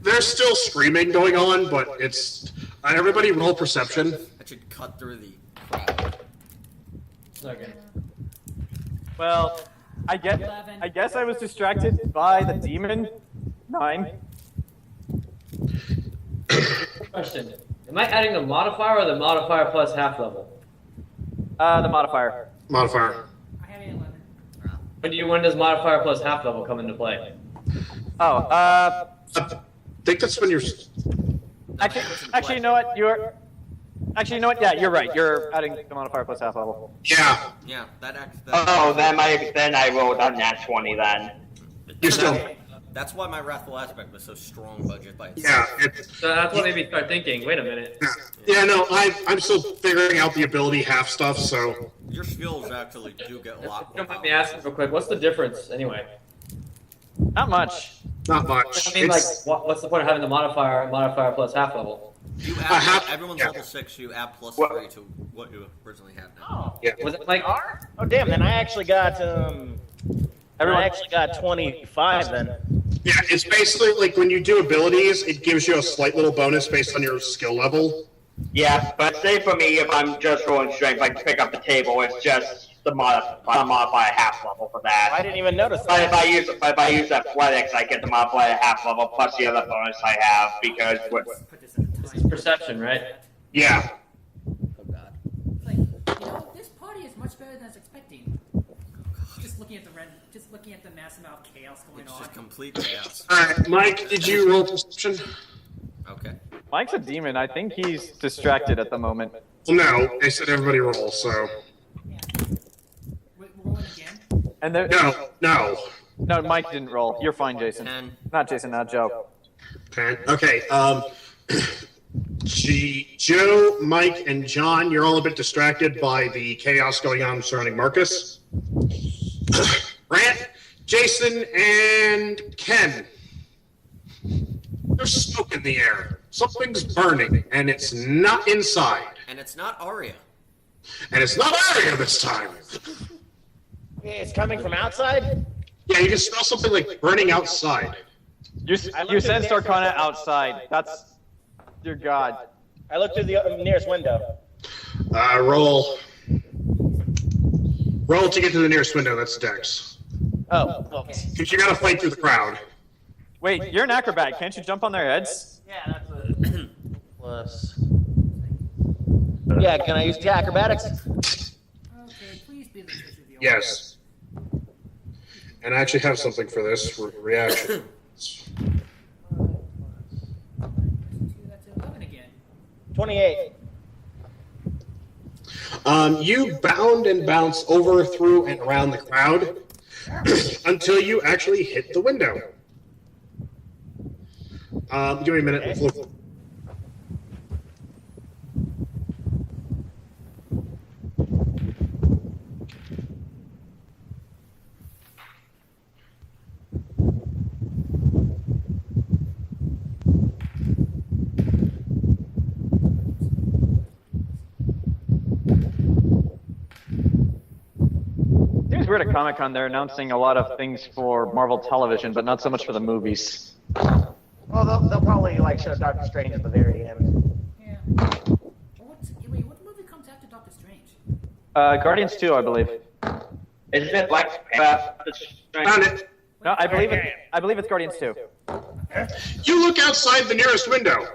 There's still screaming going on, but it's everybody roll perception. That should cut through the crowd. Okay. Well, I guess I was distracted by the demon. 9. Question. Am I adding the modifier or the modifier plus half level? The modifier. Modifier. I had an 11. When does modifier plus half level come into play? Oh, I think that's when you're. Actually, you know what? Actually, you know what? Yeah, you're right. You're adding the modifier plus half level. Yeah. Yeah, that Oh, then I rolled a nat 20 then. You're still. That's why my Wrathful Aspect was so strong budget by itself. Yeah. So that's what made me start thinking, wait a minute. Yeah, no, I'm still figuring out the ability half stuff, so. Your skills actually do get a lot more. Don't mind me asking real quick, what's the difference anyway? Not much. Not much. I mean, like, what's the point of having the modifier plus half level? You add, everyone's level 6, you add plus 3 to what you originally have now. Oh. Yeah. Was it like Oh damn! Then I actually got I actually got 25 then. Yeah, it's basically like when you do abilities, it gives you a slight little bonus based on your skill level. Yeah, but say for me, if I'm just rolling strength, I pick up the table, it's just the modify half level for that. I didn't even notice But that. if I use athletics, I get the modify half level plus the other bonus I have because this is perception, right? Yeah. Oh god. It's like, this party is much better than I was expecting. Just looking at the massive amount of chaos going It's on. just complete chaos. Alright, Mike, did you roll perception? Okay. Mike's a demon. I think he's distracted at the moment. Well, no, they said everybody roll, so. Yeah. We're rolling again. And there, No. Mike didn't roll. You're fine, Jason. 10. Not Jason, not Joe. Okay, Joe, Mike, and John, you're all a bit distracted by the chaos going on surrounding Marcus. Grant, Jayson, and Ken. There's smoke in the air. Something's burning, and it's not inside. And it's not Aria. And it's not Aria this time. It's coming from outside? Yeah, you can smell something like burning outside. You sensed Arcana outside. That's your god. I looked through the nearest window. Roll. Roll to get to the nearest window, that's Dex. Oh, well. Because you gotta fight through the crowd. Wait, you're an acrobat. Can't you jump on their heads? Yeah, that's a plus. Yeah, can I use the acrobatics? Okay, please be the judge of the Yes. And I actually have something for this reaction. That's 11 again. 28. You bound and bounce over, through, and around the crowd until you actually hit the window. Give me a minute. Let's look. Seems weird at Comic-Con they're announcing a lot of things for Marvel Television, but not so much for the movies. Well, they'll probably like show Doctor Strange at the very end. Yeah. Wait, what movie comes after Doctor Strange? Guardians 2, I believe. Isn't it Black Panther? Found it. No, I believe it's Guardians 2. You look outside the nearest window.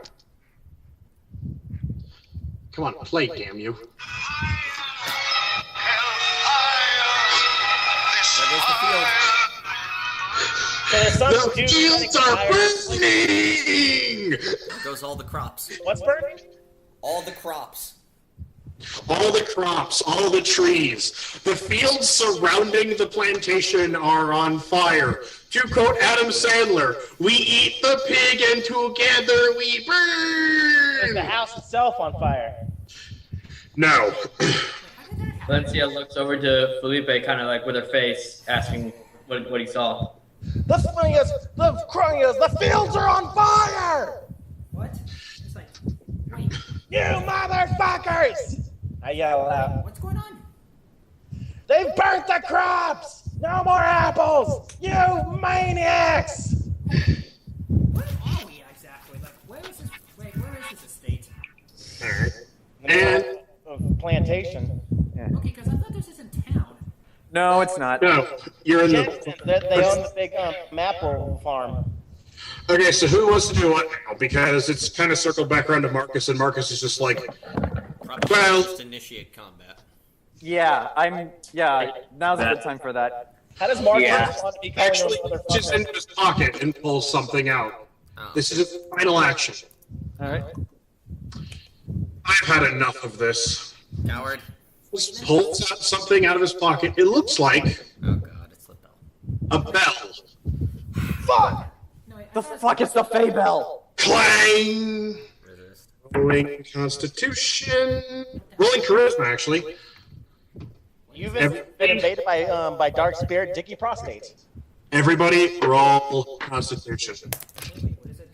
Come on, play, damn you. There goes the field. The fields are burning! There goes all the crops. What's burning? All the crops. All the crops, all the trees. The fields surrounding the plantation are on fire. To quote Adam Sandler, we eat the pig and together we Is burn! the house itself on fire? No. Valencia looks over to Phillipe, kind of like with her face, asking what he saw. The swingers, the crungers, the fields are on fire! What? It's like, wait, You motherfuckers! I yell out. what's going on? They've burnt the crops! No more apples! You maniacs! Where are we exactly? Like, where is this estate? And Plantation. Okay, because I thought this is in town. No, it's not. no, you're in Jensen, the. they own the big apple farm. Okay, so who wants to do what now? Because it's kind of circled back around to Marcus, and Marcus is just like, Probably Well- just initiate combat. Yeah, now's a good time for that. How does Marcus Yeah. want to be calling actually them reaches motherfuckers? into his pocket and pulls something out. Oh. This is his final action. Alright. I've had enough of this. Coward. Just pulls out something out of his pocket. It looks like Oh god, it's the bell. a bell. Fuck! The fuck is the Fey Bell? Clang! Resist. Rolling Constitution. Rolling Charisma, actually. You've been invaded by Dark Spirit Dicky Prostate. Everybody roll Constitution.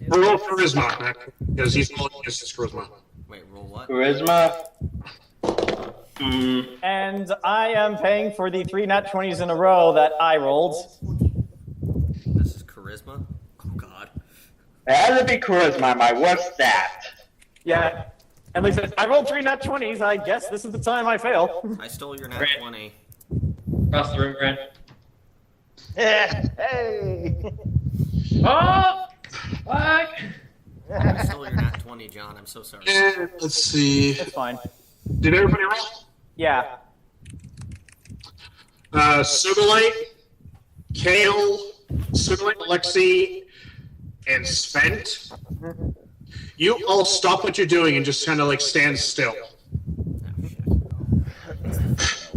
Roll Charisma, because he's rolling against his Charisma. Wait, roll what? Charisma. And I am paying for the 3 nat 20s in a row that I rolled. This is charisma? Oh god. It has to be charisma, my worst stat. Yeah. And they said, I rolled 3 nat 20s, I guess this is the time I fail. I stole your nat Grant. 20. Across the room, Grant. Hey! Oh! Fuck! I stole your nat 20, John. I'm so sorry. And let's see. It's fine. Did everybody roll? Yeah. Sugulite, Khale, Sugulite, Alexei, and Svent. You all stop what you're doing and just kind of like stand still.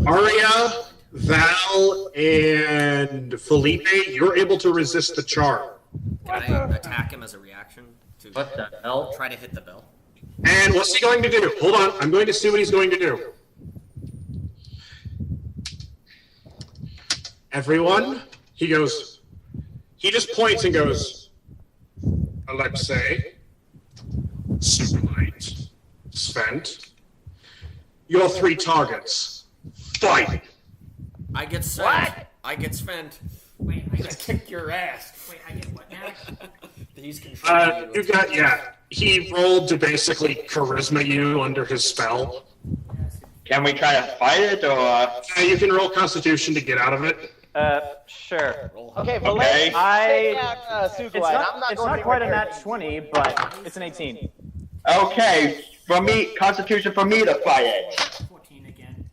Aria, Val, and Phillipe, you're able to resist the charm. Can I attack him as a reaction? To What the hell? Try to hit the bell. And what's he going to do? Hold on, I'm going to see what he's going to do. Everyone, he just points and goes, Alexei, Sugulite, Svent, your 3 targets. Fight! I get sent. I get spent. Wait, I get. Kick your ass. Wait, I get what now? He's controlling You got, yeah. He rolled to basically charisma you under his spell. Can we try to fight it, or? You can roll Constitution to get out of it. Sure. Okay, Okay. Valencia, take out It's Sugulite. not, I'm not it's going not to quite a nat 20, but it's an 18. Okay, for me, Constitution for me to fight it. 14 again.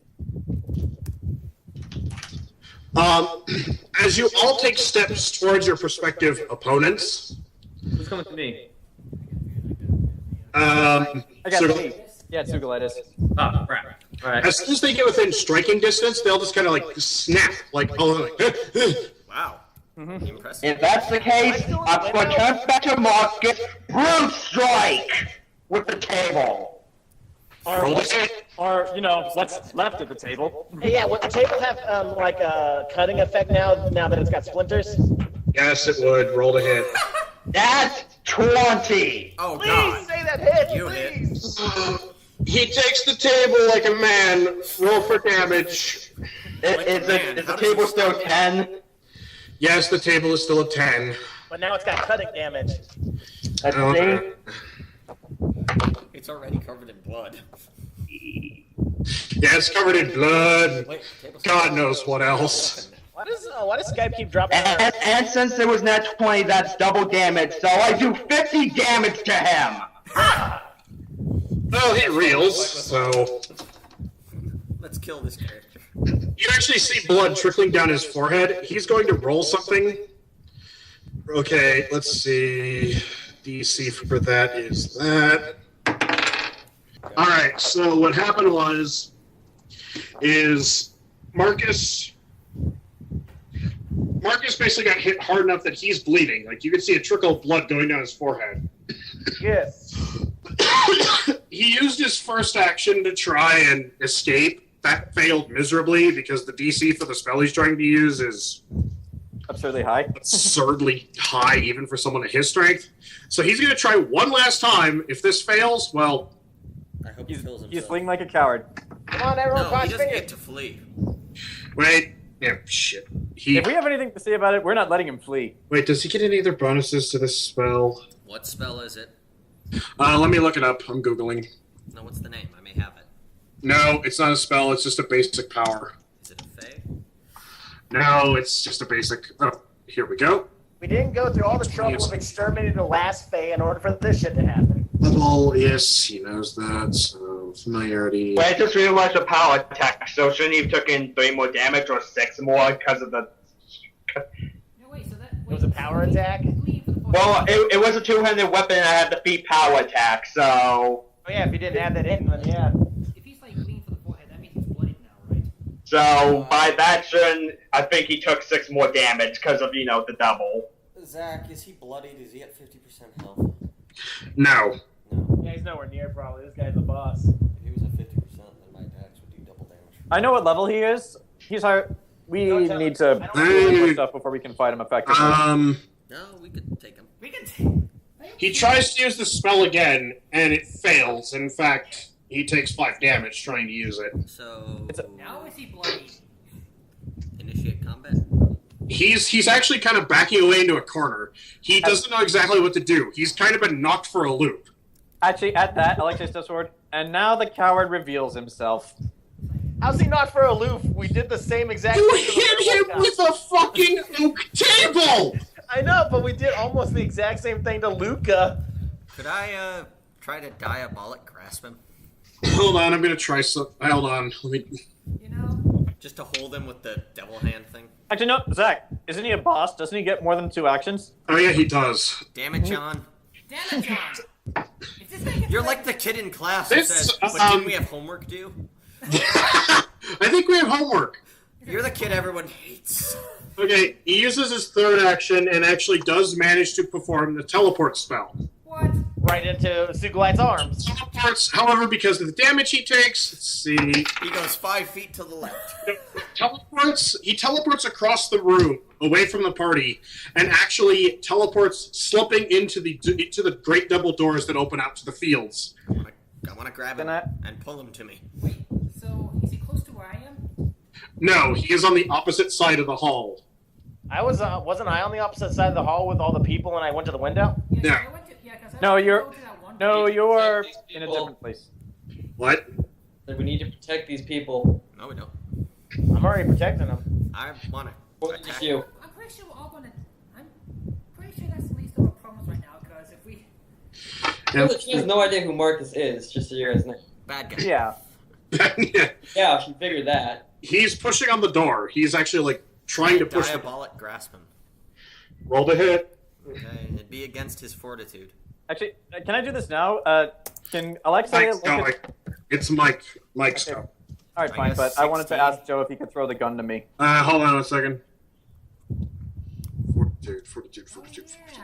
As you all take steps towards your prospective opponents, Who's coming to me? I got so 3. Yeah, Sugulite is. Oh, crap. Alright. as soon as they get within striking distance, they'll just kind of like snap, like, oh, like, Wow. Impressive. If that's the case, I'm going to turn back to Marcus, Brute Strike with the table. Or, you know, what's left of the table. Hey, yeah, would the table have like a cutting effect now that it's got splinters? yes, it would. Roll to hit. That's 20. Oh Please god. say that hit, You hit. please. He takes the table like a man. Roll for damage. Is the table still 10? Yes, the table is still a 10. But now it's got cutting damage. Let's Oh, see. It's already covered in blood. Yeah, it's covered in blood. Wait, table's God knows what else. Why does Skype keep dropping? And since there was net 20, that's double damage, so I do 50 damage to him. Well, he reels, so Let's kill this character. you actually see blood trickling down his forehead. He's going to roll something. Okay, let's see. DC for that is that. All right, so what happened is Marcus basically got hit hard enough that he's bleeding. Like, you can see a trickle of blood going down his forehead. Yes. He used his first action to try and escape. That failed miserably because the DC for the spell he's trying to use is Absurdly high. absurdly high, even for someone of his strength. So he's going to try one last time. If this fails, well, I hope he kills himself. He's fleeing like a coward. Come on, everyone, No, he cross doesn't fingers. get to flee. wait. Yeah, shit. If we have anything to say about it, we're not letting him flee. Wait, does he get any other bonuses to this spell? What spell is it? Let me look it up. I'm Googling. No, what's the name? I may have it. No, it's not a spell. It's just a basic power. Is it a Fey? No, it's just a basic... Oh, here we go. We didn't go through all the trouble of exterminating the last Fae in order for this shit to happen. Level, yes, he knows that. So, familiarity... Wait, I just realized the power attack, so shouldn't he have taken 3 more damage or 6 more because of the... No, wait, so that. It was a power attack? Leave for the Well, it was a two-handed weapon. I had to beat power attack, so. Oh yeah, if you didn't add that in, then yeah. If he's like bleeding from the forehead, that means he's bloodied now, right? So by that turn, I think he took 6 more damage because of the double. Zach, is he bloodied? Is he at 50% health? No. No. Yeah, he's nowhere near probably. This guy's a boss. If he was at 50%, then my dex would do double damage. I know what level he is. He's higher. We need to do more stuff before we can fight him effectively. No, we could take him. We can. He tries to use the spell again, and it fails. In fact, he takes 5 damage trying to use it. So Now is he bloody? initiate combat. He's actually kind of backing away into a corner. He doesn't know exactly what to do. He's kind of been knocked for a loop. Actually, at that, Alexei steps forward, and now the coward reveals himself. How's he not for aloof? We did the same exact You thing. to the hit him werewolf with a fucking oak table! guy. I know, but we did almost the exact same thing to Luca. Could I try to diabolic grasp him? Hold on, I'm gonna try some. Hold on, let me. You know? Just to hold him with the devil hand thing? Actually, no, Zach, isn't he a boss? Doesn't he get more than 2 actions? Oh yeah, he does. Damn it, John. Damn it, John! If this thing You're like the kid in class who This, says, but didn't we have homework due? I think we have homework. You're the kid everyone hates. Okay, he uses his 3rd action and actually does manage to perform the teleport spell. What? Right into Sugulite's arms. Teleports, however, because of the damage he takes. Let's see. He goes 5 feet to the left. He teleports across the room, away from the party, and actually teleports, slipping into the great double doors that open out to the fields. I want to grab him and pull him to me. Wait, so is he close to where I am? No, he is on the opposite side of the hall. I wasn't I on the opposite side of the hall with all the people and I went to the window? No. I went to, cause I No, went to you're go to that one no, place. you're These in a people- different place. What? Like, we need to protect these people. No, we don't. I'm already protecting him. I want to What attack is you? I'm pretty sure we're all gonna. I'm pretty sure that's the least of our problems right now, because if we. She has no idea who Marcus is, just so you guys know. Bad guy. Yeah. Yeah. Yeah, she figured that. He's pushing on the door. He's actually like trying to push. Diabolic grasp him. Roll the hit. Okay, it'd be against his fortitude. Actually, can I do this now? Can Alexei Mike's look at... going. It's Mike. Mike's Okay. go. All right, I fine, guess but I wanted to 16. ask Joe if he could throw the gun to me. Hold on a second. Fortitude. Yeah.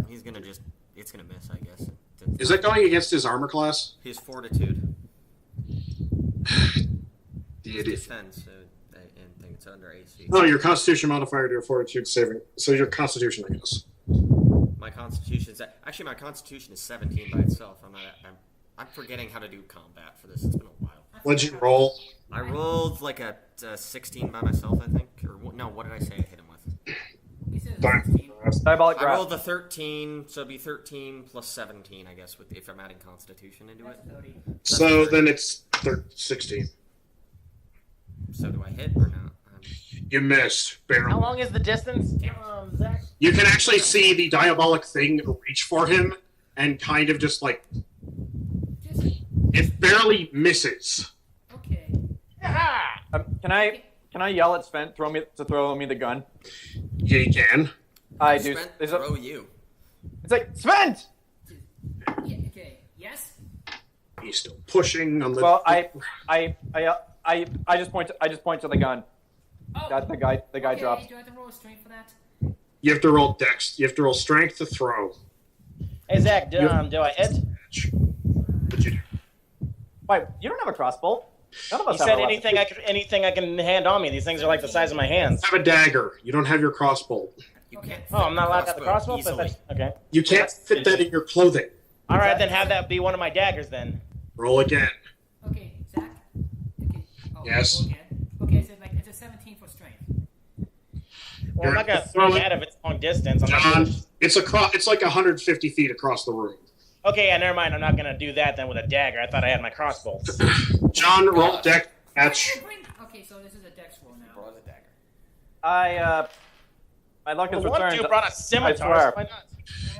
He's gonna just. It's gonna miss, I guess. Is that going against his armor class? His fortitude. The idiot. Defense, and think it's under AC. No, your Constitution modifier to your Fortitude saving. So your Constitution, I guess. My Constitution's actually my Constitution is 17 by itself. I'm forgetting how to do combat for this. It's been a while. What'd you roll? I rolled like a 16 by myself, I think. Or no, what did I say I hit him with? He said Darn. 16. Diabolic I grasp. rolled the 13, so it'd be 13 plus 17, I guess, if I'm adding Constitution into it. That's 30. So then it's 16. So do I hit or not? You missed, barely. How long is the distance, Zach? You can actually see the diabolic thing reach for him and kind of just like Just. it barely misses. Okay. Can I yell at Svent to throw me the gun? Yeah, you can. I do. Spent It's throw you. like Svent. Yeah, okay. Yes? He's still pushing on the. Well, I just point to the gun. Oh. That the guy Okay, drops. do I have to roll a strength for that? You have to roll dex. You have to roll strength to throw. Hey Zach, do I hit? What'd you do? Wait, you don't have a crossbow. None of us He have said a weapon. anything I can hand on me. These things are like the size of my hands. You have a dagger. You don't have your crossbow. You Okay. can't. Oh, I'm not allowed to have the crossbow? easily. Okay. You can't fit that in your clothing. Alright, then have that be one of my daggers then. Roll again. Okay, Zach? Okay. Oh, Yes. roll again. Okay, so like it's a 17 for strength. Well, I'm not gonna throw it at if it's long distance. I'm not John, gonna... it's like 150 feet across the room. Okay, yeah, never mind. I'm not gonna do that then with a dagger. I thought I had my crossbow. John, roll dex. Catch. Okay, so this is a dex roll now. Brought a dagger. My luck is The one returned. dude brought a I scimitar. swear. Why not?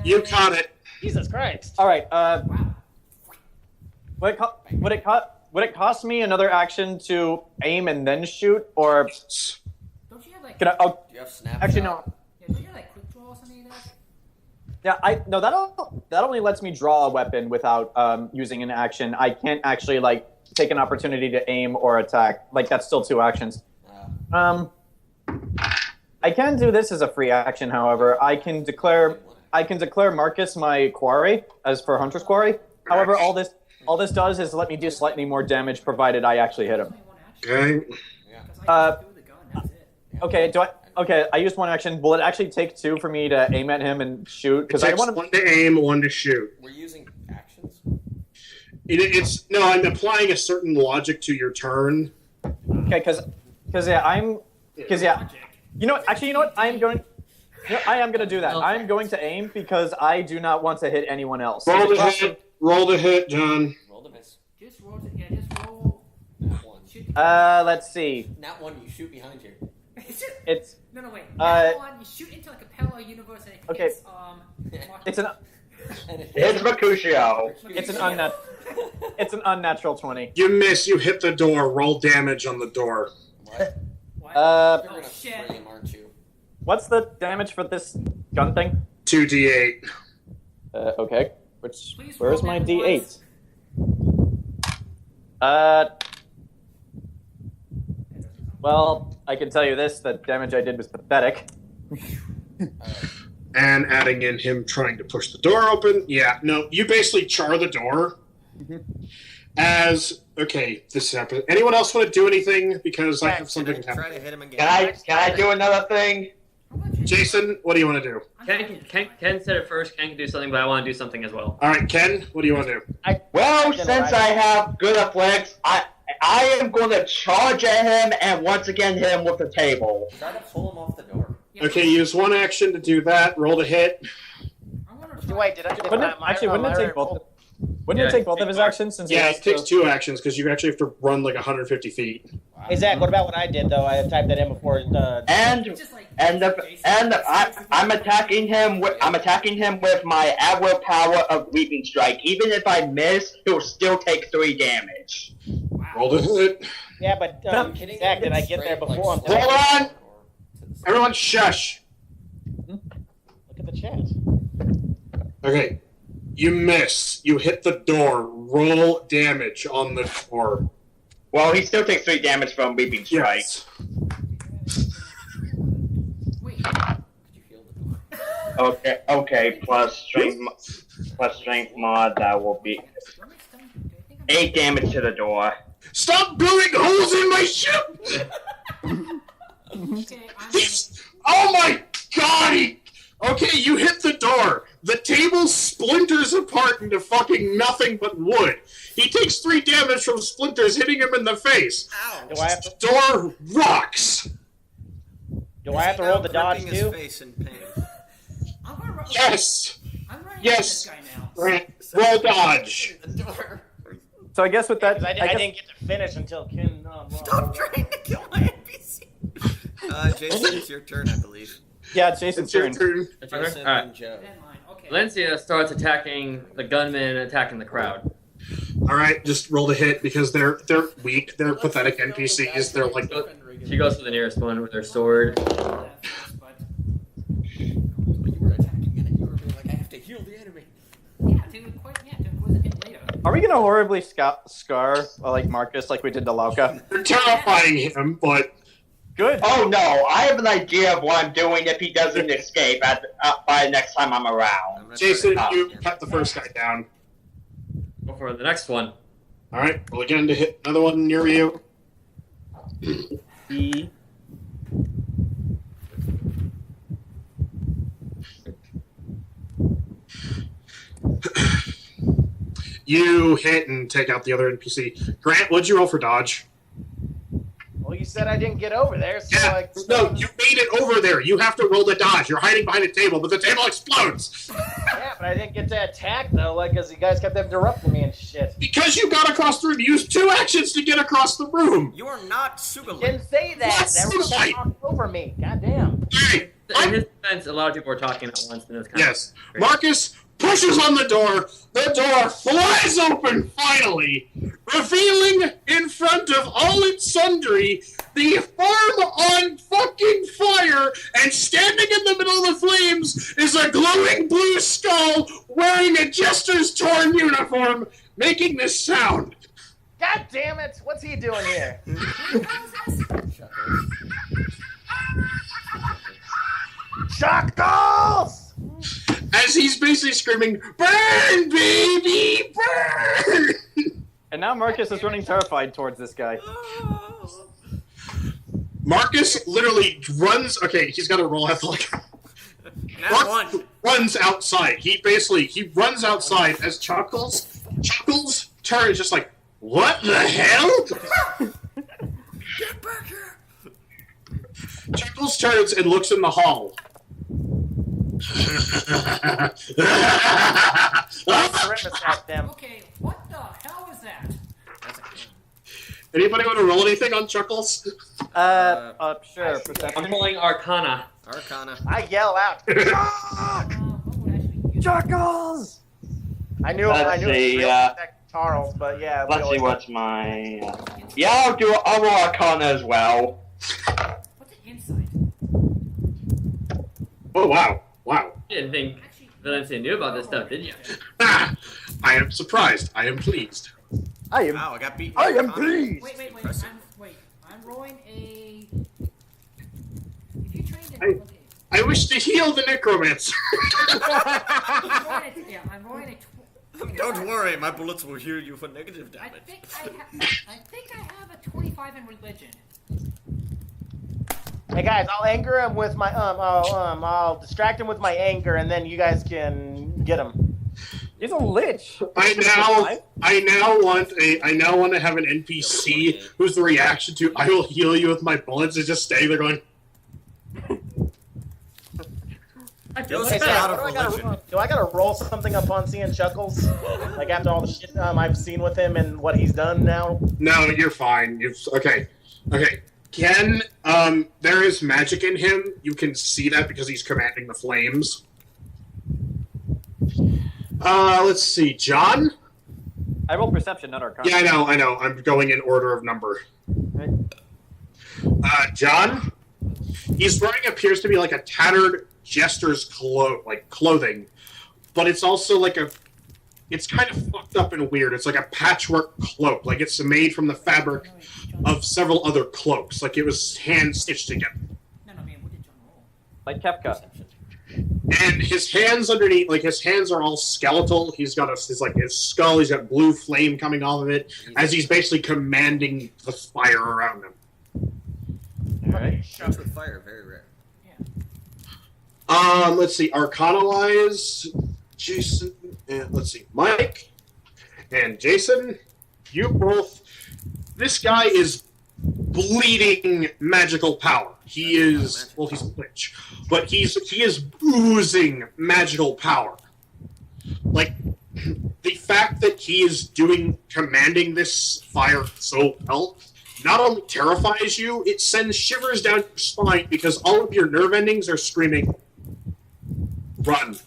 You caught it. Jesus Christ. All right. Wow. Would it cost me another action to aim and then shoot, or Don't you have like? can I? Oh, Do you have snap? actually no. Yeah, don't you have like quick draw or something like that? Yeah, that only lets me draw a weapon without using an action. I can't actually like take an opportunity to aim or attack. Like that's still 2 actions. I can do this as a free action, however. I can declare Marcus my quarry as for Hunter's Quarry. However, all this does is let me do slightly more damage provided I actually hit him. Okay. Okay, I used 1 action. Will it actually take 2 for me to aim at him and shoot? Because I want 1 to aim, 1 to shoot. We're using actions? I'm applying a certain logic to your turn. Okay, because you know what? Actually, you know what? I am going to do that. I'm going to aim because I do not want to hit anyone else. Roll the hit, John. Roll the miss. Just roll it. Yeah, just roll. Nat 1. Let's see. Nat 1, you shoot behind you. It's No, wait. Nat 1, you shoot into like a parallel universe and it hits, it's an It's Mercutio. it's an unnatural 20. You miss. You hit the door. Roll damage on the door. What? What? You're gonna shit. scream, aren't you? What's the damage for this gun thing? 2d8. Okay. Please Where's roll my damage D8? Well, I can tell you this: the damage I did was pathetic. And adding in him trying to push the door open. Yeah, no, you basically char the door. This happens. Anyone else want to do anything? Because I have something Try happen. to hit him again. Can I do another thing? Jason, what do you want to do? Ken said it first. Ken can do something, but I want to do something as well. All right, Ken, what do you want to do? Well, since I have good athletics, I am going to charge at him and once again hit him with the table. Try to pull him off the door. Okay, use 1 action to do that. Roll to hit. Wait, did I? Wouldn't it take both? Wouldn't it take both of his actions? Since Yeah, it takes 2 actions because you actually have to run like 150 feet. Hey Zach, what about what I did though? I typed that in before. I'm attacking him. I'm attacking him with my at-will power of Leaping Strike. Even if I miss, he'll still take 3 damage. Roll to hit. Yeah, but Zach, did I get there before? Hold on! Everyone shush! Look at the chat. Okay. You miss. You hit the door. Roll damage on the door. Well, he still takes 3 damage from Leaping Strike. Yes. Okay, plus strength mod, that will be 8 damage to the door. Stop building holes in my ship! Oh my god! Okay, you hit the door. The table splinters apart into fucking nothing but wood. He takes 3 damage from splinters hitting him in the face. Ow. Do I have to... Door rocks. Do I have to roll the dodge his too? face in pain. Yes. Yes. This guy now. Roll dodge. So I guess with that, I didn't get to finish until Ken. Stop trying to kill my NPC. Jason, it's your turn, I believe. Yeah, it's Jason's turn. Jason All right. and Joe. Valencia starts attacking the gunman and attacking the crowd. All right, just roll the hit because they're weak. They're pathetic NPCs. They're like. She goes for the nearest one with her sword. You were attacking and you were being like, I have to heal the enemy. Are we gonna horribly scar like Marcus like we did to Lauka? They're terrifying him, but good. Oh no, I have an idea of what I'm doing if he doesn't escape by the next time I'm around. Jason, you cut the first guy down. Go for the next one. All right, roll again to hit another one near you. You hit and take out the other NPC. Grant, what'd you roll for dodge? Well, you said I didn't get over there, so Yeah, no, you made it over there. You have to roll the dodge. You're hiding behind a table, but the table explodes. Yeah, but I didn't get to attack though, like, because you guys kept interrupting me and shit. Because you got across the room. You used 2 actions to get across the room. You are not Sugulite. Didn't say that. Everyone kept talking over me. Goddamn. Hey, In his defense, a lot of people are talking at once, and it's kind yes, of Marcus pushes on the door. The door flies open finally, revealing in front of all its sundry the farm on fucking fire, and standing in the middle of the flames is a glowing blue a jester's torn uniform making this sound. God damn it! What's he doing here? Chuckles! As he's basically screaming, "Burn, baby, burn!" And now Marcus is running terrified towards this guy. Marcus literally runs. Okay, he's got to roll athletic. Runs outside. He runs outside as Chuckles turns just like, what the hell? Get back here! Chuckles turns and looks in the hall. Okay, what the hell was that? Anybody want to roll anything on Chuckles? Sure. Perception. I'm rolling Arcana. I yell out, Chuckles! I knew Let's it see, was real Charles, but yeah. Let's see what's my... Yeah, I'll roll Arcana as well. What's the insight? Oh, wow. You didn't think Valencia knew about this stuff, did you? Ah, I am surprised. I am pleased. I got beat. I am pleased! Wait. I'm rolling a... If you trained it... Okay. I wish to heal the necromancer. I'm rolling a... Don't worry, my bullets will heal you for negative I damage. think I have a 25 in religion. Hey guys, I'll anger him with my I'll distract him with my anger, and then you guys can get him. He's a lich. I now want to have an NPC whose the reaction to "I will heal you with my bullets" is just staying there going. Okay, so do I gotta roll something upon seeing Chuckles? Like after all the shit I've seen with him and what he's done now? No, you're fine. Okay. Ken, there is magic in him. You can see that because he's commanding the flames. Let's see. John? I rolled perception, not Arcana. Yeah, I know. I'm going in order of number. John? He's wearing appears to be like a tattered jester's clothing, but it's also like it's kind of fucked up and weird. It's like a patchwork cloak, like it's made from the fabric of several other cloaks, like it was hand stitched together. No, man, what did John roll? Like Kefka. And his hands underneath, like his hands are all skeletal. He's got his skull. He's got blue flame coming off of it as he's basically commanding the fire around him. All right. Shots with fire, very rare. Let's see, Arcana-wise, Jayson, and let's see, Mike and Jayson, you both, this guy is bleeding magical power. He is, well, he's a witch, but he is oozing magical power. Like, the fact that he is commanding this fire so well, not only terrifies you, it sends shivers down your spine because all of your nerve endings are screaming, run.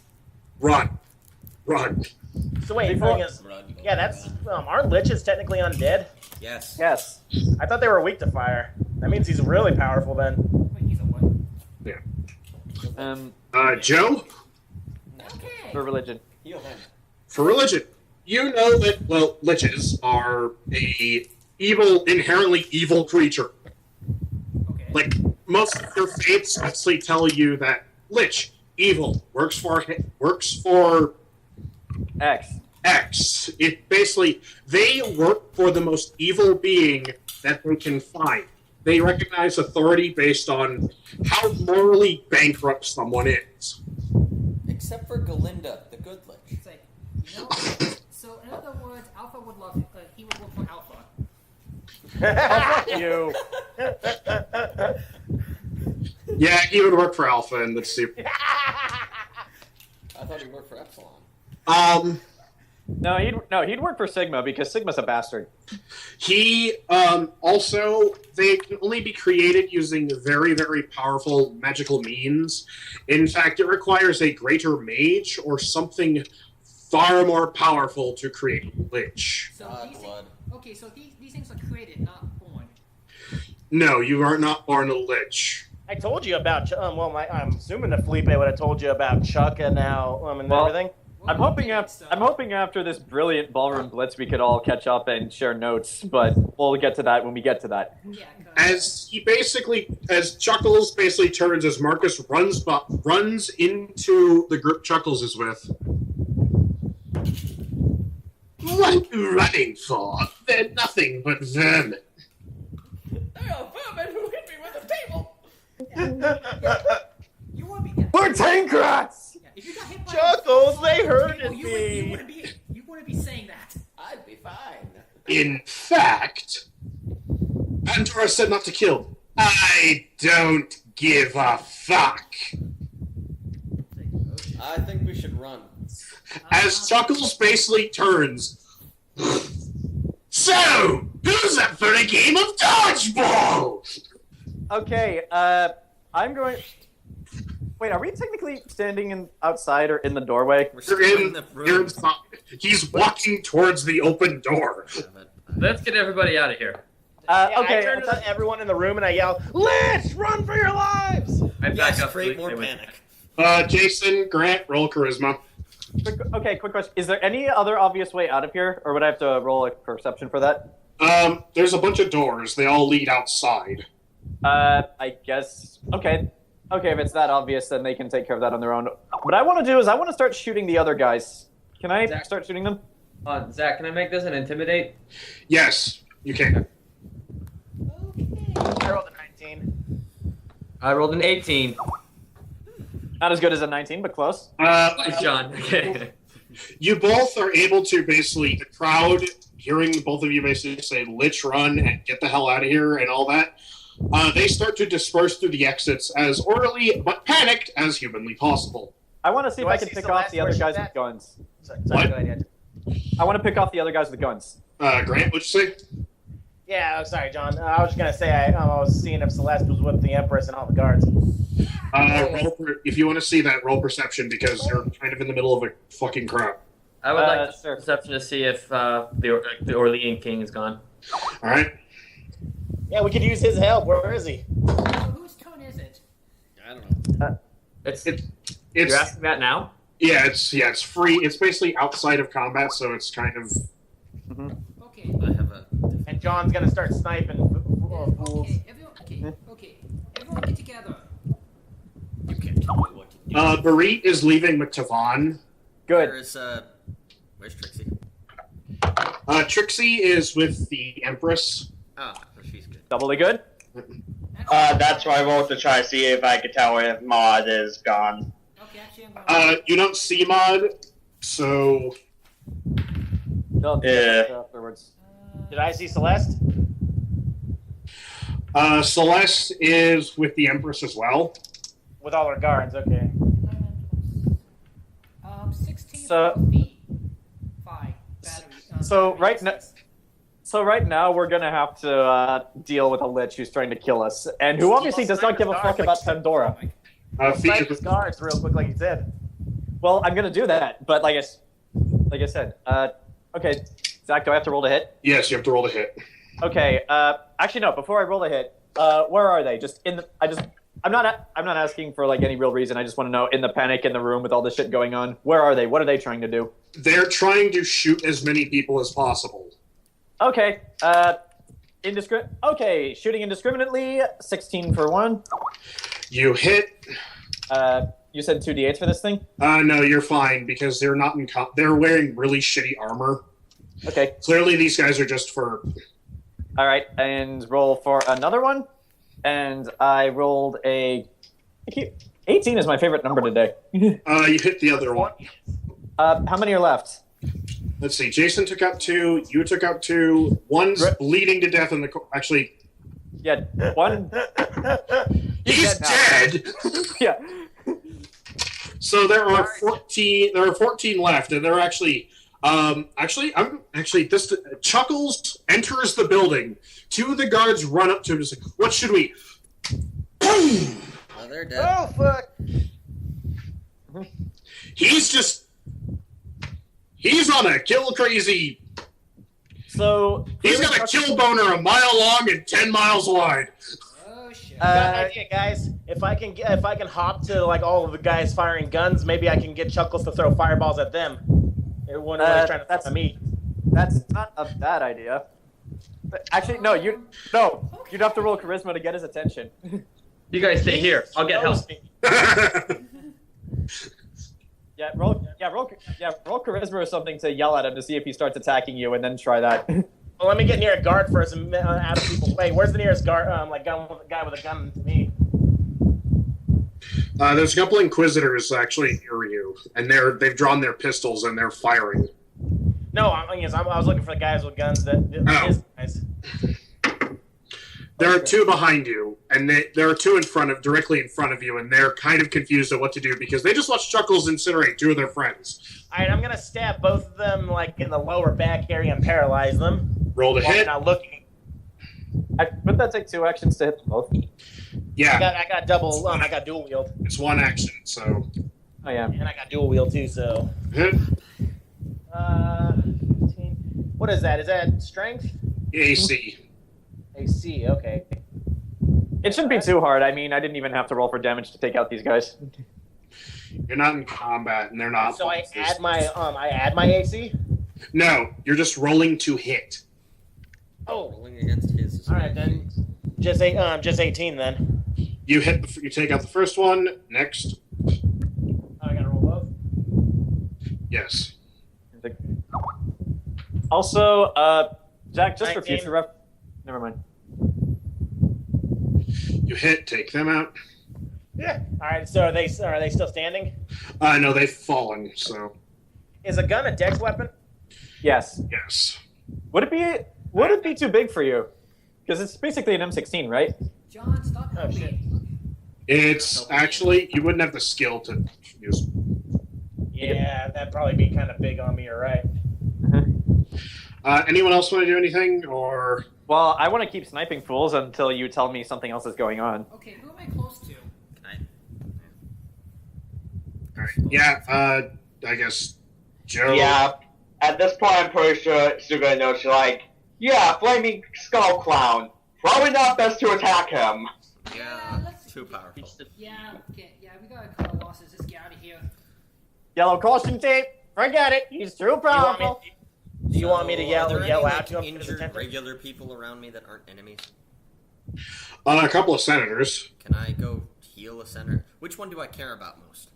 So wait, the thing is, yeah, that's aren't liches technically undead? Yes. I thought they were weak to fire. That means he's really powerful then. Wait, he's a what? Yeah. For Joe? religion. Heal him. For religion, you know that, well, liches are a inherently evil creature. Okay. Like, most of your faiths actually tell you that lich, evil, works for X. It basically, they work for the most evil being that they can find. They recognize authority based on how morally bankrupt someone is. Except for Galinda, the good lich. It's like, so in other words, Alpha would love it, but he would work for Alpha. You. Yeah, he would work for Alpha in the soup. I thought he worked for Epsilon. No, he'd work for Sigma because Sigma's a bastard. He, also, they can only be created using very, very powerful magical means. In fact, it requires a greater mage or something far more powerful to create a lich. So Blood. Okay, so these things are created, not born. No, you are not born a lich. I told you about, I'm assuming that Phillipe would have told you about Chuck and now, and everything. I'm hoping after this brilliant ballroom blitz we could all catch up and share notes, but we'll get to that when we get to that. Yeah, As Chuckles basically turns, as Marcus runs into the group Chuckles is with. What are you running for? They're nothing but vermin. They are vermin who hit me with a table. You want to be. We're tank rats! Yeah, if you got hit by Chuckles, they hurted you me. wouldn't be saying that. I'd be fine. In fact, Pandora said not to kill. I don't give a fuck. I think we should run. As Chuckles basically turns. So, who's up for a game of dodgeball? Okay, I'm going... Wait, are we technically standing outside or in the doorway? You're in the room. He's walking towards the open door. Let's get everybody out of here. Okay. I turn to everyone in the room and I yell, "Let's run for your lives!" I back up. Create more panic. Jayson, Grant, roll charisma. Okay, quick question. Is there any other obvious way out of here, or would I have to roll a perception for that? There's a bunch of doors. They all lead outside. I guess... Okay, if it's that obvious, then they can take care of that on their own. What I want to do is I want to start shooting the other guys. Can I start shooting them? Zach, can I make this an intimidate? Yes, you can. I rolled a 19. I rolled an 18. Not as good as a 19, but close. Nice, John. Okay. You both are able to basically, the crowd, hearing both of you basically say, "Let's run and get the hell out of here," and all that, they start to disperse through the exits as orderly but panicked as humanly possible. I want to see if I can pick off the other guys with guns. Sorry, go ahead. I want to pick off the other guys with guns. Grant, what'd you say? Yeah, sorry, John. I was just gonna say I was seeing if Celeste was with the Empress and all the guards. If you want to see that, roll perception because you're kind of in the middle of a fucking crowd. I would like perception to see if the Orlean King is gone. All right. Yeah, we could use his help. Where is he? Whose turn is it? I don't know. You're asking that now? Yeah, it's free. It's basically outside of combat, so it's kind of. Okay. I have a. And John's gonna start sniping fools. Okay. Everyone get together. You can't tell me what to do. Barit is leaving with Tavon. Good. Where's Trixie? Trixie is with the Empress. Oh, she's good. Doubly good. That's why I rolled to try to see if I could tell if Maud is gone. Okay, actually, I'm going. You don't see Maud, so. Afterwards. Did I see Celeste? Celeste is with the Empress as well. With all her guards, okay. 16 So- 5 battery. So right now we're gonna have to deal with a lich who's trying to kill us, and who obviously does not give a fuck about Pandora. Snipe his guards real quick, like he said. Well, I'm gonna do that, but like I said, okay, Zach, do I have to roll to hit? Yes, you have to roll to hit. Okay, actually no. Before I roll to hit, where are they? I'm not asking for like any real reason. I just want to know, in the panic in the room with all this shit going on, where are they? What are they trying to do? They're trying to shoot as many people as possible. Okay, okay, shooting indiscriminately, 16 for 1. You hit. You said 2d8s for this thing? No, you're fine because they're not they're wearing really shitty armor. Okay. Clearly, these guys are just for. All right, and roll for another one. And I rolled a 18 is my favorite number today. You hit the other one. How many are left? Let's see. Jayson took out 2. You took out 2. One's bleeding to death in the. Actually. Yeah, one. He's dead. Yeah. So there are 14. There are 14 left, and they're actually. This Chuckles enters the building. 2 of the guards run up to him and say, "What should we?" Boom! Oh, they're dead. Oh, fuck! He's on a kill crazy. So he's got a kill boner a mile long and 10 miles wide. Oh shit. Got an idea, guys. If I can hop to like all of the guys firing guns, maybe I can get Chuckles to throw fireballs at them. Everyone was trying to throw at me. That's not a bad idea. But actually, no. You'd have to roll charisma to get his attention. You guys stay here. I'll get help. Roll charisma or something to yell at him to see if he starts attacking you, and then try that. Well, let me get near a guard first and out of people's way. Where's the nearest guard? Guy with a gun to me. There's a couple Inquisitors actually near you, and they've drawn their pistols and they're firing. No, I was looking for the guys with guns. His guys. There are two behind you, and there are two directly in front of you, and they're kind of confused at what to do because they just watched Chuckles incinerate two of their friends. All right, I'm gonna stab both of them like in the lower back area and paralyze them. Roll to hit. Not looking. Wouldn't that take 2 actions to hit them both? Yeah. I got double. I got dual wield. It's 1 action, so. Oh yeah. And I got dual wield too, so. Hit. 15. What is that? Is that strength? AC. AC. Okay. It shouldn't be too hard. I mean, I didn't even have to roll for damage to take out these guys. You're not in combat, and they're not. So I add my AC. No, you're just rolling to hit. Oh. Rolling against his. All right then. Just 18 then. You hit. You take out the first one. Next. I gotta roll both. Yes. Also, Jack, just for 19. future ref. Never mind. You hit. Take them out. Yeah. All right. So are they still standing? No, they've fallen. So. Is a gun a dex weapon? Yes. Yes. Would it be too big for you? Because it's basically an M16, right? John, stop Oh shit. It's actually you wouldn't have the skill to use. Yeah, that'd probably be kind of big on me. You're right. Anyone else want to do anything, or? Well, I want to keep sniping fools until you tell me something else is going on. Okay, who am I close to? All right. Yeah. I guess Joe. Yeah. At this point, I'm pretty sure Sugulite knows. She's like, yeah, flaming skull clown. Probably not best to attack him. Yeah, let's- too powerful. Yeah, okay, yeah, we gotta cut our losses. Let's get out of here. Yellow caution tape. Forget it. He's too powerful. Do you want me to yell Are there yell any, out to him? injured regular people around me that aren't enemies? A couple of senators. Can I go heal a senator? Which one do I care about most?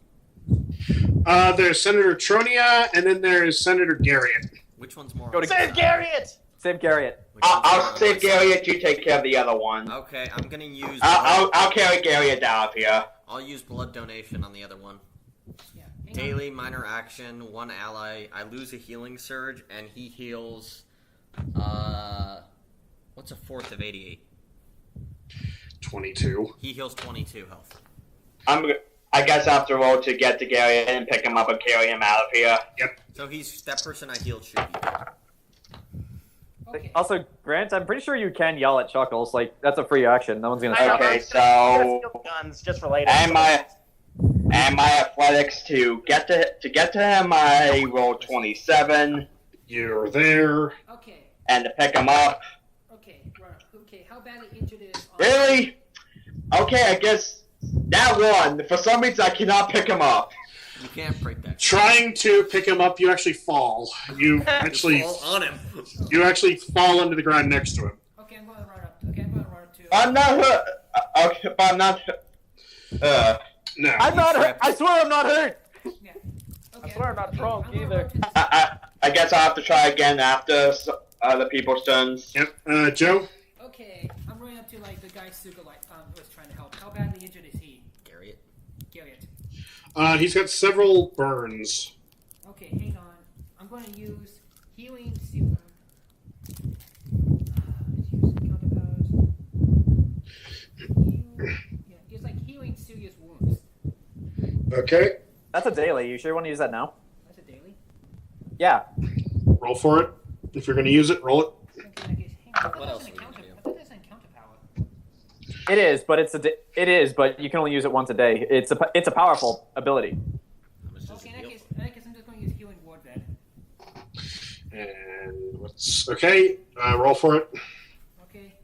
There's Senator Tronia, and then there's Senator Garriott. Which one's more? Save Garriott! Save Garriott. I'll save Garriott. You take care of the other one. Okay, I'm gonna use. I'll carry Garriott down here. I'll use blood donation on the other one. Yeah. hang on. Daily minor action, 1 ally. I lose a healing surge, and he heals. What's a fourth of 88? 22. He heals 22 health. I guess I have to roll to get to Garriott and pick him up and carry him out of here. Yep. So he's that person I healed should be dead. Okay. Also, Grant, I'm pretty sure you can yell at Chuckles. Like, that's a free action. No one's gonna stop Okay, it. so Guns just for later. and my athletics to get to him, I roll 27, You're there. Okay. and to pick him up. Okay. Right. Okay. How badly injured is? Really? Okay, I guess that one. For some reason, I cannot pick him up. You can't break that. Trying to pick him up, you actually fall. You actually Fall on him. you actually fall into the ground next to him. Okay, I'm gonna run up. Okay, I'm gonna run up to. I'm not hurt. Okay, but I'm not. No. I'm not hurt. I swear I'm not hurt. Yeah. Okay. I swear I'm not drunk I'm gonna either. run to the- I guess I'll have to try again after other people's turns. Yep. Joe. Okay, I'm running up to like the guy Sugulite who was trying to help. How badly injured is he? Garriott. Garriott. He's got several burns. Okay, hang on. I'm going to use healing super. Let's use counterpowers. Yeah, it's like healing serious wounds. Okay. That's a daily. You sure you want to use that now? That's a daily. Yeah. Roll for it. If you're going to use it, roll it. Okay, I guess. Hang on. I thought What that else was are we gonna do? I thought that's an encounter power. It is, but it is, but you can only use it once a day. It's a powerful ability. Okay, in that case, I'm just going to use healing ward then. And what's okay? Roll for it. Okay.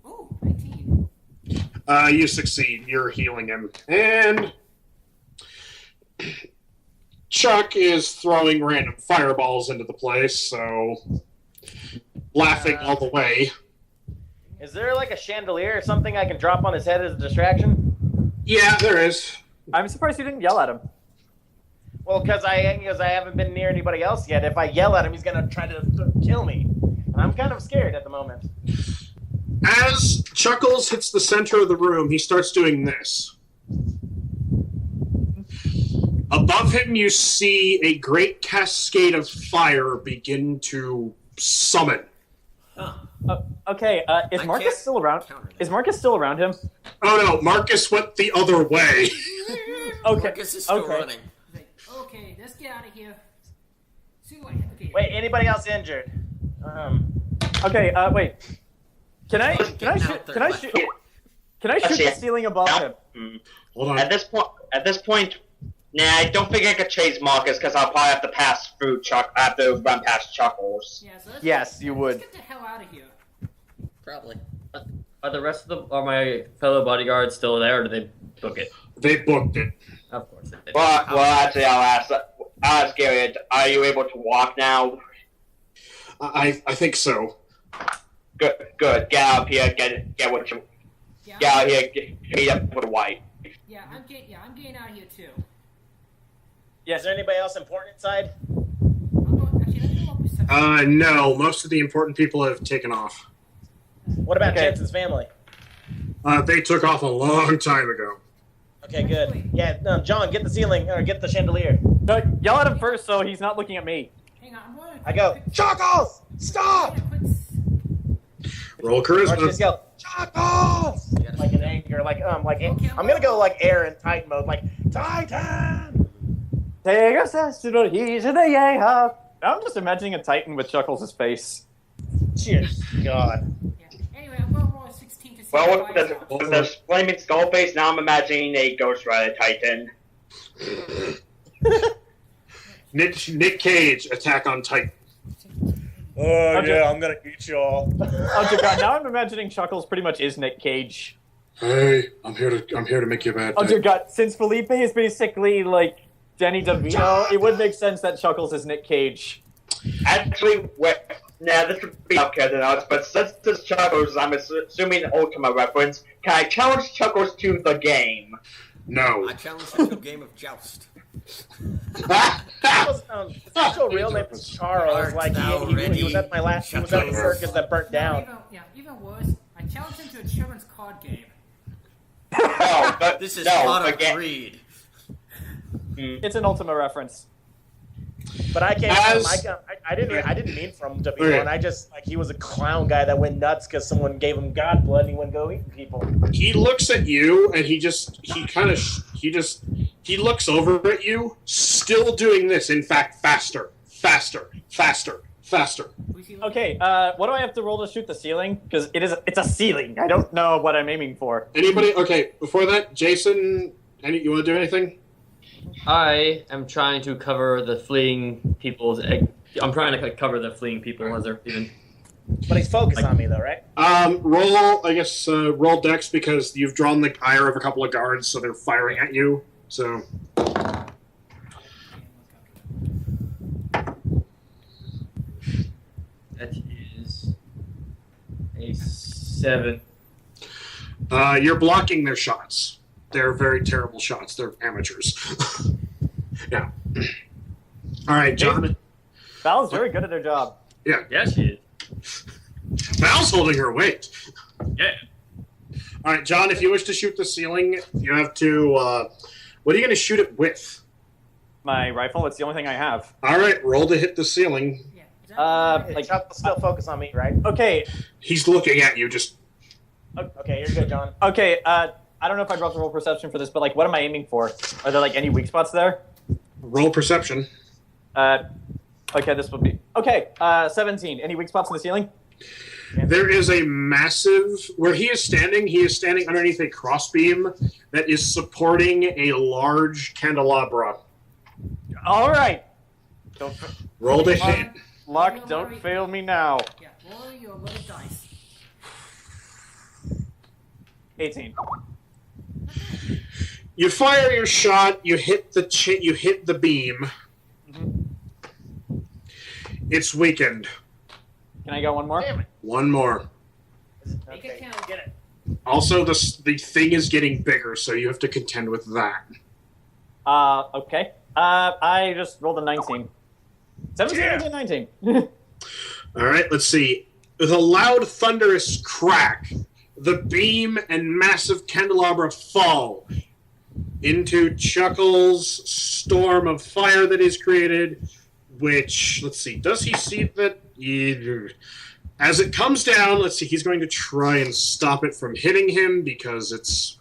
Ooh, 19. You succeed. You're healing him. And Chuck is throwing random fireballs into the place, so laughing all the way. Is there like a chandelier or something I can drop on his head as a distraction? Yeah, there is. I'm surprised you didn't yell at him. Well, because I haven't been near anybody else yet. If I yell at him, he's gonna try to kill me. I'm kind of scared at the moment. As Chuckles hits the center of the room, he starts doing this. Above him, you see a great cascade of fire begin to summon. Okay, is Marcus still around? Is Marcus still around him? Oh no, Marcus went the other way. Okay. Marcus is still running. Okay, let's get out of here. Okay. Wait, anybody else injured? Okay, wait. Can I shoot the ceiling above him? Hold on. At this point, nah, I don't think I could chase Marcus because I'll probably have to pass through Chuck. I have to run past Chuckles. Yeah, so Yes, you would. Let's get the hell out of here. Probably. Are the rest of my fellow bodyguards still there, or do they book it? They booked it. Of course they did. Well, actually, I'll ask Gary, are you able to walk now? I think so. Good. Get out here. Get what you. Yeah, Get out here. Meet up with White. Yeah, I'm getting out of here too. Yeah, is there anybody else important inside? No, most of the important people have taken off. What about Jensen's family? They took off a long time ago. Okay, good. Yeah, John, get the ceiling, or get the chandelier. No, yell at him first so he's not looking at me. Hang on, I'm going to... I go, Chuckles! Stop! Roll charisma. Or just go, Chuckles! Like in anger, like, I'm gonna go like air in Titan mode, like, Titan! Take us to the heat of the Yeha. I'm just imagining a Titan with Chuckles' face. Cheers, God. Anyway, I'm going to roll a 16 to see Well, if with the flaming skull face, now I'm imagining a Ghost Rider Titan. Nick Cage, attack on Titan. Oh, Okay. yeah, I'm gonna eat y'all. Oh dear God! Now I'm imagining Chuckles pretty much is Nick Cage. Hey, I'm here to make you a bad Oh dear day. God! Since Phillipe is basically like Danny DeVito, it would make sense that Chuckles is Nick Cage. Actually, this would be up than us, but since this Chuckles, I'm assuming Ultima reference, can I challenge Chuckles to the game? No. I challenge you to a game of joust. His actual real name is Charles. Like he was at my last. He was at the circus that burnt down. Even worse, I challenged him to a children's card game. No, but This is no, not a again. greed. It's an Ultima reference. But I can't. I didn't mean for him to be one. I just like he was a clown guy that went nuts because someone gave him god blood and he wouldn't go eating people. He looks at you and he looks over at you, still doing this. In fact, faster. Okay, what do I have to roll to shoot the ceiling? Because it's a ceiling. I don't know what I'm aiming for. Anybody? Okay, before that, Jayson, you want to do anything? I am trying to cover the fleeing people's. I'm trying to cover the fleeing people as they're even. But he's focused on me though, right? Roll Dex because you've drawn the ire of a couple of guards, so they're firing at you. So. That is a 7. You're blocking their shots. They're very terrible shots. They're amateurs. Yeah. All right, John. Val's very good at her job. Yeah. Yeah, she is. Val's holding her weight. Yeah. All right, John, if you wish to shoot the ceiling, you have to... what are you going to shoot it with? My rifle. It's the only thing I have. All right, roll to hit the ceiling. Chuck still focus on me, right? Okay. He's looking at you, just... Okay, you're good, John. Okay, I don't know if I dropped a roll perception for this, but, like, what am I aiming for? Are there, like, any weak spots there? Roll perception. Okay, this would be... Okay, 17. Any weak spots in the ceiling? There is a massive... Where he is standing underneath a crossbeam that is supporting a large candelabra. All right. Roll to hit. Luck, don't fail me now. Yeah, roll your loaded dice. 18. You fire your shot. You hit the beam. Mm-hmm. It's weakened. Can I get one more? Damn it. One more. Make it count. Get it. Also, the thing is getting bigger, so you have to contend with that. Okay. I just rolled a 19. 17, 18, 19. All right, let's see. With a loud, thunderous crack, the beam and massive candelabra fall into Chuckle's storm of fire that is created, which, let's see, does he see that? As it comes down, let's see, he's going to try and stop it from hitting him because it's...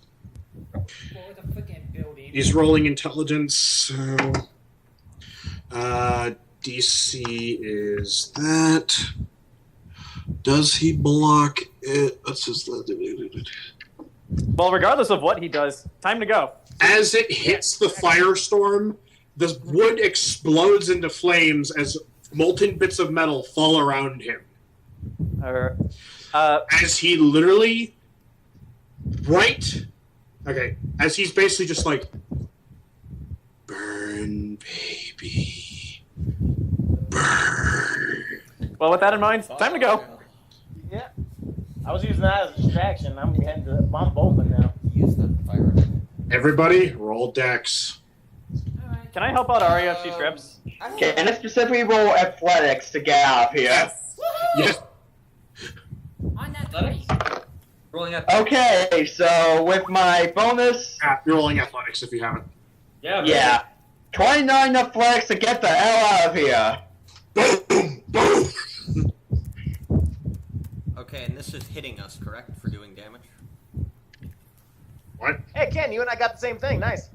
He's rolling intelligence, so... DC is that. Does he block it? What's his... Well, regardless of what he does, time to go. As it hits the firestorm, the wood explodes into flames as molten bits of metal fall around him. As he literally... as he's basically just like... Burn, baby. Burn. Well, with that in mind, time to go. Yeah. I was using that as a distraction. I'm heading to bomb bolting now. Use the fire. Everybody, roll dex. Can I help out Aria if she trips? Okay, and let's specifically roll athletics to get out of here. Yes. On that 20. Rolling up. Okay, so with my bonus, You're rolling athletics if you haven't. yeah, 29 athletics to get the hell out of here. Boom! Boom! Okay, and this is hitting us, correct, for doing damage? What? Hey, Ken, you and I got the same thing. Nice.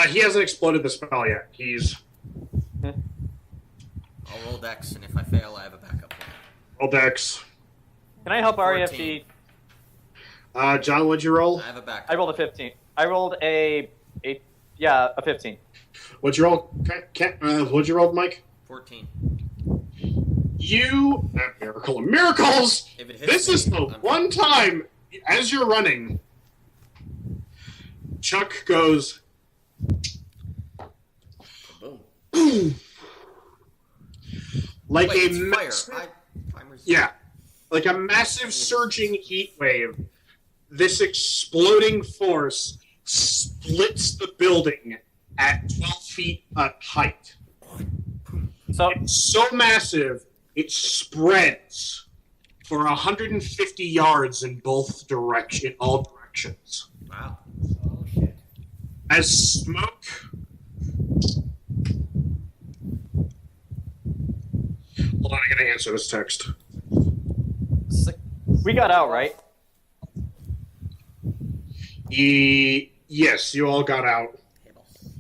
He hasn't exploded the spell yet. He's... I'll roll dex, and if I fail, I have a backup plan. Roll dex. Can I help Aria if 14. she... John, what'd you roll? I have a backup. I rolled a 15. I rolled a 15. What'd you roll? What'd you roll, Mike? 14. You... Miracle of miracles! If it hits This me, is the I'm one time, as you're running, Chuck goes... Boom. Like Wait, a it's massive, fire. Timer's... yeah, like a massive surging heat wave. This exploding force splits the building at 12 feet height. So, It's so massive, it spreads for 150 yards in all directions. Wow. Oh shit. As smoke... Hold on, I gotta answer this text. we got out, right? Yes, you all got out.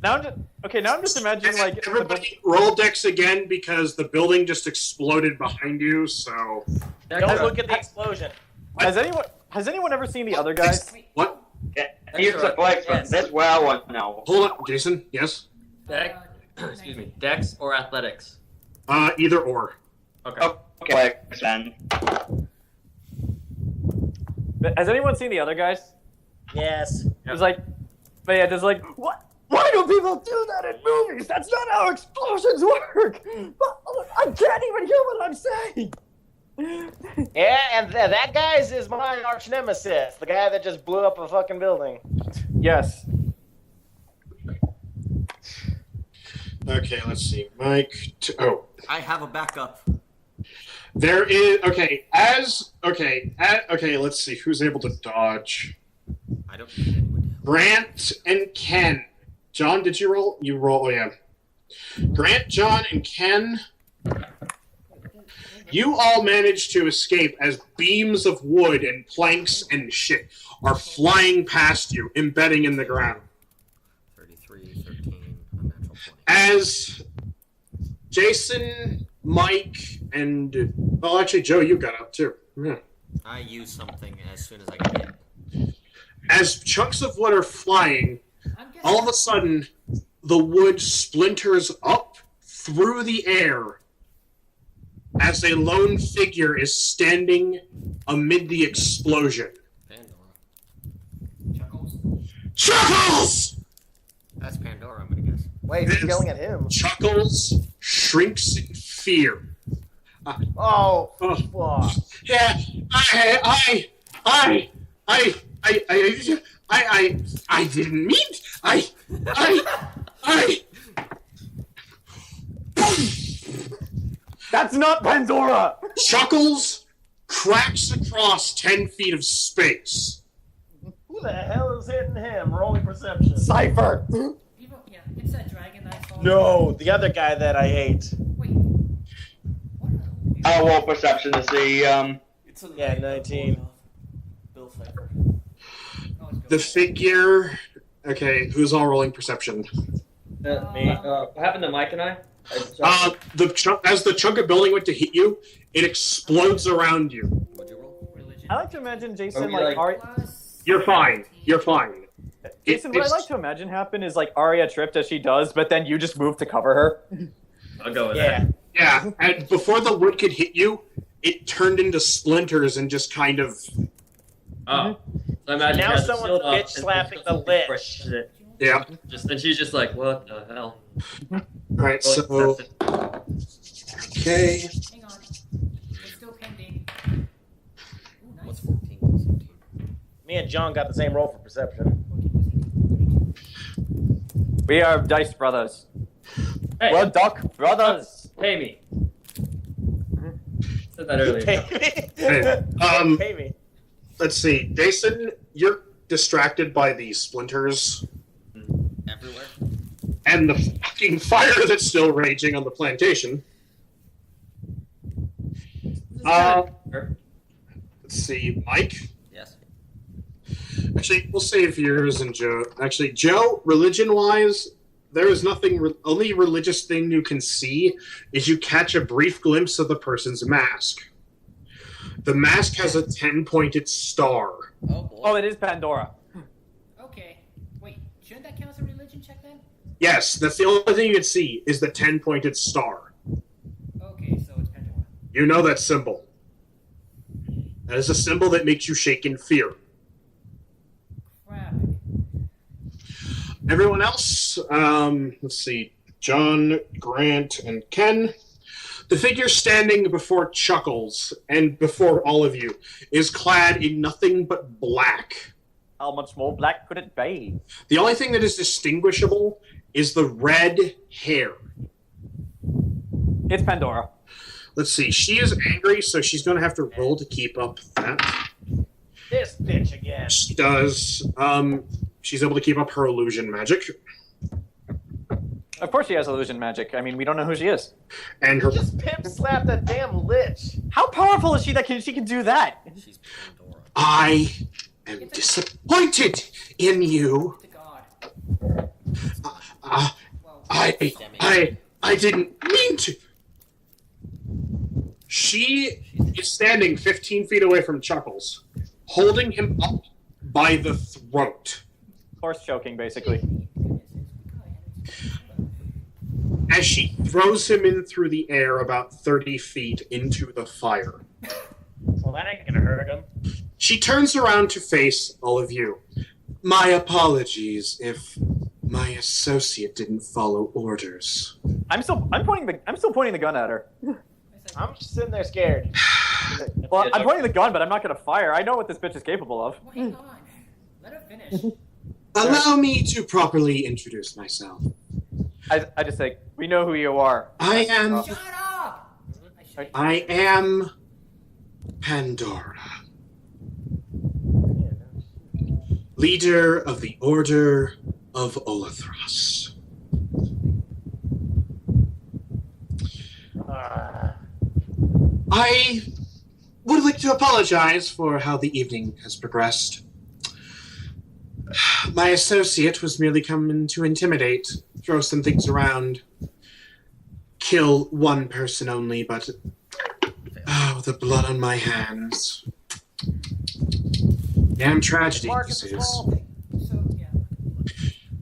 Now I'm just imagining, like... Everybody roll dex again because the building just exploded behind you, so... Don't look at the explosion. Has anyone ever seen the other guys? What? Here's that's where I want now. Hold on, Jason, yes? Dex, excuse me, Dex or athletics? Either or. Okay. Okay, then. Has anyone seen the other guys? Yes. It's like... But yeah, just like... What? Why do people do that in movies? That's not how explosions work! I can't even hear what I'm saying! Yeah, and that guy's is my arch nemesis. The guy that just blew up a fucking building. Yes. Okay, let's see. Mike... I have a backup. There is... Okay, let's see. Who's able to dodge? I don't need anyone. Grant and Ken. John, did you roll? You roll, oh yeah. Grant, John, and Ken... You all managed to escape as beams of wood and planks and shit are flying past you, embedding in the ground. 33, 13, unnatural 20. As Jayson, Mike, and... Well, actually, Joe, you got up too. Yeah. I use something as soon as I get hit. As chunks of wood are flying, all of a sudden, the wood splinters up through the air as a lone figure is standing amid the explosion. Pandora. Chuckles! That's Pandora, I'm gonna guess. Wait, he's yelling at him. Chuckles shrinks in fear. Oh, fuck. Yeah, I didn't mean. I. That's not Pandora! Chuckles cracks across 10 feet of space. Who the hell is hitting him? Rolling perception. Cypher! Yeah, it's that dragon I saw. No, the other guy that I hate. Wait. I'll roll perception to see. It's a Yeah, 19. Bill Cypher. The figure. Okay, who's all rolling perception? What happened to Mike and I? As the chunk of building went to hit you, it explodes around you. What'd you roll? I like to imagine Jayson, Are we like, like- You're fine. You're fine. Jayson, what I like to imagine happen is, like, Aria tripped as she does, but then you just move to cover her. I'll go with Yeah. that. Yeah, and before the wood could hit you, it turned into splinters and just kind of. Oh. So I imagine Now she has someone's shield up bitch and slapping something the lich. crushes it. Yeah. And she's just like, what the hell? Alright, so. Well, Okay. Hang on. It's still pending. Ooh, nice. What's 14 plus 18? Me and John got the same roll for perception. We are Dice Brothers. Hey, We're Duck Brothers. pay me. Said that earlier. Pay me. Hey, Pay me. let's see. Jayson, you're distracted by the splinters Everywhere? and the fucking fire that's still raging on the plantation. Let's see, Mike. Yes. Actually, we'll save yours and Joe. Actually, Joe, religion-wise, there is nothing. Only religious thing you can see is you catch a brief glimpse of the person's mask. The mask has a 10-pointed star. Oh, boy. Oh, it is Pandora. Okay. Wait, shouldn't that count as a religion check then? Yes, that's the only thing you can see is the 10-pointed star. Okay, so it's Pandora. You know that symbol. That is a symbol that makes you shake in fear. Crap. Everyone else, let's see, John, Grant, and Ken. The figure standing before Chuckles and before all of you is clad in nothing but black. How much more black could it be? The only thing that is distinguishable is the red hair. It's Pandora. Let's see, she is angry, so she's going to have to roll to keep up that. This bitch again. She does. She's able to keep up her illusion magic. Of course she has illusion magic. I mean, we don't know who she is. And her. Just pimp slap that damn lich. How powerful is she that she can do that? She's Pandora. I am disappointed in you. To God. I didn't mean to. She is standing 15 feet away from Chuckles, holding him up by the throat. Horse choking, basically. As she throws him in through the air about 30 feet into the fire. Well, that ain't gonna hurt him. She turns around to face all of you. My apologies if my associate didn't follow orders. I'm still pointing the gun at her. I'm just sitting there scared. Well, I'm pointing the gun, but I'm not gonna fire. I know what this bitch is capable of. Well, hang on. Let her finish. Allow me to properly introduce myself. I just say, we know who you are. I am Shut up! I am Pandora, leader of the Order of Olathras. I would like to apologize for how the evening has progressed. My associate was merely coming to intimidate, throw some things around, kill one person only, but oh, the blood on my hands. Damn tragedy this is. So, yeah.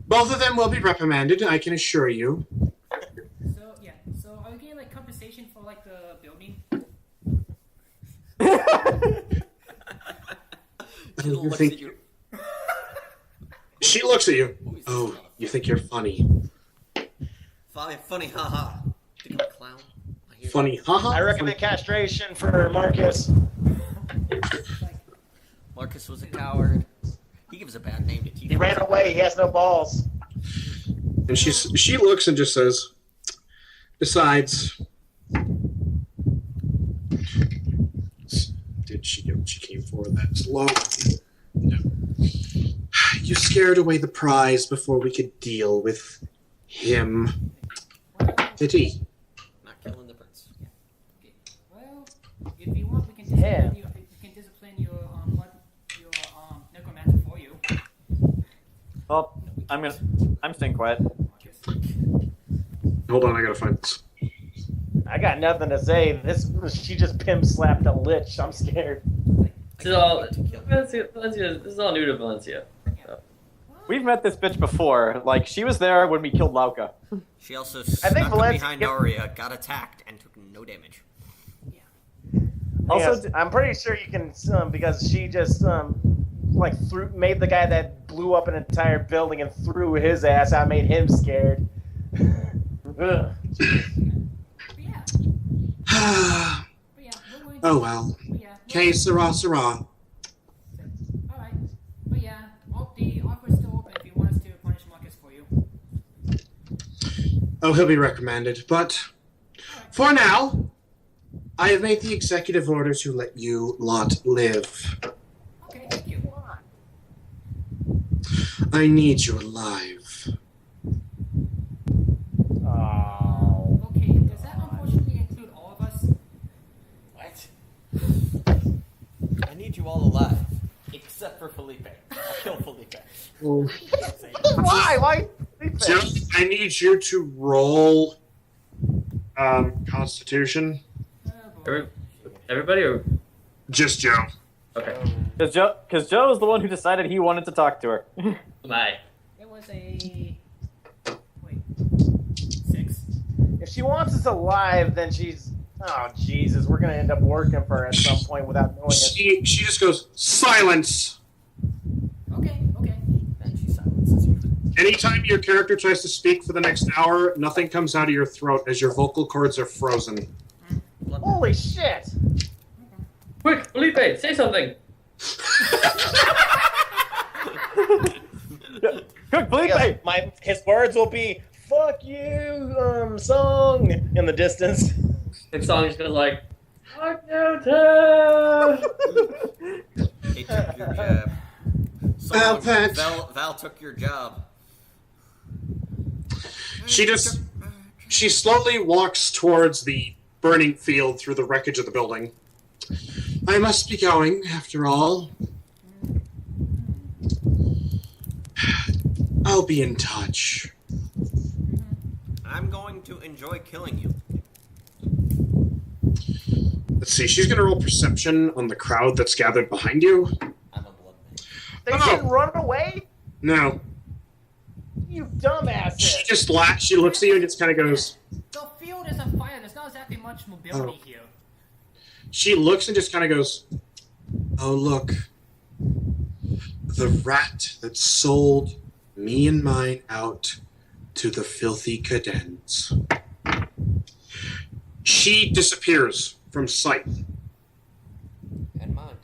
Both of them will be reprimanded, I can assure you. So, yeah. So, are we getting, like, compensation for, like, the building? She looks at you. Oh, you think you're funny? Funny, haha. Think I'm a clown? Funny, haha. I recommend castration for Marcus. Marcus was a coward. He gives a bad name to Tiefling. He ran away. He has no balls. And she looks and just says, besides, did she get what she came for? That's low. No. You scared away the prize before we could deal with him. Pity. Not killing the prince. Okay. Well, if you want, we can discipline your necromancer for you. Well, I'm staying quiet. Hold on, I gotta find this. I got nothing to say. She just pimp slapped a lich. I'm scared. This is all Valencia. This is all new to Valencia. So. We've met this bitch before. Like, she was there when we killed Lauka. She also think snuck up Valencia- behind Aria, got attacked, and took no damage. Also, Yes, I'm pretty sure you can, because she just made the guy that blew up an entire building and threw his ass out, made him scared. Ugh. But yeah. But yeah, we're going to, Oh well. but yeah, Okay, Sarah, Sarah. Alright. But yeah, the offer is still open if you want us to punish Marcus for you. Oh, he'll be reprimanded, but for now, I have made the executive order to let you lot live. Okay, thank you. I need you alive. Oh. Okay, does that unfortunately include all of us? What? I need you all alive, except for Phillipe. I'll kill Phillipe. Why? Why? Just, I need you to roll Constitution. Everybody or Just Joe. okay. because Joe was the one who decided he wanted to talk to her. Bye. It was a... Wait. 6. If she wants us alive, then she's... Oh, Jesus. We're going to end up working for her at some point without knowing it. She just goes, silence! Okay. And she silences you. Anytime your character tries to speak for the next hour, nothing comes out of your throat as your vocal cords are frozen. Holy shit! Quick, Phillipe, say something. Quick, Phillipe! Yes, his words will be, fuck you, song, in the distance. And song's goes like, fuck you too. He took your job. Well, Pat. Val took your job. She slowly walks towards the burning field through the wreckage of the building. I must be going, after all. I'll be in touch. I'm going to enjoy killing you. Let's see, she's gonna roll perception on the crowd that's gathered behind you. I'm a blood man. They Oh. didn't run away? No. You dumbasses! She looks at you and just kind of goes... The field is on fire. There's not exactly much mobility here. She looks and just kind of goes, oh, look. The rat that sold me and mine out to the filthy cadets. She disappears from sight. And mine.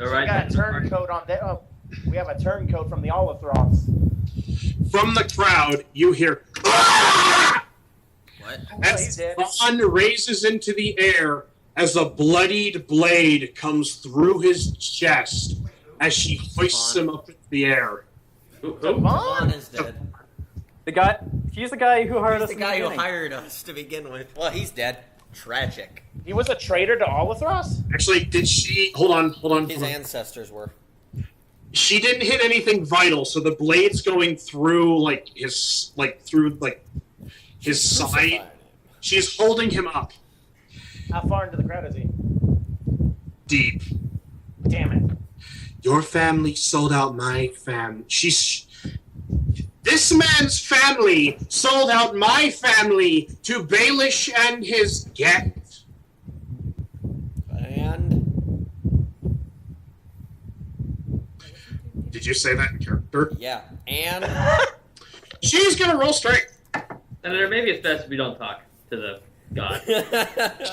All We right. got a turncoat on there. Oh, we have a turncoat from the Olathroths. From the crowd, you hear, "Ah!" What? he's As dead. Vaughn raises into the air as a bloodied blade comes through his chest as she hoists him up in the air. Vaughn is dead. He's the guy who hired He's us. the in guy who beginning. hired us to begin with. Well, he's dead. Tragic. He was a traitor to Olathros? Actually, did she... Hold on. His ancestors were. She didn't hit anything vital, so the blade's going through, his side. She's holding him up. How far into the crowd is he? Deep. Damn it. Your family sold out my family. This man's family sold out my family to Baelish and his gang. And Did you say that in character? Yeah, and She's gonna roll strength. Senator, maybe it's best if we don't talk to the god.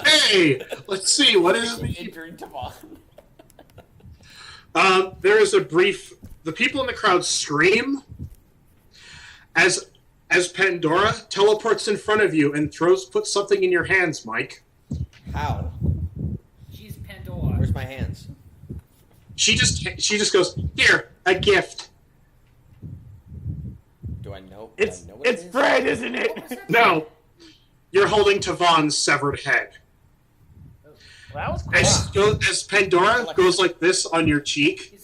Hey, let's see. What is the... injured Tavon. There is a brief... The people in the crowd scream as Pandora teleports in front of you and puts something in your hands, Mike. How? She's Pandora. Where's my hands? She just goes, here, a gift. Do I know? It's what it is? bread, isn't it? No, you're holding Tavon's severed head. Well, that was cool. As Pandora goes like this on your cheek.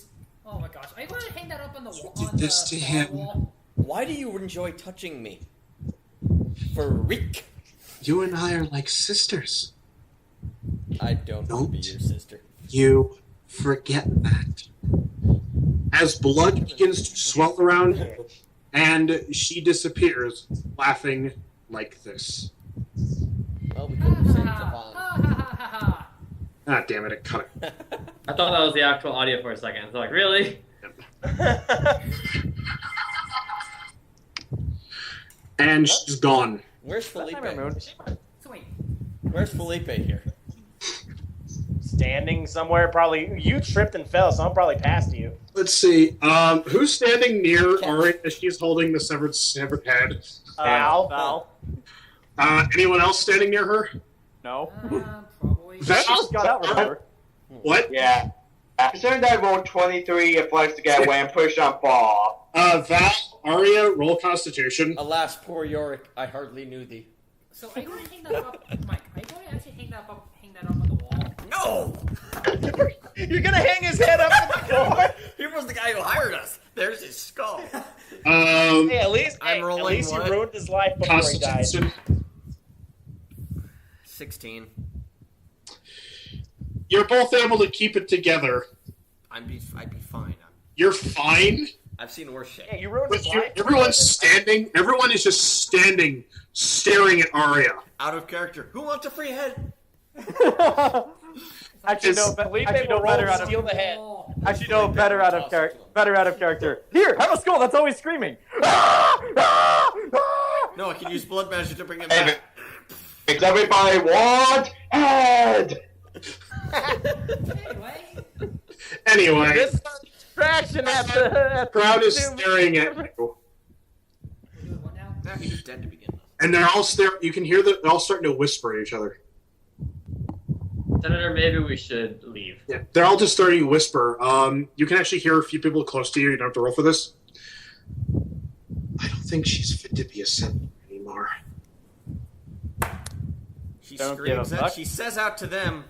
Oh my gosh. Are you going to hang that up on the wall? You did this to him. Wall? Why do you enjoy touching me? Freak. You and I are like sisters. I don't want to be your sister. You forget that. As blood begins to swell around her, and she disappears, laughing like this. Well, we could have saved Tavon. Ah, damn it, it cut it. I thought that was the actual audio for a second. I was like, really? And she's gone. Where's Phillipe? So wait. Where's Phillipe here? Standing somewhere, probably. You tripped and fell, so I'm probably past you. Let's see. Who's standing near Aria as she's holding the severed head? Val. Anyone else standing near her? No. Probably. Val's got out, remember? What? Yeah. Considering that I rolled 23 and flex to get away and push on ball. Val, Aria, roll Constitution. Alas, poor Yorick, I hardly knew thee. So are you going to hang that up, Mike? Are you going to actually hang that up on the wall? No! You're gonna hang his head up in the floor? He was the guy who hired us. There's his skull. Hey, at least what? you ruined his life before he died. Constitution. 16. You're both able to keep it together. I'd be fine. You're fine. I've seen worse shit. Yeah, you ruined his life. Everyone's standing. Everyone is just standing, staring at Aria. Out of character. Who wants a free head? Actually, no. Felipe Actually, will no. Better roll out of. steal the head. Actually, no. Better out of character. Better out of character. Here, have a skull that's always screaming. No, I can use blood magic to bring him back. Does everybody want head? Anyway, This distraction at the crowd is staring at you, Nah, he was dead to begin with. and they're all staring. You can hear they're all starting to whisper at each other. Senator, maybe we should leave. Yeah, they're all just starting to whisper. You can actually hear a few people close to you. You don't have to roll for this. I don't think she's fit to be a senator anymore. She Don't give a screams fuck. she says out to them,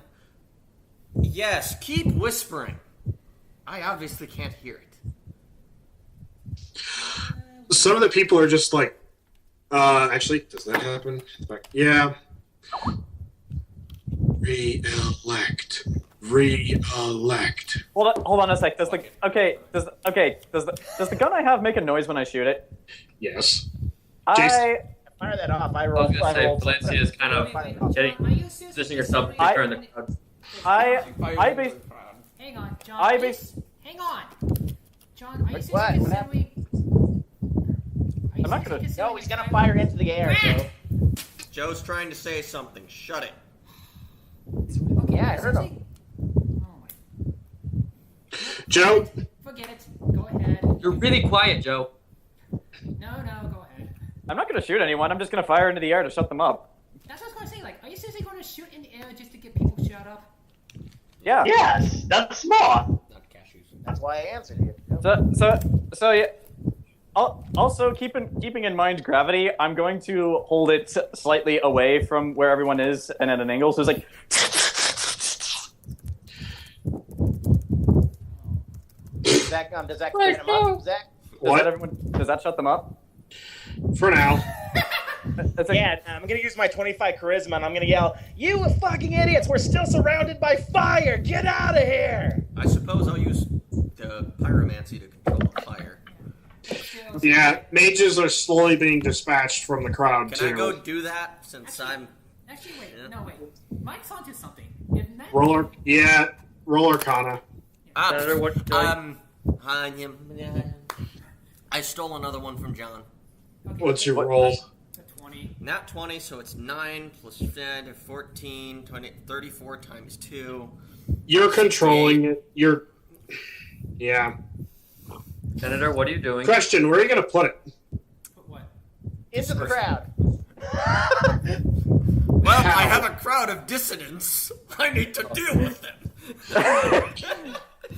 yes, keep whispering. I obviously can't hear it. Some of the people are just like, actually, does that happen? Yeah. Re-elect. Hold on a sec. Does the gun I have make a noise when I shoot it? Yes. I Fire that off. I I rolled. was going to say, Valencia is kind of getting, positioning herself to turn the crowd. Hang on, John. I Hang on. John, are you seriously What? considering... I'm not gonna- No, he's gonna fire into the air, Joe. Joe's trying to say something. Shut it. Okay, Yeah, I heard seriously? him. Oh my... Joe, Forget it. Go ahead. You're really quiet, Joe. No, go ahead. I'm not gonna shoot anyone. I'm just gonna fire into the air to shut them up. That's what I was going to say. Like, are you seriously going to shoot in the air just to get people shut up? Yeah. Yes, that's smart. Not cashews. That's why I answered you. So yeah. Also, keeping in mind gravity, I'm going to hold it slightly away from where everyone is and at an angle. So it's like. Does that clear him up, Zach? Does that shut them up? for now. It's like, Yeah, I'm gonna use my 25 charisma and I'm gonna yell, "You fucking idiots! We're still surrounded by fire! Get out of here!" I suppose I'll use the pyromancy to control the fire. Yeah, mages are slowly being dispatched from the crowd, Can too. I go do that since I'm... Actually, wait. Yeah. No, wait. Mike's onto something. If Matt Roll Arcana. Ah, Senator, what? I stole another one from John. Okay, What's your roll? a 20. Not 20, so it's 9 plus 14, 20, 34 times 2. You're controlling it. Yeah. Senator, what are you doing? Question, where are you going to put it? But what? Into the crowd. Well, I have a crowd of dissidents. I need to deal with them.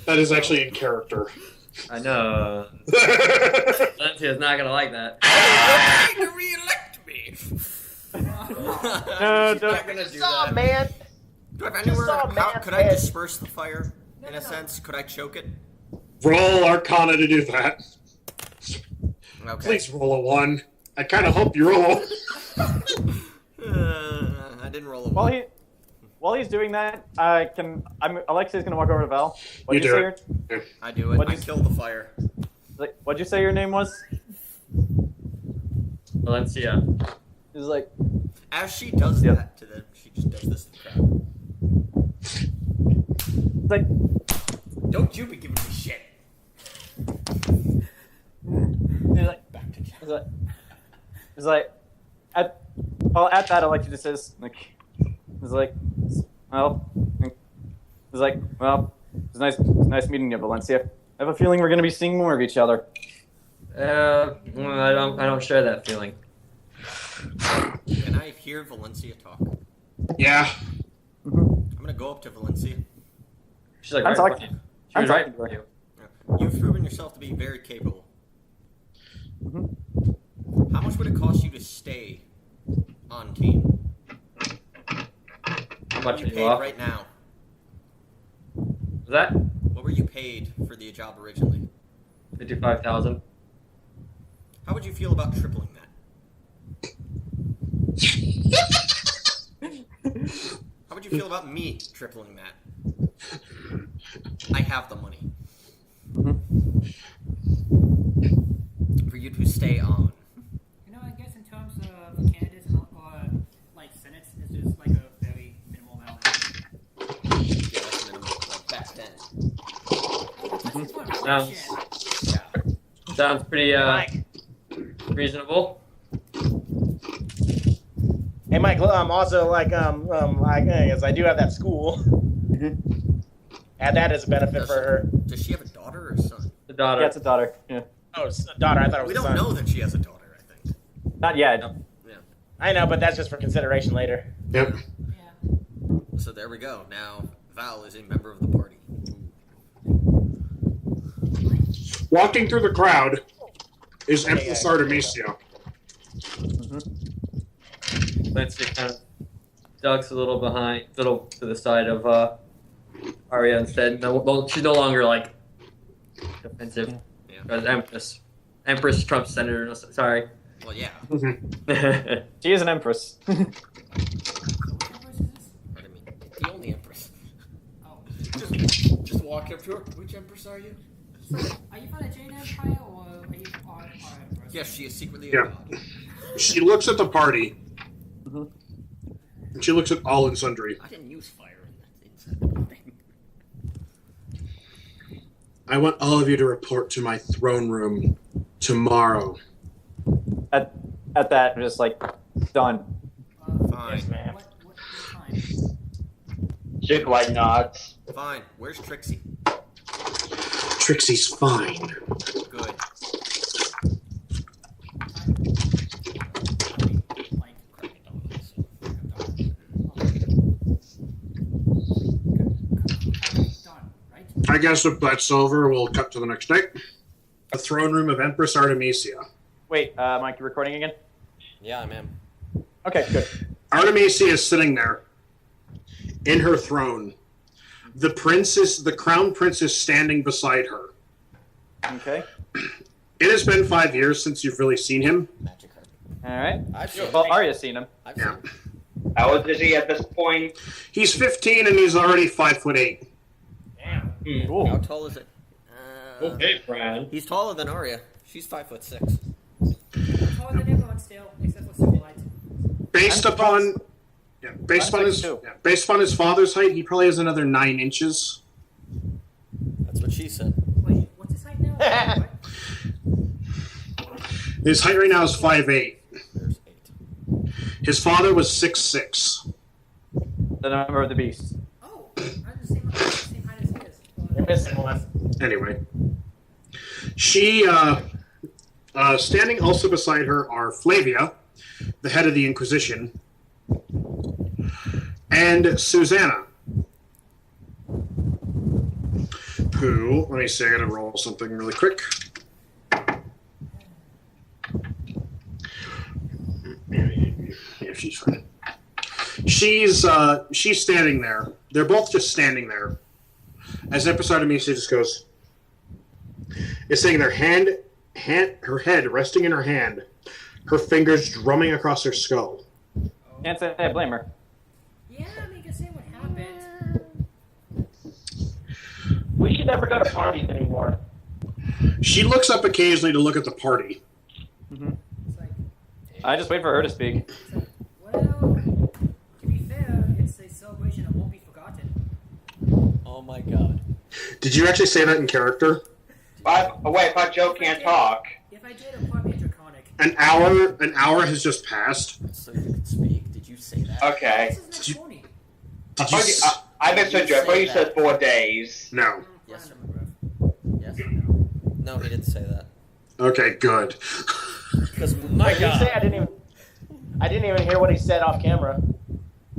That is actually in character. I know. Valencia's not gonna like that. You're trying to re-elect me. No, She's don't. not gonna do Saw, that. man. Do I have anywhere? saw a man's Could I head. disperse the fire? In a sense, could I choke it? Roll Arcana to do that. Okay. Please roll a 1. I kind of hope you roll. I didn't roll a 1. While he's doing that, Alexei's gonna walk over to Val. What'd You you do say? it. I do it. What'd I you- kill the fire. What'd you say your name was? Valencia. He's like, As she does Yep. that to them, she just does this to the crowd. it's like, Don't you be giving me shit. he's like, Back to John. he's like, at that, Alexei just says, like, he's like, well, it's nice meeting you, Valencia. I have a feeling we're gonna be seeing more of each other. I don't share that feeling. Can I hear Valencia talk? Yeah. I'm gonna go up to Valencia. She's like, I'm right talking- in front of you. She I'm was right in talking front to of her. you. You've proven yourself to be very capable. Mm-hmm. How much would it cost you to stay on team? How much What are are you you paid off? right now? Was that What were you paid for the job originally? 55,000? How would you feel about tripling that? How would you feel about me tripling that? I have the money. For you to stay on. You know, I guess in terms of candidates or like senates, it's just like a very minimal amount. Yeah, that's minimum. Like back then. That's fun. Sounds- Yeah. Sounds pretty reasonable. Hey, Mike. Also, as I do have that school, add that as a benefit for her. Does she have a daughter or a son? The daughter. Yeah, it's a daughter. Yeah. Oh, it's a daughter. I thought it was We a don't son. know that she has a daughter, I think. Not yet. Yeah. I know, but that's just for consideration later. Yep. Yeah. So there we go. Now Val is a member of the party. Walking through the crowd is Empress Artemisia. Valencia kind of ducks a little to the side of Aria instead. No, well, she's no longer like defensive. Yeah. Because Empress trumps Senator. No, sorry. Well, yeah. She is an empress. So which empress is this? I mean, the only empress. Oh. Just walk up to her. Which empress are you? Are you from the Jade Empire or are you our empress? Yes, she is secretly a Yeah. god. She looks at the party. And she looks at all and sundry. I didn't use fire inside the building. I want all of you to report to my throne room tomorrow. At that, just like, done. Fine. Yes, ma'am. What time? Sugulite nods. Fine. Where's Trixie? Trixie's fine. Good. Done, right? I guess if that's over, we'll cut to the next night. The throne room of Empress Artemisia. Wait, Mike, you recording again? Yeah, I am. Okay, good. Artemisia is sitting there in her throne. The crown prince is standing beside her. Okay. It has been 5 years since you've really seen him. Magic card. All right. I've seen Well, him. Aria's seen him. I've seen Yeah. him. How old is he at this point? He's 15 and he's already 5'8". Damn. How tall is it? Okay, Brad. He's taller than Aria. She's 5'6". Taller than everyone still, except for Sugulite. Based I'm upon I'm based on his 6'2". based on his father's height, he probably has another 9 inches. That's what she said. Wait, what's his height? His height right now is 5'8". There's 8. His father was 6'6". The number of the beast. Oh, I'm the same height as he is. You're missing one. Anyway. She, standing also beside her are Flavia, the head of the Inquisition, and Susanna, who, let me see, I gotta roll something really quick. Yeah, she's fine. She's standing there. They're both just standing there. As Empress Artemisia just goes, is saying their her head resting in her hand, her fingers drumming across her skull. Can't say I blame her. Yeah, I mean, you can say what happened. We should never go to parties anymore. She looks up occasionally to look at the party. Mm-hmm. It's like, I just wait for her to speak. well, to be fair, it's a celebration that won't be forgotten. Oh my god. Did you actually say that in character? But Joe can't talk. If I did, it'd probably be draconic. An hour has just passed. So you can speak. Did you say that? Okay. This is next morning. Did you? I misheard you. I thought you said 4 days. No. Yes or yes or no? No, he didn't say that. Okay, good. Because my Did he say I didn't even hear what he said off camera.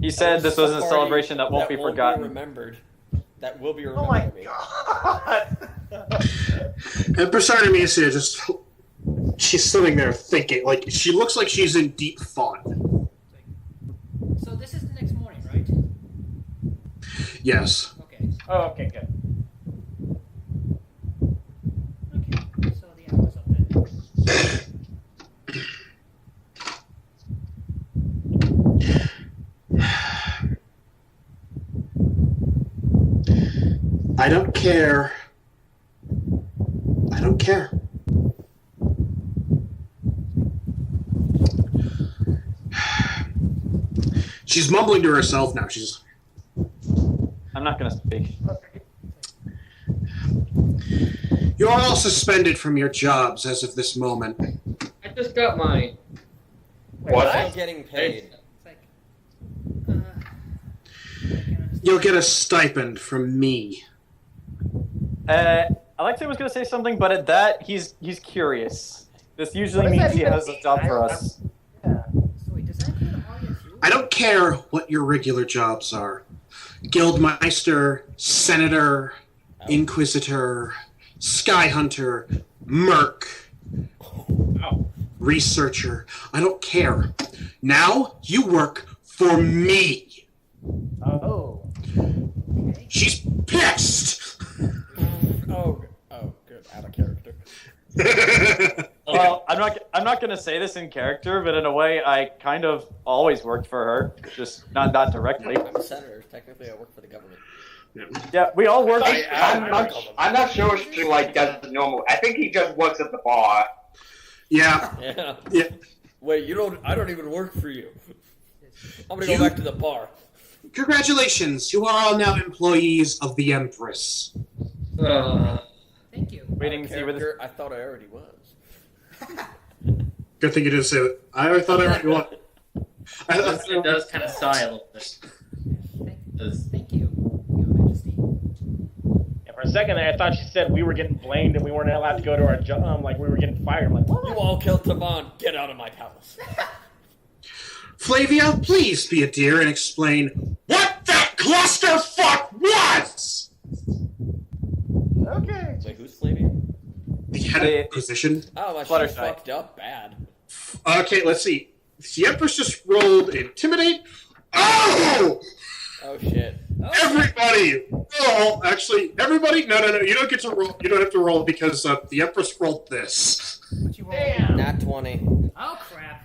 He said this was a celebration that won't be forgotten. Remembered. That will be Oh my remembered. god! Empress Artemisia just, she's sitting there thinking, like, she looks like she's in deep thought. So this is the next morning, right? Yes. Okay. Oh, okay, good. Okay. So the hour's up then. I don't care. I don't care. She's mumbling to herself now. She's. I'm not gonna speak. You are all suspended from your jobs as of this moment. I just got mine. What? I'm getting paid. It's like, I can understand. You'll get a stipend from me. Alexei was gonna say something, but at that, he's curious. This usually What does means that he even has a mean? job for us. Yeah. So wait, does that include Aria too? I don't care what your regular jobs are. Guildmeister, Senator, Inquisitor, Sky Hunter, Merc, Researcher. I don't care. Now you work for me. Oh. She's pissed. Oh, good. Out of character. Well, I'm not gonna say this in character, but in a way, I kind of always worked for her, just not directly. I'm a senator. Technically, I work for the government. Yeah, we all work. I'm not sure if she like does normal. I think he just works at the bar. Yeah. Yeah. Yeah. Wait, I don't even work for you. I'm gonna You- go back to the bar. Congratulations. You are all now employees of the Empress. Thank you. Waiting to see where this. Character, I thought I already was. Good thing you didn't say that. I thought I already was. It does kind of sigh a little bit. Thank you, Your Majesty. Yeah, for a second there, I thought she said we were getting blamed and we weren't allowed to go to our job. Like we were getting fired. I'm like, what? You all killed Taban. Get out of my palace. Flavia, please be a dear and explain what that clusterfuck was! Okay. Wait, who's Flavia? The head of the Inquisition. Oh, well, she Fluttershy. fucked up bad. Okay, let's see. The Empress just rolled Intimidate. Oh! Oh shit. Everybody! Oh, actually, everybody? No. You don't get to roll. You don't have to roll because the Empress rolled this. What you roll? Damn. Nat 20. Oh crap!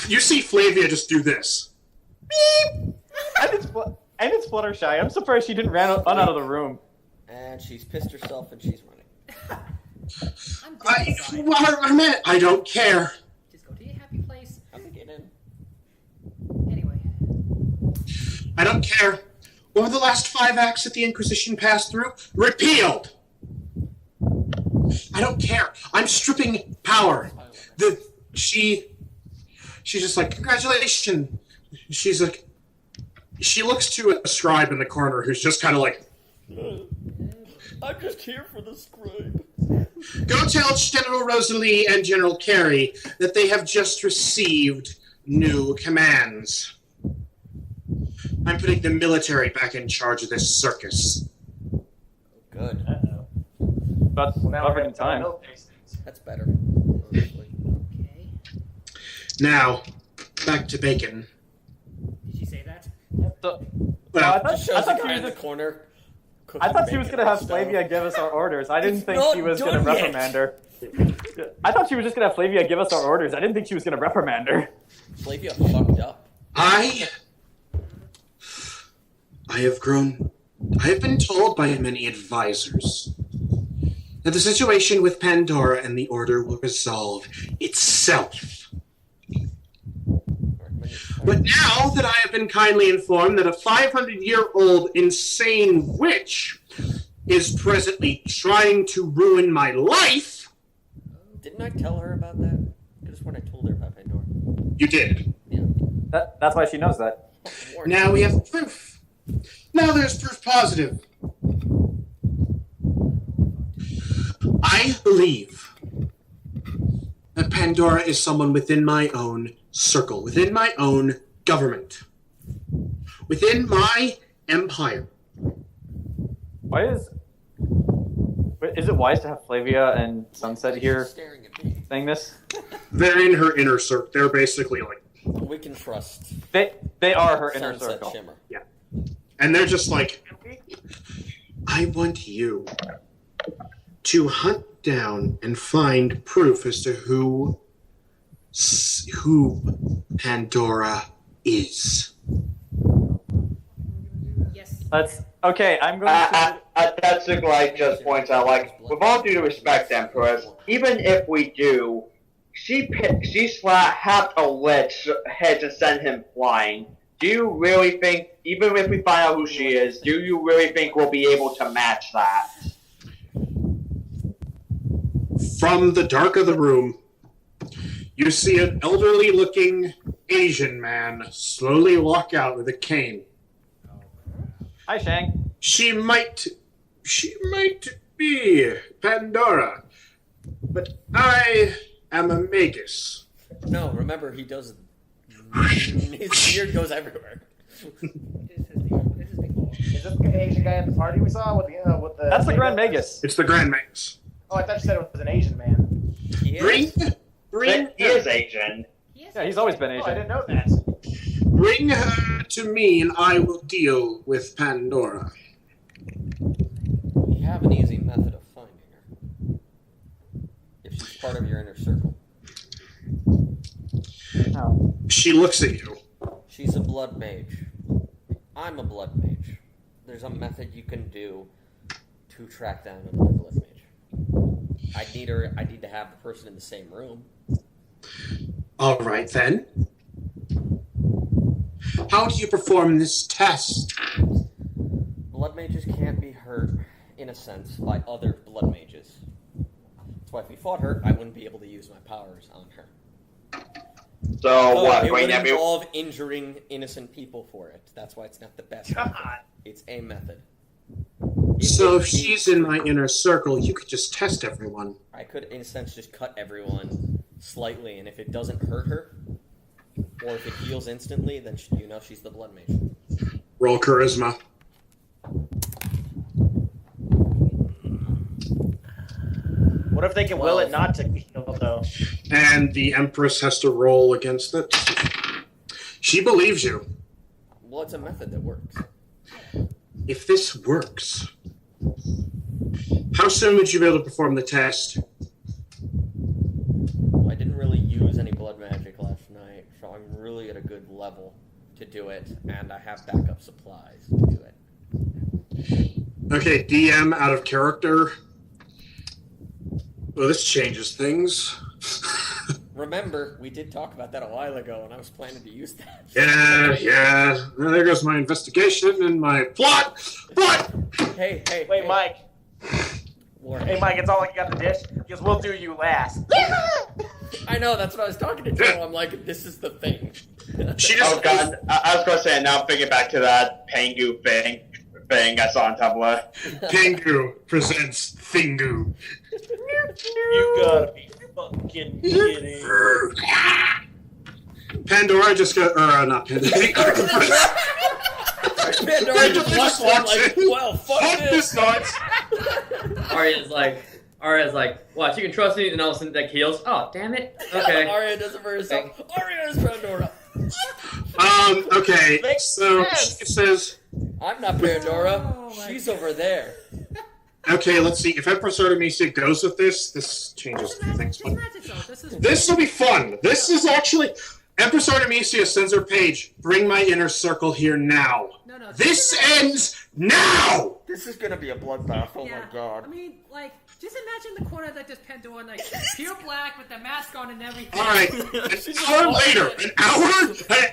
You see Flavia just do this. Beep! And it's Fluttershy. I'm surprised she didn't run out of the room. And she's pissed herself and she's running. I'm sorry. I don't care. Just go to your happy place. How'd they get in? Anyway. I don't care. What were the last 5 acts that the Inquisition passed through? Repealed! I don't care. I'm stripping power. She's just like, congratulations. She's like, she looks to a scribe in the corner who's just kind of like, I'm just here for the scribe. go tell General Rosalie and General Carey that they have just received new commands. I'm putting the military back in charge of this circus. Good. But covered in time. That's better. Honestly. Okay. Now, back to bacon. Did she say that? Well, I Shows thought the guy she in the was, corner. I thought she was cooking gonna have bacon on the Flavia give us our orders. I didn't It's think not she was gonna done yet. reprimand her. I thought she was just gonna have Flavia give us our orders. I didn't think she was gonna reprimand her. stove. Flavia fucked up. I have been told by many advisors that the situation with Pandora and the Order will resolve itself. But now that I have been kindly informed that a 500-year-old insane witch is presently trying to ruin my life... Didn't I tell her about that? That is when I told her about Pandora. You did. Yeah. That's why she knows that. Now we have proof. Now there's proof positive. I believe that Pandora is someone within my own circle, within my own government, within my empire. Why is it wise to have Flavia and Sunset here Staring at me. saying this? They're in her inner circle. They're basically like, We can trust They are her inner Sunset circle. Shimmer. and they're just like, I want you to hunt down and find proof as to who Pandora is. Yes. That's okay. I'm going to. That Sugulite just points out, like, with all due respect, Empress, even if we do, she slapped a lich head to send him flying. Do you really think, even if we find out who she is, do you really think we'll be able to match that? From the dark of the room, you see an elderly-looking Asian man slowly walk out with a cane. Hi, Shang. She might be Pandora, but I am a magus. No, remember he does. His beard goes everywhere. This is the Is this the Asian guy at the party we saw with the? That's the Grand Magus. It's the Grand Magus. Oh, I thought you said it was an Asian man. He is. Bring He is Asian. Yeah, he's always been Oh, I Asian. didn't know that. Bring her to me, and I will deal with Pandora. You have an easy method of finding her. If she's part of your inner circle. Oh. She looks at you. She's a blood mage. I'm a blood mage. There's a method you can do to track down another blood mage. I need to have the person in the same room. All right, then. How do you perform this test? Blood mages can't be hurt, in a sense, by other blood mages. That's why if we fought her, I wouldn't be able to use my powers on her. So what? It Wait, would have you? involve injuring innocent people for it. That's why it's not the best. God. It's a method. So if she's in my inner circle, you could just test everyone. I could, in a sense, just cut everyone slightly, and if it doesn't hurt her, or if it heals instantly, then you know she's the blood mage. Roll charisma. What if they can will it not to heal though? And the Empress has to roll against it. She believes you. Well, it's a method that works. If this works, how soon would you be able to perform the test? I didn't really use any blood magic last night, so I'm really at a good level to do it, and I have backup supplies to do it. Okay, DM out of character. Well, this changes things. Remember, we did talk about that a while ago, and I was planning to use that. Yeah. Well, there goes my investigation and my plot. Hey, Wait, hey. Mike. Hey, Mike, it's all like you got the dish. He goes, we'll do you last. I know, that's what I was talking to Joe. I'm like, this is the thing. She just. Oh god, I was gonna say, now I'm thinking back to that Pangu thing I saw on Tumblr. Pingu presents Thingu. You gotta be fucking kidding. Pandora just got, or not Pandora. Pandora just watched him like, well, fuck this. Arya's like, watch, you can trust me, and all of a sudden that heals. Oh, damn it. Okay. Aria does it for herself. Aria is Pandora. Okay, so she says, I'm not Pandora. She's over there. okay, let's see. If Empress Artemisia goes with this changes things. This will be fun. This is actually... Empress Artemisia sends her page, bring my inner circle here now. No. This ends now! This is gonna be a bloodbath. Oh Yeah. my god. I mean, like, just imagine the corner that just Pandora, like, pure black with the mask on and everything. Alright, an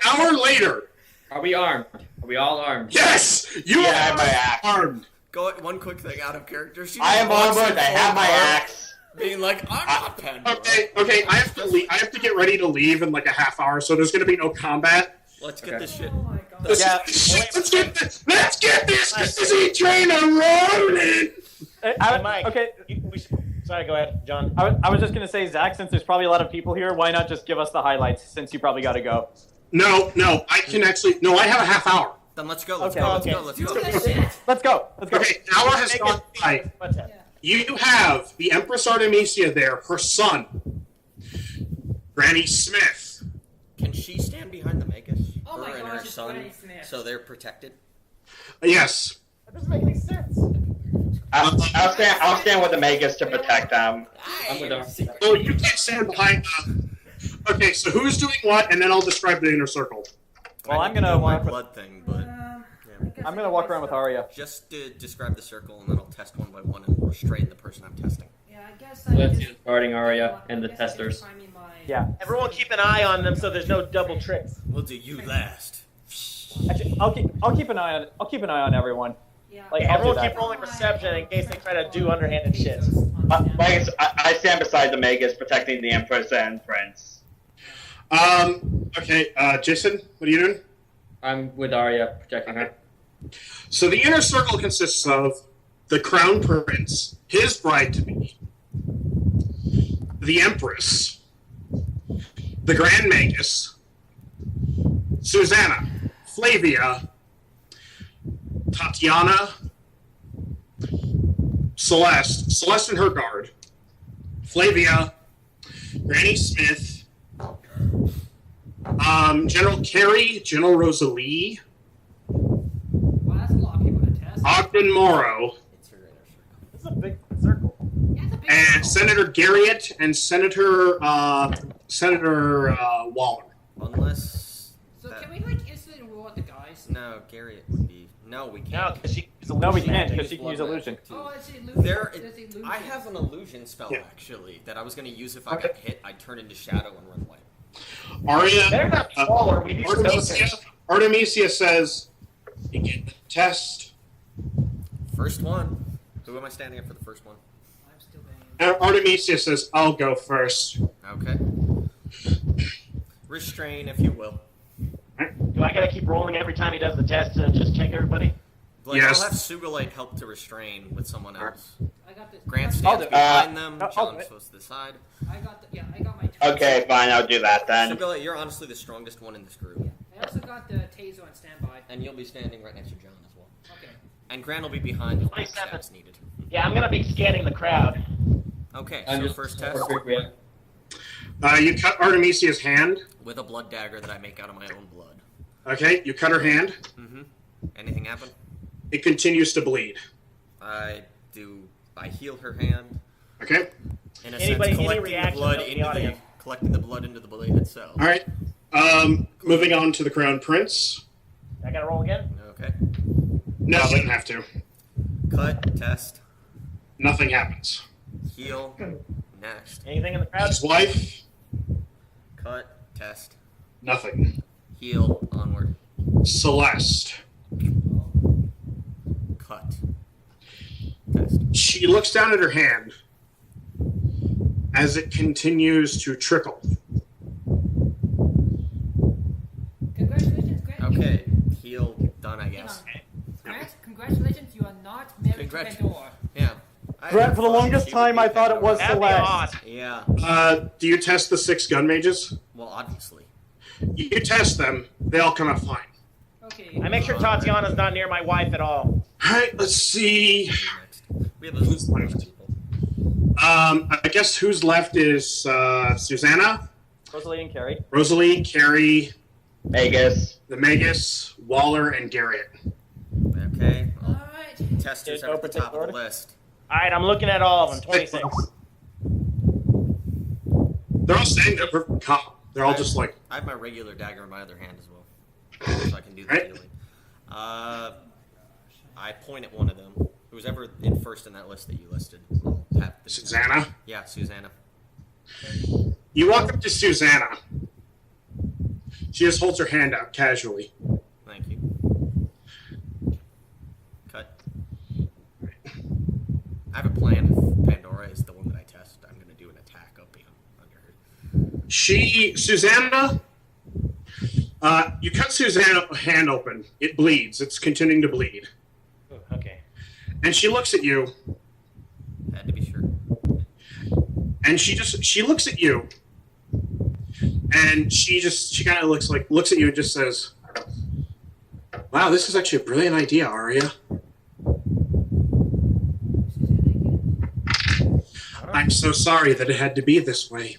hour later. Are we armed? Are we all armed? Yes! You Yeah, I have my are axe. armed. Go one quick thing out of character. She I am walks armored, in I have full my armor, axe. being like, I'm not Pandora. Okay, I have to leave. I have to get ready to leave in like a half hour, so there's gonna be no combat. Let's get this shit. Oh my god. Let's get this! Let's get this! This is E-Train rolling! Hey, Mike. Okay. Sorry, go ahead, John. I was just gonna say, Zach, since there's probably a lot of people here, why not just give us the highlights since you probably got to go? No, I can actually. No, I have a half hour. Then let's go. Let's Okay. go. Let's Okay. go. Let's Do go. that shit. Let's go. Okay, an hour has gone by. You have the Empress Artemisia there, her son, Granny Smith. Can she stand behind the Magus? Oh my Her and gosh, her it's son, Granny Smith. so they're protected. Yes. That doesn't make any sense. I'll stand with the Magus to protect them. I'm with her. Oh, you can't stand behind them. Okay, so who's doing what, and then I'll describe the inner circle. Well, I I'm need to gonna know my walk with, blood thing, but I'm gonna walk around with Aria. just to describe the circle, and then I'll test one by one and restrain the person I'm testing. Yeah, I guess Let's see guarding Aria and the testers. Yeah. Everyone keep an eye on them so there's no double tricks. We'll do you last. Actually, I'll keep an eye on everyone. Yeah. Like, Hey, I'll do everyone that. keep rolling perception in case they try to do underhanded shit. I stand beside the Magus, protecting the Empress and Prince. Okay, Jayson, what are you doing? I'm with Aria, protecting her. So the inner circle consists of the Crown Prince, his bride-to-be, the Empress, the Grand Magus, Susanna, Flavia, Tatiana, Celeste and her guard, Flavia, Granny Smith, General Carey, General Rosalie, Wow, that's a lot of people to test. Ogden Morrow, It's her inner circle. This is a big circle. Yeah, it's a big and circle. Senator Garriott and Senator Waller. Unless. So that- can we like instantly rule out the guys? No, Gary, it would be. No, we No, can't. because she is No, we illusion can't magic. because she can use illusion. Oh, it's the illusion. There, It's the illusion. I have an illusion spell Yeah. actually that I was going to use if I got hit. I'd turn into shadow and run away. Aria, They're not smaller. We need Artemisia says, begin the test. First one. Who am I standing up for the first one? I'm still banging. Artemisia says, I'll go first. Okay. Restrain, if you will. Do I gotta keep rolling every time he does the test to just check everybody? Like, Yes. I'll have Sugulite help to restrain with someone else. I got this. Grant I'll stands do it. behind them. I'll John's do it. supposed to the side. I got my. Okay, fine, I'll do that then. Sugulite, you're honestly the strongest one in this group. I also got the taser on standby. And you'll be standing right next to John as well. Okay. And Grant will be behind if 27. that's needed. Yeah, I'm gonna be scanning the crowd. Okay, I'm so just first test You cut Artemisia's hand. with a blood dagger that I make out of my own blood. Okay, you cut her hand. Mm-hmm. Anything happen? It continues to bleed. I heal her hand. Okay? In a Anybody- sense, any collecting the reaction blood from the into the audience? collecting the blood into the blade itself. All right. Moving on to the Crown Prince. I gotta roll again? Okay. No, doesn't have to. Cut, test, Nothing happens. heal, next. Anything in the crowd? His wife, Cut, test, nothing. heal, onward. Celeste, Cut. Okay. next. She looks down at her hand as it continues to trickle. Congratulations, Grant. Okay, heal done, I guess. Grant, congratulations, you are not married to Pandora. Yeah. Grant, for the longest time, I thought it was That'd be Celeste. awesome. Yeah. Do you test the 6 gun mages? Well, obviously. You test them, they all come out fine. Okay. I make sure Tatiana's not near my wife at all. Alright, let's see. Next. We have those left people. I guess who's left is Susanna, Rosalie and Carrie. Rosalie, Carrie, Vegas. the Magus, Waller, and Garrett. Okay. Well, Alright. testers are at the top of the list. Alright, I'm looking at all of them. 26. They're all saying they're perfect calm. They're all just like, I have my regular dagger in my other hand as well, so I can do the Right. healing. I point at one of them. Who's ever in first in that list that you listed? I'll have the Susanna. Yeah, Susanna. You walk up to Susanna. She just holds her hand out casually. Thank you. Cut. I have a plan. If Pandora is the one that I test, I'm going to do an attack up under her. Susanna, you cut Susanna's hand open. It bleeds. It's continuing to bleed. Ooh, okay. And she looks at you, Had to be sure. and she looks at you, and she kind of looks at you and just says, "Wow, this is actually a brilliant idea, Aria. I'm so sorry that it had to be this way."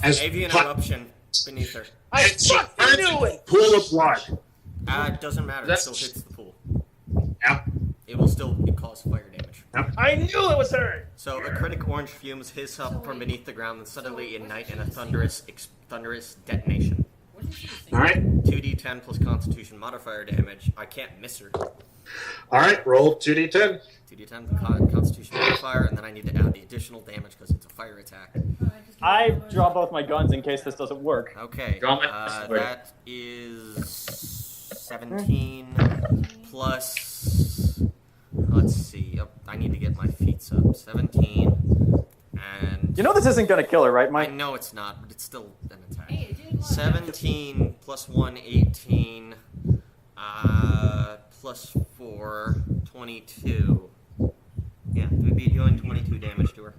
As Avian pot- eruption beneath her. I And she fucking burns knew a it! pool of blood. It doesn't matter. It still hits the pool. Yeah. It will still cause fire damage. I knew it was her! So a critic orange fumes hiss up from beneath the ground and suddenly ignite in a thunderous detonation. All right. 2d10 plus Constitution modifier damage. I can't miss her. All right. Roll 2d10. 2d10 Constitution modifier, and then I need to add the additional damage because it's a fire attack. I draw both my guns in case this doesn't work. Okay. Draw my sword. That is 17 plus. Let's see. I need to get my feats up. 17 and. You know this isn't gonna kill her, right, I Mike? know it's not, but it's still an attack. Hey, it didn't work. 17 plus 1, 18. Plus 4, 22. Yeah, we'd be doing 22 damage to her.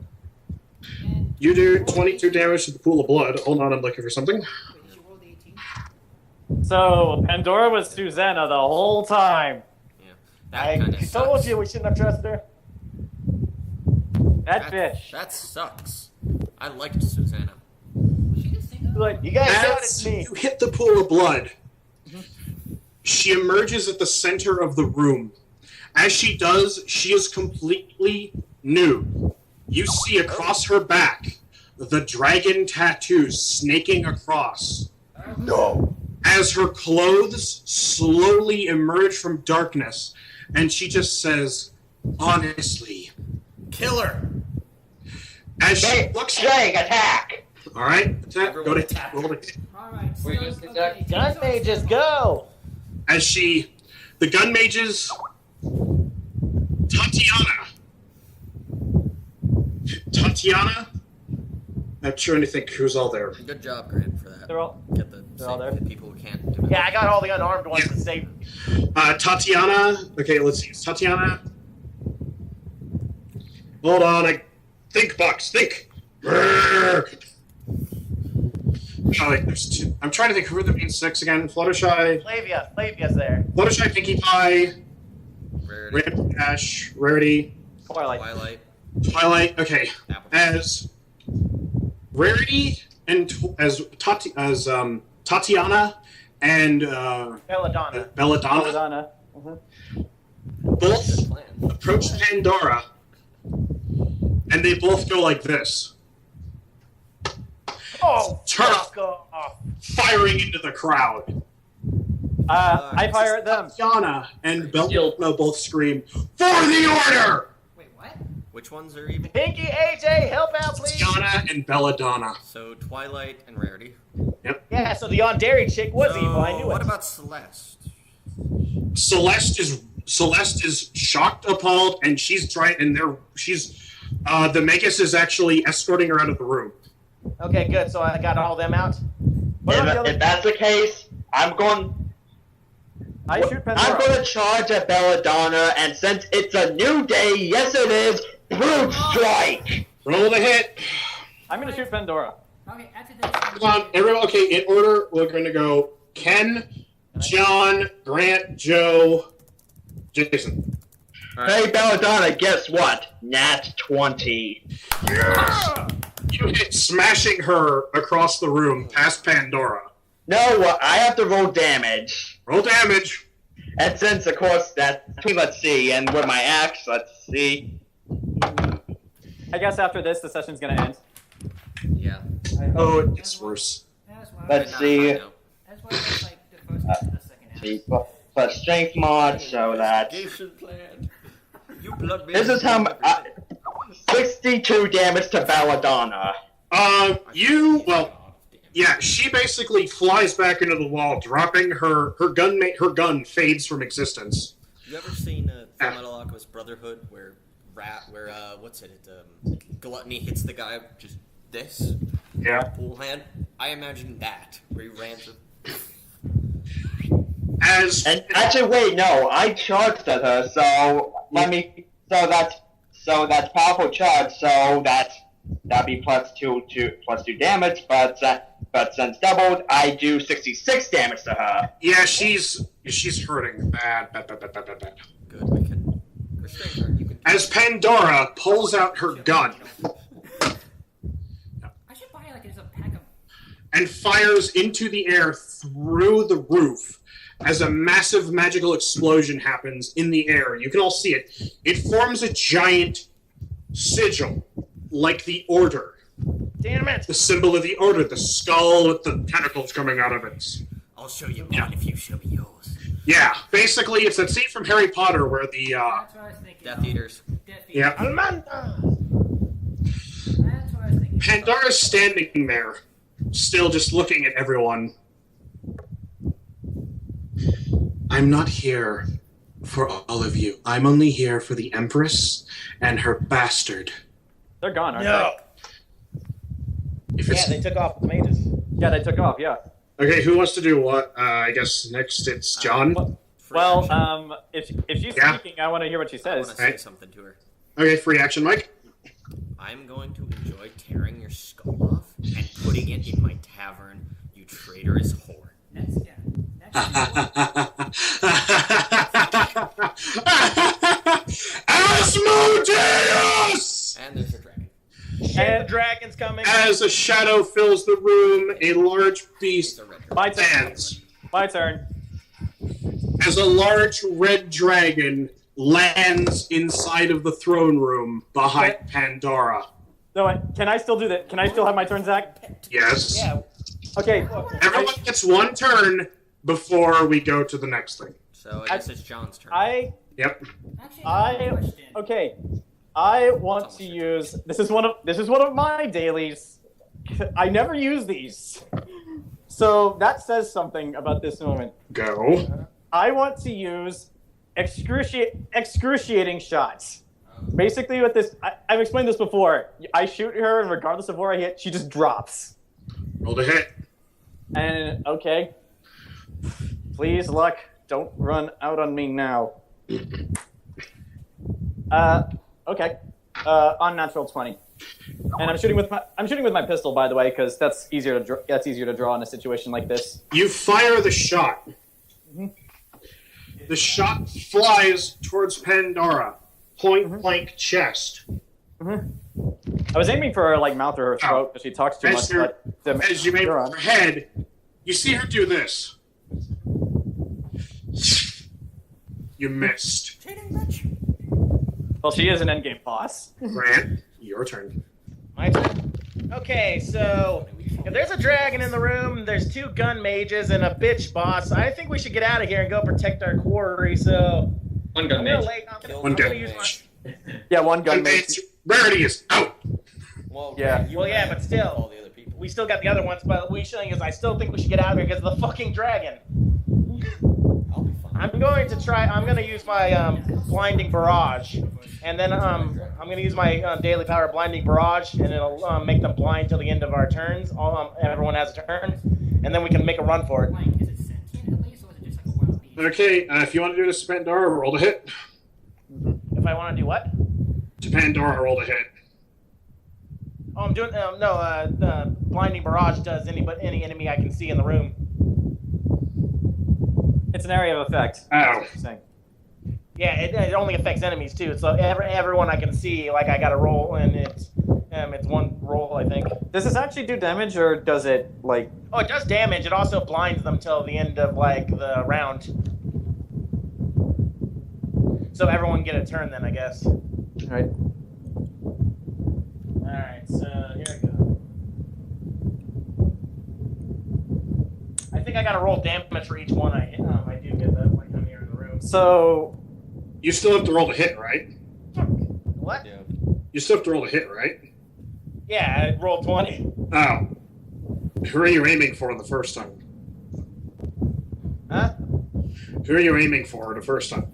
And You do 22 damage to the pool of blood. Hold on, I'm looking for something. wait, did you roll the 18? So Pandora was Susanna the whole time. Yeah, that I kind of told you we shouldn't have trusted her. That bitch. That sucks. I liked Susanna. Was she the singer? Like, You guys know As it's me. you hit the pool of blood, she emerges at the center of the room. As she does, she is completely nude. You see across her back the dragon tattoos snaking across. No. As her clothes slowly emerge from darkness, and she just says, "Honestly." Kill her! As she Hey, looks, Strang, attack! all right, attack, go to Attack. roll it. Alright, Were you so, gonna say okay, Gun so- mages, go! As the gun mages, Tatiana. I'm trying to think who's all there. Good job, Grant, for that. They're all. Get the They're all there? people who can't do it. Yeah, I got all the unarmed ones to save me. Tatiana. Okay, let's see. Tatiana. Hold on. Think, Bucks. Think. Brrr. Oh, wait, there's two. I'm trying to think who are the main six again. Fluttershy, Flavia's there. Fluttershy, Pinkie Pie, Rarity, Random Dash, Rarity, Twilight. Twilight, Twilight. Okay, Apple. as Rarity and Tatiana and Belladonna. Belladonna Belladonna. both Good plan. approach Pandora, and they both go like this, Oh, Turn. fuck off. firing into the crowd. I fire at them. Tatiana and Belladonna both scream, "For the order!" Wait, what? Which ones are even? Pinky, AJ, help out, please. Tatiana and Belladonna. So Twilight and Rarity. Yeah, so the Yandere chick was So evil. I knew what it. about Celeste? Celeste is Celeste is shocked, appalled, and she's trying. And the Magus is actually escorting her out of the room. Okay, good. So I got all them out. If that's the case, I'm going to charge at Belladonna, and since it's a new day, yes it is, Brute Strike! Roll the hit. I'm going to shoot Pandora. Okay, after this. Come on, everyone. Okay, in order, we're going to go Ken, John, Grant, Joe, Jayson. Hey, Belladonna, guess what? Nat 20. Yeah! You hit smashing her across the room past Pandora. No, I have to roll damage. Roll damage. And since, of course, let's see, and with my axe, let's see. I guess after this, the session's going to end. Yeah. Oh, it gets worse. Let's see. That's why it's like the first half and the second half. See, plus strength mod, so that. You blood This is how 62 damage to Belladonna. Yeah, she basically flies back into the wall, dropping her gun. Her gun fades from existence. You ever seen Fullmetal Alchemist Brotherhood, where Gluttony hits the guy just this? Yeah. Pool hand. I imagine that where he ran to. And actually, wait, no, I charged at her, so that's powerful charge, so that'd be plus two damage, but since doubled, I do 66 damage to her. Yeah, she's hurting bad. Good, we can restrain her. You can. As Pandora pulls out her gun I should buy like a pack of. and fires into the air through the roof as a massive magical explosion happens in the air. You can all see it. It forms a giant sigil, like the Order. Damn it! The symbol of the Order, the skull with the tentacles coming out of it. I'll show you mine if you show me yours. Yeah, basically, it's that scene from Harry Potter where the, That's what I was thinking. Death Eaters. yeah. Almanda! That's what I was thinking. Pandora's standing there, still just looking at everyone. I'm not here for all of you. I'm only here for the Empress and her bastard. They're gone, aren't No. If Yeah, it's... they took off the mages. they? Yeah, they took off, yeah. Okay, who wants to do what? I guess next it's John. Well, if she's Yeah. speaking, I want to hear what she I want says. to say Right. something to her. Okay, free action, Mike. I'm going to enjoy tearing your skull off and putting it in my tavern, you traitorous whore. That's Asmodeus! And there's your dragon. And the dragon's coming. As a shadow fills the room, a large beast My turn. stands. My turn. As a large red dragon lands inside of the throne room behind Pandora. No, wait, can I still do that? Can I still have my turn, Zach? Yes. Yeah. Okay. Everyone gets one turn before we go to the next thing. So I guess it's John's turn. Yep. Actually, I have a question. Okay. I want to use this is one of my dailies. I never use these. So that says something about this moment. Go. I want to use excruciating shots. Basically, with this, I've explained this before. I shoot her, and regardless of where I hit, she just drops. Roll the hit. And okay, please, luck, don't run out on me now. Okay, unnatural 20, and I'm shooting with my pistol, by the way, because that's easier to draw in a situation like this. You fire the shot. The shot flies towards Pandora, point blank chest. I was aiming for her like mouth or her throat, but she talks too much. As you aim for her head, you see her do this. You missed. Well, she is an endgame boss. Grant, your turn. My turn. Okay, so if there's a dragon in the room, there's 2 gun mages and a bitch boss. I think we should get out of here and go protect our quarry. So One gun mage. One gun mage. Yeah, one gun Gun mage. mage. Rarity is out. Well, Yeah. Well, yeah, but still, all the other people. we still got the other ones. But what we're saying is, I still think we should get out of here because of the fucking dragon. I'll be fine. I'm going to try. I'm going to use my blinding barrage, and then I'm going to use my daily power blinding barrage, and it'll make them blind till the end of our turns. Everyone has a turn, and then we can make a run for it. Is it sentient at least, or is it just like a wild beast? Okay, if you want to do this to Pandora, roll to hit. If I want to do what? To Pandora, roll to hit. Oh, I'm doing the blinding barrage does any enemy I can see in the room. It's an area of effect. Oh. Yeah, it only affects enemies too. So everyone I can see, like I got to roll, and it's one roll, I think. Does this actually do damage, or does it like? Oh, it does damage. It also blinds them till the end of like the round. So everyone get a turn then, I guess. All right. All right. So here I go. I think I got to roll damage for each one I hit. I do get that when I come here in the room. So You still have to roll to hit, right? What? Yeah. You still have to roll to hit, right? Yeah, I rolled 20. Oh. Who are you aiming for the first time? Huh? Who are you aiming for the first time?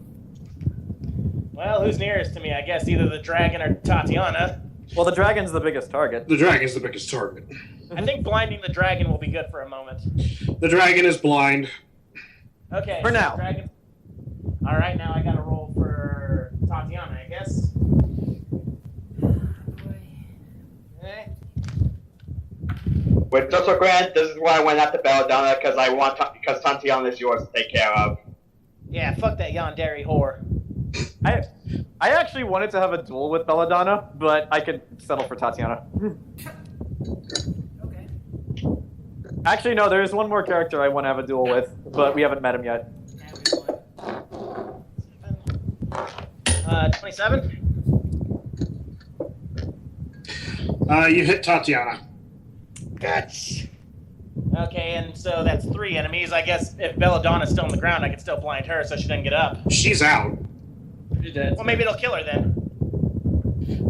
Well, who's nearest to me? I guess either the dragon or Tatiana. well, the dragon's the biggest target. The dragon's the biggest target. I think blinding the dragon will be good for a moment. The dragon is blind. Okay. For now. Dragon. All right, now I got to roll for Tatiana, I guess. Okay. With Zorengrad, this is why I went after Belladonna, because Tatiana is yours to take care of. Yeah, fuck that yandere whore. I actually wanted to have a duel with Belladonna, but I could settle for Tatiana. Okay. Actually, no, there's one more character I want to have a duel with, but we haven't met him yet. Everyone. 27? You hit Tatiana. Guts. Okay, and so that's 3 enemies. I guess if Belladonna's still on the ground, I can still blind her so she doesn't get up. She's out. You're dead. Well, maybe it'll kill her then.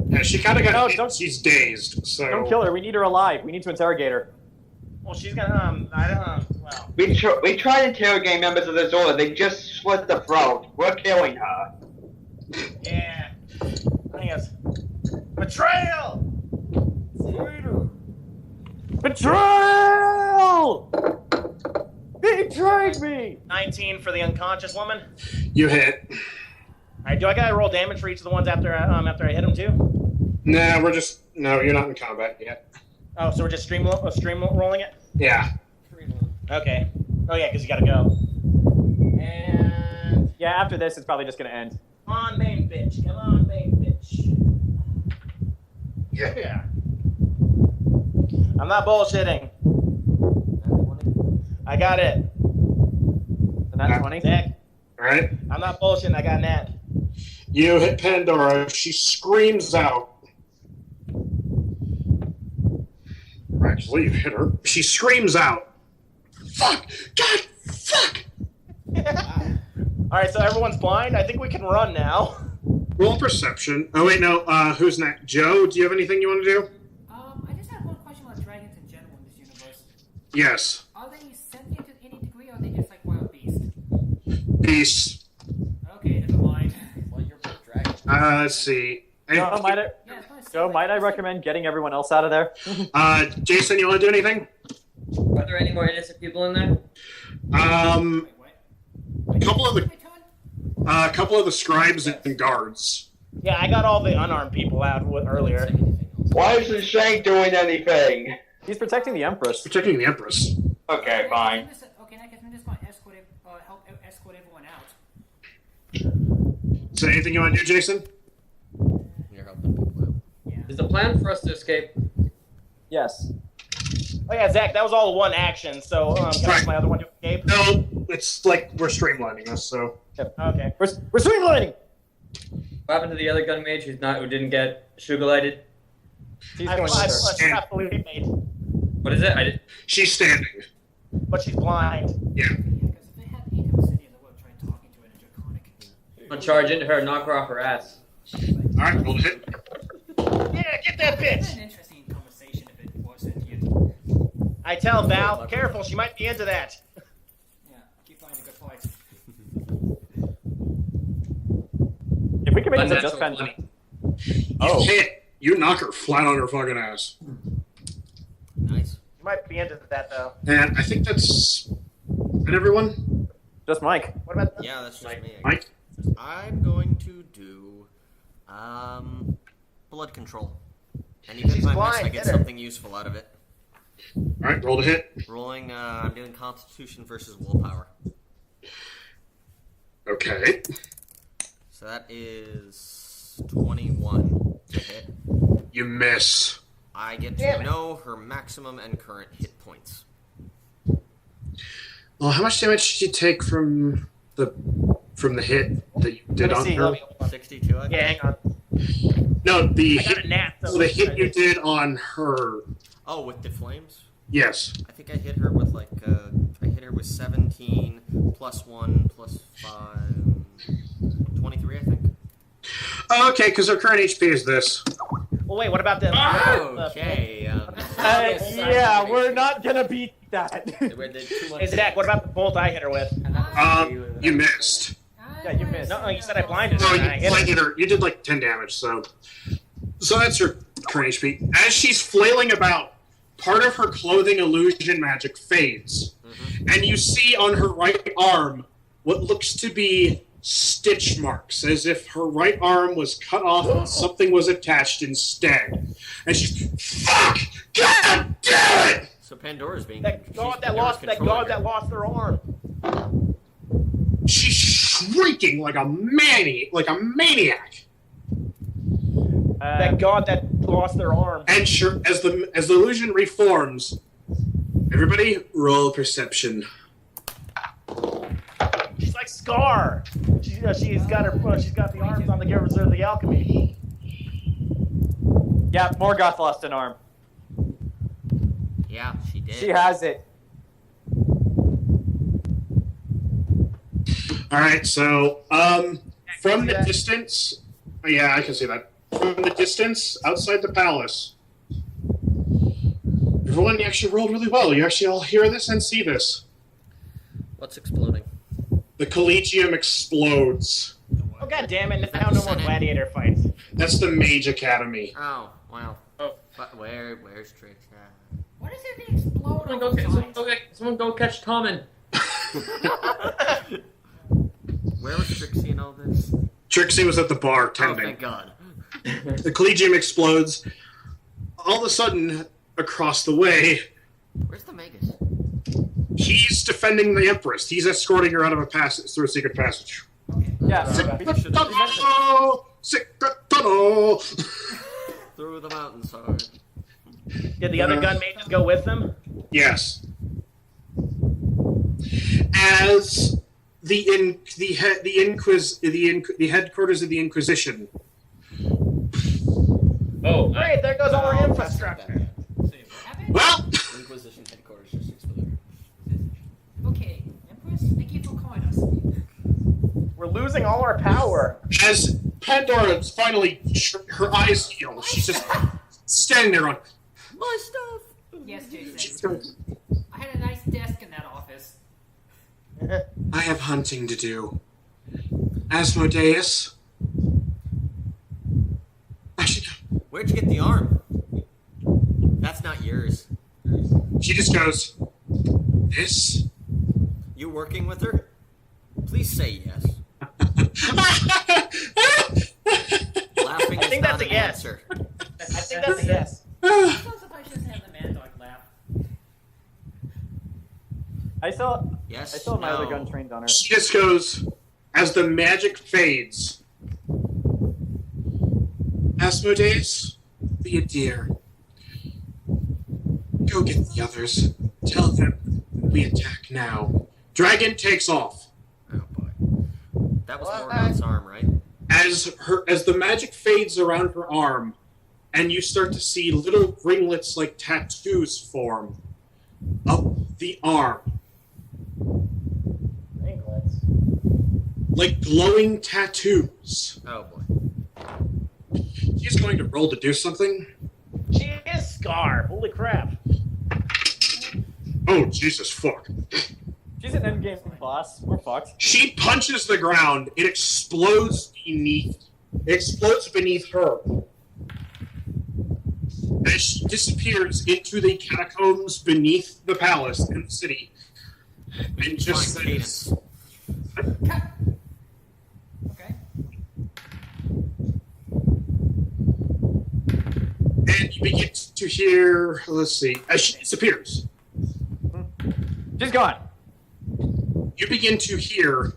Yeah, she kind of got No, hit. don't- She's dazed, so... Don't kill her. We need her alive. We need to interrogate her. Well, she's gonna, I don't well. We tried interrogating members of this order. They just slit the throat. We're killing her. Yeah. I guess. Betrayal! Betrayal! Betrayed me! 19 for the unconscious woman. You hit. Alright, do I gotta roll damage for each of the ones after I hit them too? Nah, No, you're not in combat yet. Oh, so we're just stream rolling it? Yeah. Okay. Oh yeah, because you gotta go. And... Yeah, after this, it's probably just gonna end. Come on, main bitch. Come on, main bitch. Yeah. I'm not bullshitting. I got it. And that's 20? Zach, Alright. I'm not bullshitting. I got Nat. You hit Pandora. She screams out. Actually, you hit her. She screams out. Fuck! God! Fuck! Alright, so everyone's blind? I think we can run now. Roll perception. Oh, wait, no. Who's next? Joe, do you have anything you want to do? I just have one question about dragons in general in this universe. Yes. Are they sentient to any degree, or are they just like wild beasts? Peace. Okay, never mind. Well, you're both dragons. Let's see. Joe, might I, Yeah, I was gonna say, Joe, like, might I just, like- recommend getting everyone else out of there? Jayson, you want to do anything? Are there any more innocent people in there? Wait, what? A couple of the My turn? couple of the scribes and guards. Yeah, I got all the unarmed people out earlier. Why isn't Shank doing anything? He's protecting the Empress. Protecting the Empress. Okay, fine. Okay, I guess I'm just gonna help escort everyone out. Is there anything you want to do, Jayson? You're helping people out. Is the plan for us to escape? Yes. Oh yeah, Zach, that was all one action, so can I use Right. my other one to escape? No, it's like we're streamlining this, so... Okay. We're streamlining! What happened to the other gun mage who didn't get Sugulite? He's I going with her. trapped Phillipe made, What is it? She's standing. but she's blind. Yeah. Because if they had 8 obsidian, they would have tried talking to her in a draconic. I'll charge into her, knock her off her ass. Alright, roll to hit. Yeah, get that It's bitch! an interesting conversation if it was sentient. I tell Val, careful, she might be into that. Yeah, keep finding a good fight. we can make this a Unnatural just pen. 20. You hit. You knock her flat on her fucking ass. Nice. You might be into that though. And I think that's... And everyone? Just Mike. What about Yeah, that's just me. Mike? I'm going to do blood control. And even She's if I miss, blind, I get hit her. something useful out of it. Alright, roll to hit. Rolling, I'm doing Constitution versus Willpower. Okay. So that is 21 to hit. You miss. I get Damn to it. know her maximum and current hit points. Well, how much damage did you take from the hit that you did Let on me see. her? Let me, 62, I think. yeah, hang on. No, the I got a hit, nat. so the hit you did on her. Oh, with the flames? Yes. I think I hit her with like, I hit her with 17 plus 1 plus 5, 23, I think. Okay, because her current HP is this. Well, wait. What about the? Okay. Yeah, we're not gonna beat that. Hey Zach, what about the bolt I hit her with? You missed. Yeah, you missed. No, you said I blinded her. No, and I you hit her. blinded her. You did like 10 damage, so that's your current HP. As she's flailing about, part of her clothing illusion magic fades, and you see on her right arm what looks to be stitch marks, as if her right arm was cut off and something was attached instead. And she's, fuck! God damn it! So Pandora's being That god that lost her arm. She's shrieking like a maniac. That god that lost their arm. And sure, as the illusion reforms, everybody roll perception. She's like Scar. She's got the arms on the Givers of the Alchemy. Yeah, Morgoth lost an arm. Yeah, she did. She has it. All right, so from the distance, yeah, I can see that. From the distance outside the palace, everyone actually rolled really well. You actually all hear this and see this. What's exploding? The Collegium explodes. Oh god damn it! Now no more gladiator fights. That's the Mage Academy. Oh, wow. But where's Trix at? What is it that explode Someone all the time? someone go catch Tommen. Where was Trixie in all this? Trixie was at the bar Oh, tending. thank God. The Collegium explodes. All of a sudden, across the way, Where's the Magus? he's defending the Empress. He's escorting her out of a passage through a secret passage. Yeah. Secret tunnel! Secret tunnel! Through the mountainside. Did the other gun mages go with them? Yes. As the headquarters of the Inquisition. Oh, Great, there goes all our infrastructure. Well, Inquisition headquarters just exploded. Okay, Empress, thank you for calling us. We're losing all our power. as Pandora finally her eyes heal, she's just standing there on. My stuff! Yes, She's Jayson. going, I had a nice desk in that office. I have hunting to do. Asmodeus. Where'd you get the arm? That's not yours. She just goes, this? You working with her? Please say yes. Laughing I is think not that's a an yes. answer. I think that's a yes. I'm so surprised she doesn't have the man dog laugh. I still Yes. have my no. other gun trained on her. She just goes, as the magic fades. Asmodeus, be a dear. Go get the others. Tell them we attack now. Dragon takes off. Oh boy. That was Morgoth's arm, right? As the magic fades around her arm, and you start to see little ringlets like tattoos form up the arm, Ringlets. like glowing tattoos. Oh boy. She's going to roll to do something. She is Scar. Holy crap. Oh, Jesus, fuck. She's an endgame boss. We're fucked. She punches the ground. It explodes beneath explodes beneath her. As she disappears into the catacombs beneath the palace in the city. And just says... Okay. And you begin to hear, let's see, as she disappears. She's gone. You begin to hear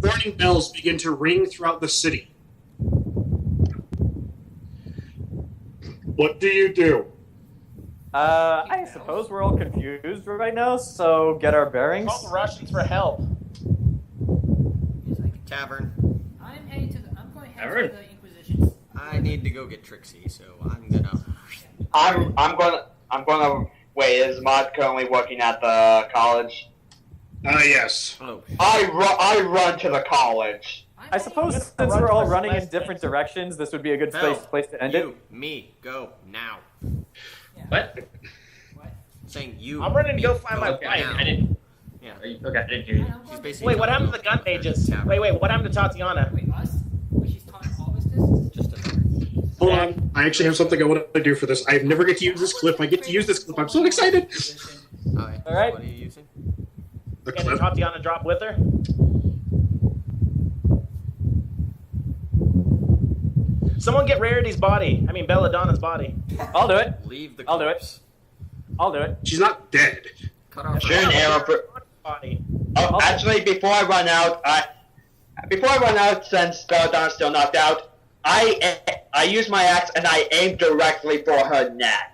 warning bells begin to ring throughout the city. What do you do? I suppose we're all confused right now, so get our bearings. Call the Russians for help. Tavern. I'm heading to the. I'm going to head Tavern? to the Inquisition. I need to go get Trixie, so I'm gonna. I'm gonna wait. Is Mod currently working at the college? Yes. Oh. I run to the college. I suppose since we're all running in different directions, this would be a good place to end it. Me, go now. Yeah. What? What? Saying you. I'm running to go find my Okay, wife. I didn't. Yeah. Okay, I didn't hear you. She's basically. Wait, what happened to the gun mages? Wait, what happened to Tatiana? Wait, us? Wait, she's taught all of us this? Just a. Hold on. I actually have something I want to do for this. I never get to use this clip. I get to use this clip. I'm so excited. Alright. All right. What are you using? The And did clip. Tatiana drop with her? Someone get Rarity's body. I mean, Belladonna's body. I'll do it. Leave the. I'll do it. corpse. I'll do it. She's not dead. Cut off. Shoot an arrow for. Body. Oh, actually, before I run out, since Belladonna's still knocked out, I use my axe and I aim directly for her neck.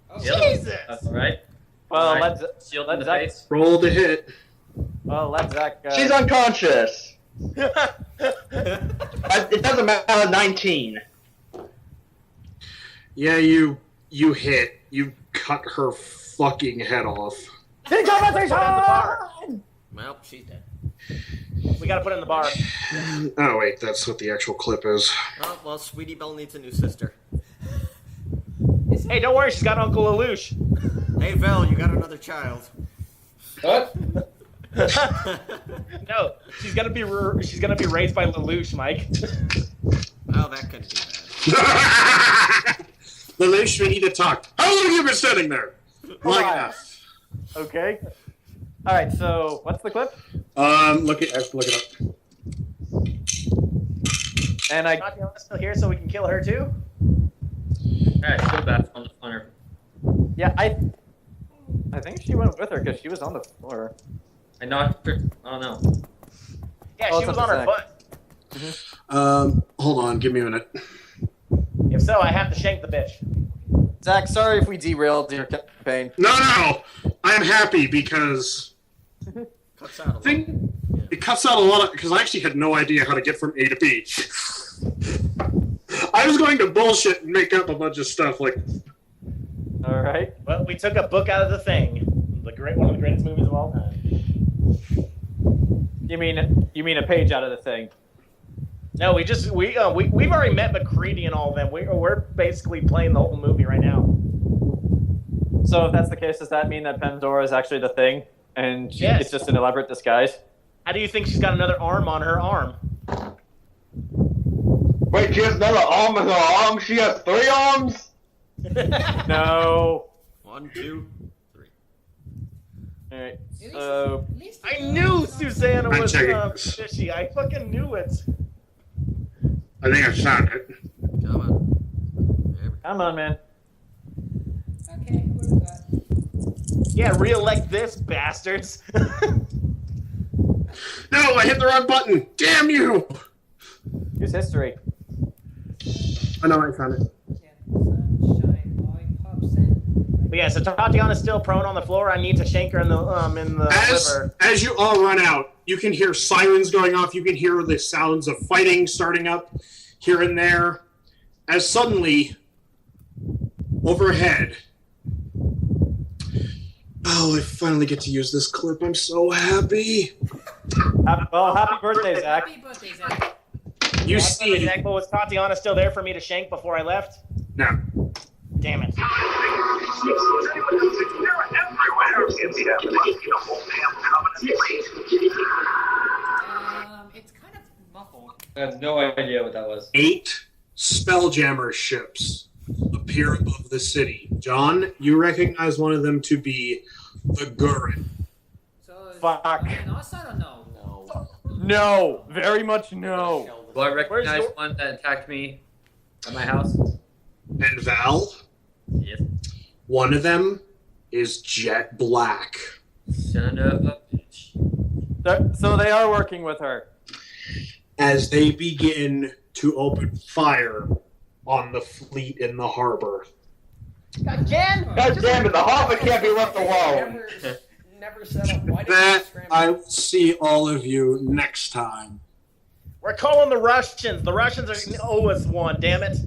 Oh, Jesus! That's alright. Well, Alright. let's Shield in the Zach. face. Roll to hit. Well, let Zach. She's unconscious. It doesn't matter. 19. Yeah, you hit. You cut her fucking head off. Well, she's dead. We gotta put it in the bar. Oh wait, that's what the actual clip is. Oh well, Sweetie Belle needs a new sister. Hey, don't worry, she's got Uncle Lelouch. Hey Val, you got another child. What? No, she's gonna be raised by Lelouch, Mike. Well, that couldn't be bad. Lelouch, we need to talk. How long have you been standing there? Long on. enough. Okay. All right. So, what's the clip? Look it up. And I. Tatiana's still here, so we can kill her too. Alright, go back on her. Yeah, I think she went with her because she was on the floor. I knocked her. I don't know. Yeah, Oh, she it's was up on to her Zach. foot. Hold on, give me a minute. If so, I have to shank the bitch. Zach, sorry if we derailed your campaign. No, I'm happy because Cuts out a lot. it cuts out a lot of because I actually had no idea how to get from A to B. I was going to bullshit and make up a bunch of stuff like. All right. Well, we took a book out of the thing. One of the greatest movies of all time. You mean a page out of the thing? No, we've already met McCready and all of them. We're basically playing the whole movie right now. So if that's the case, does that mean that Pandora is actually the thing, and Yes. it's just an elaborate disguise? How do you think she's got another arm on her arm? Wait, she has another arm in her arm? She has 3 arms? No. 1, 2, 3. All right. At So least I knew Susanna I'm was checking this. fishy. I fucking knew it. I think I found it. Come on. There we go. come on, man. Okay, what do we got? Yeah, re-elect this, bastards. No, I hit the wrong button. Damn you! Use history. Oh no, I found it. Yeah, sunshine, lollipops, and... But yeah, so Tatiana's still prone on the floor. I need to shank her in the liver. As you all run out, you can hear sirens going off. You can hear the sounds of fighting starting up here and there. As suddenly, overhead. Oh, I finally get to use this clip. I'm so happy. Happy birthday, Zach. Happy birthday, Zach. You Yeah, see, But was Tatiana still there for me to shank before I left? no. Damn it. It's kind of muffled. I have no idea what that was. 8 Spelljammer ships appear above the city. John, you recognize one of them to be the Gurren. So is Fuck. on the north side or no? No, very much no. Do I recognize your- one that attacked me at my house? And Val, Yes. one of them is jet black. Son of a bitch. So they are working with her. As they begin to open fire on the fleet in the harbor. Again? God damn it, the harbor can't be left alone. Never set up. Why did That you scramble? I will see all of you next time. We're calling the Russians. The Russians owe us one, damn it.